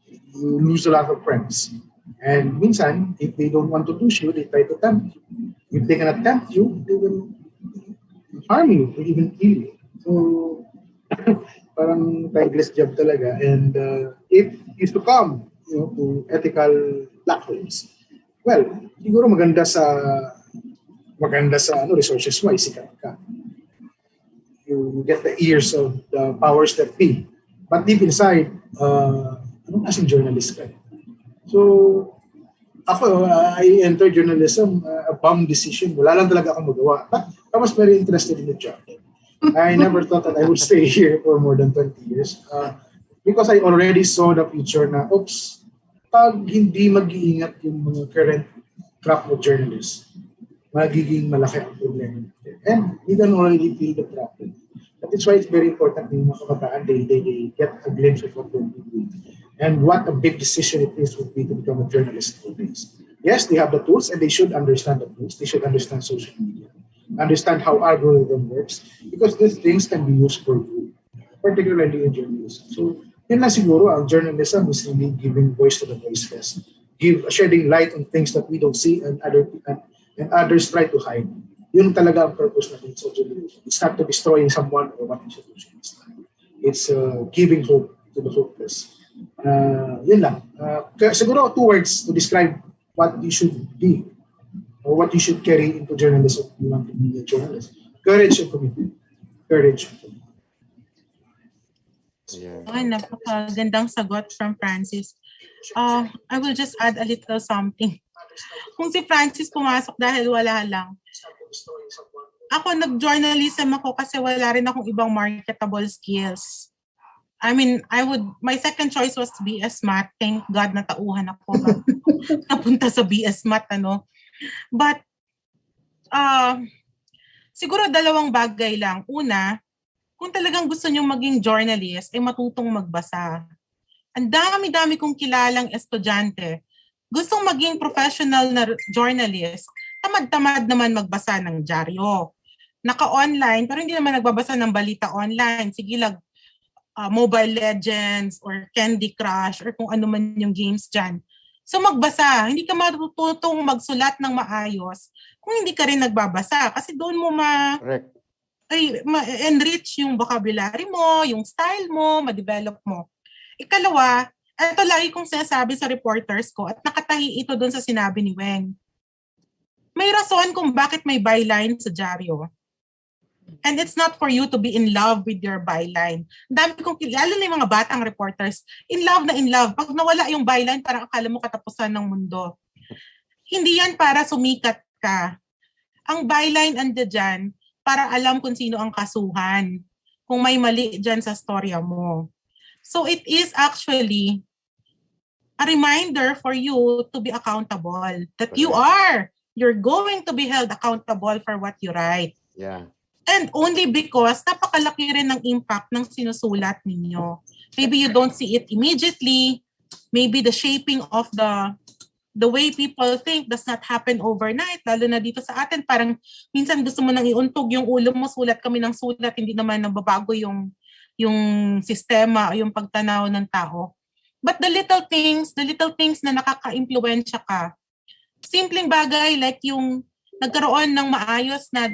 S16: you lose a lot of friends. And minsan, if they don't want to push you, they try to tempt you. If they cannot tempt you, they will harm you or even kill you. So, parang thankless job talaga. And if you succumb to ethical platforms, well, siguro maganda sa resources wise, sikat ka. You get the ears of the powers that be. But deep inside, kasing journalist ka. So, ako, I entered journalism, a bum decision. Wala lang talaga akong magawa. But I was very interested in the job. I never thought that I would stay here for more than 20 years. Because I already saw the future na, pag hindi mag-iingat yung mga current crop of journalists, magiging malaki ang problema. And we can already feel the problem. That's why it's very important na yung mga kabataan, they get a glimpse of what they're doing. And what a big decision it is would be to become a journalist nowadays. Yes, they have the tools and they should understand the tools. They should understand social media, understand how algorithm works, because these things can be used for good, particularly in journalism. So, yun na siguro, ang journalism is really giving voice to the voiceless, shedding light on things that we don't see and others try to hide. Yun talaga ang purpose natin sa journalism. It's not to destroying someone or one institution. It's giving hope to the hopeless. Yun lang. Siguro 2 words to describe what you should be or what you should carry into journalism if you want to be a journalist. Courage and commitment. Courage and commitment.
S9: Ay, napakagandang sagot from Francis. I will just add a little something. Kung si Francis pumasok dahil wala lang, ako nag-journalism ako kasi wala rin akong ibang marketable skills. I mean, my second choice was BS Math. Thank God natauhan ako napunta sa BS Math, But, siguro 2 bagay lang. Una, kung talagang gusto nyo maging journalist, ay matutong magbasa. Ang dami-dami kong kilalang estudyante, gustong maging professional na journalist, tamad-tamad naman magbasa ng dyaryo. Naka-online, pero hindi naman nagbabasa ng balita online. Sige lang, Mobile Legends or Candy Crush or kung ano man yung games dyan. So magbasa, hindi ka matututong magsulat ng maayos kung hindi ka rin nagbabasa. Kasi doon mo ma-enrich yung vocabulary mo, yung style mo, ma-develop mo. Ikalawa, ito lagi kong sinasabi sa reporters ko at nakatahi ito doon sa sinabi ni Weng. May rason kung bakit may byline sa dyaryo. And it's not for you to be in love with your byline. Dami kong kilala na yung mga batang reporters, in love na in love. Pag nawala yung byline, parang akala mo katapusan ng mundo. Hindi yan para sumikat ka. Ang byline ando dyan para alam kung sino ang kasuhan. Kung may mali dyan sa storya mo. So it is actually a reminder for you to be accountable. That you're going to be held accountable for what you write.
S1: Yeah.
S9: And only because napakalaki rin ng impact ng sinusulat ninyo. Maybe you don't see it immediately. Maybe the shaping of the way people think does not happen overnight. Lalo na dito sa atin, parang minsan gusto mo nang iuntog yung ulo mo, sulat kami ng sulat, hindi naman nababago yung sistema o yung pagtanaw ng tao. But the little things na nakaka-impluwensya ka, simpleng bagay like yung nagkaroon ng maayos na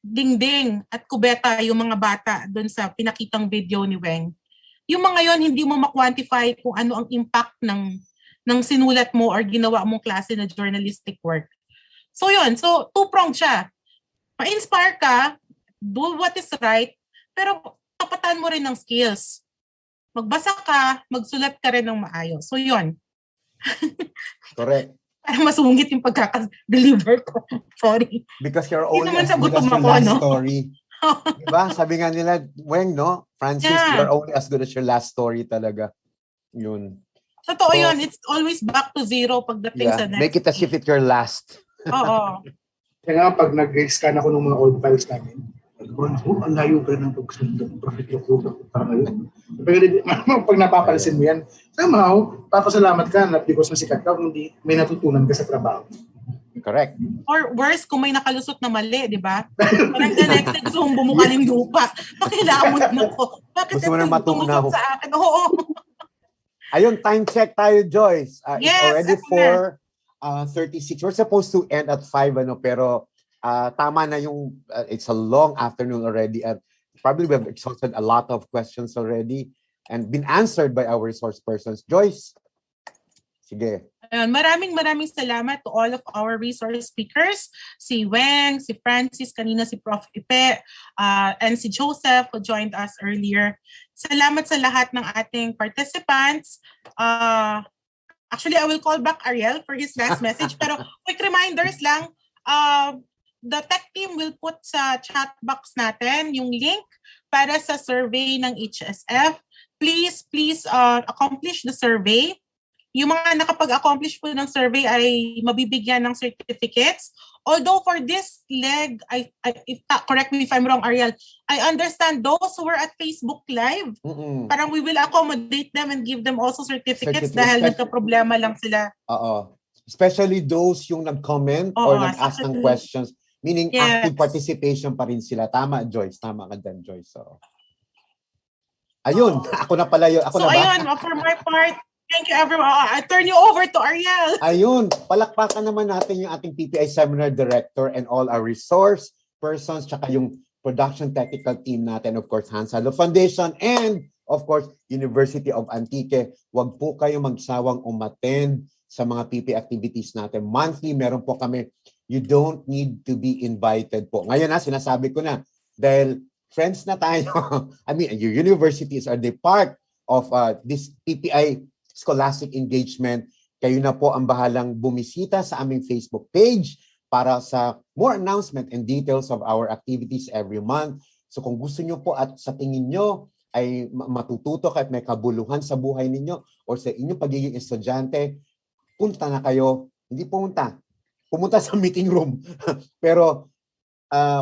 S9: dingding at kubeta yung mga bata doon sa pinakitang video ni Weng. Yung mga yon hindi mo ma-quantify kung ano ang impact ng sinulat mo or ginawa mong klase na journalistic work. So yun, so two-pronged siya. Pa-inspire ka, do what is right, pero tapatan mo rin ng skills. magbasa ka, magsulat ka rin ng maayos. So yun.
S1: Correct.
S9: Para masungit yung pagkaka-deliver ko. Sorry.
S1: Because you're
S9: Hindi
S1: only
S9: naman
S1: as
S9: sa
S1: good as
S9: gutom
S1: your
S9: ako,
S1: last
S9: no?
S1: story. Diba? Sabi nga nila, Weng, no? Francis,
S9: Yeah.
S1: you're only as good as your last story talaga. Yun.
S9: Totoo
S1: So,
S9: yun. It's always back to zero pagdating sa
S1: Yeah,
S9: next.
S1: make it as if it's your last.
S9: Oo.
S16: Kaya nga, pag nag-scan ako ng mga old files namin, ang layo pa ng profit recruiter para ngayon. Pag napapansin mo yan, somehow, papasalamat ka na because masikat ka, hindi may natutunan ka sa trabaho.
S1: Correct.
S9: Or worse, kung may nakalusot na mali, di ba? Parang the next day, gusto mong bumukaling lupa. Pakilamot na ko. Bakit
S1: Gusto mo nang
S9: ito
S1: matunaw.
S9: tumusok sa akin? Oo.
S1: Ayun, time check tayo, Joyce. It's
S9: Yes,
S1: already
S9: eto na.
S1: 4:36. We're supposed to end at 5, pero tama na yung, it's a long afternoon already, and probably we have exhausted a lot of questions already and been answered by our resource persons. Joyce, sige.
S9: Ayun, maraming salamat to all of our resource speakers. Si Weng, si Francis, kanina si Prof. Ipe, and si Joseph who joined us earlier. Salamat sa lahat ng ating participants. Actually, I will call back Ariel for his last message. Pero quick reminders lang, the tech team will put sa chat box natin yung link para sa survey ng HSF. Please accomplish the survey. Yung mga nakapag-accomplish po ng survey ay mabibigyan ng certificates. Although for this leg, correct me if I'm wrong, Ariel, I understand those who were at Facebook Live, parang we will accommodate them and give them also certificates dahil nagka-problema lang sila.
S1: Oo. Especially those yung nag-comment or nag-ask ng questions, meaning active participation pa rin sila. Tama, Joyce. Tama ka dyan, Joyce. So, ayun, ako na pala yun. Ako
S9: So
S1: na ba?
S9: ayun, for my part, thank you everyone. I turn you over to Ariel.
S1: Ayun, palakpakan naman natin yung ating PPI Seminar Director and all our resource persons, tsaka yung production technical team natin, of course, Seidel Foundation, and of course, University of Antique. Huwag po kayo magsawang umattend sa mga PPI activities natin. Monthly, meron po kami. You don't need to be invited po. Ngayon sinasabi ko na, dahil friends na tayo, I mean, your universities are the part of this PPI Scholastic engagement. Kayo na po ang bahalang bumisita sa aming Facebook page para sa more announcement and details of our activities every month. So kung gusto nyo po at sa tingin nyo ay matututo at may kabuluhan sa buhay ninyo or sa inyong pagiging estudyante, punta na kayo. Hindi pumunta sa meeting room. Pero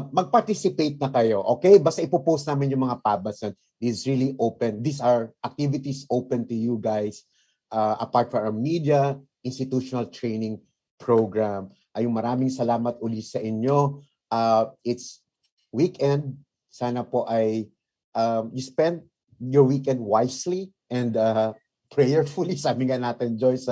S1: mag-participate na kayo. Okay? Basta ipopost namin yung mga pabas. This is really open. These are activities open to you guys. Apart from our media, institutional training program. Ayun, maraming salamat uli sa inyo. It's weekend. Sana po ay you spend your weekend wisely and prayerfully, sabi nga natin, Joyce.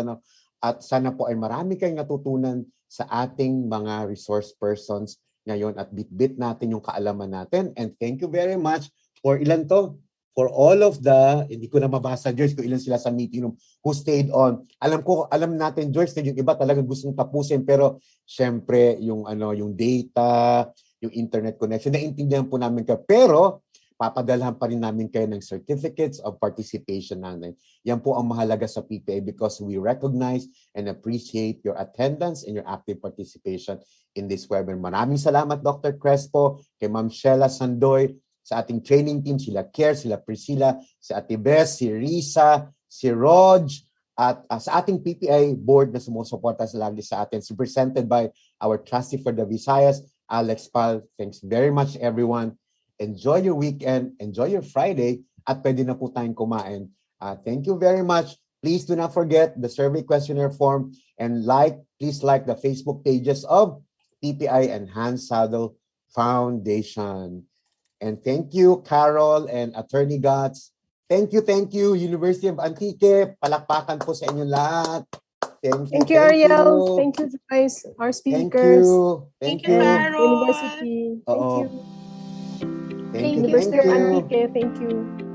S1: At sana po ay marami kayong natutunan sa ating mga resource persons ngayon at bit-bit natin yung kaalaman natin. And thank you very much for ilan to? For all of hindi ko na mabasa, Joyce, kung ilan sila sa meeting room who stayed on. Alam natin, Joyce, na yung iba talaga gustong tapusin, pero syempre, yung data, yung internet connection, naiintindihan po namin kayo. Pero, papadalhan pa rin namin kayo ng certificates of participation natin. Yan po ang mahalaga sa PPA because we recognize and appreciate your attendance and your active participation in this webinar. Maraming salamat, Dr. Crespo, kay Ma'am Sheila Sandoy, sa ating training team, sila Care, sila Priscilla, si Ate Bess, si Risa, si Rog, at sa ating PPI board na sumusuporta lagi sa atin, presented by our trustee for the Visayas, Alex Pal. Thanks very much, everyone. Enjoy your weekend, enjoy your Friday, at pwede na po tayong kumain. Thank you very much. Please do not forget the survey questionnaire form and please like the Facebook pages of PPI and Seidel Foundation. And thank you, Carol and Attorney Gats. Thank you, University of Antique. Palakpakan po sa inyo lahat.
S17: Thank you, Ariel. Thank you, guys, our speakers.
S1: Thank you,
S17: University. Thank you.
S1: Thank you.
S17: University of Antique. Thank you.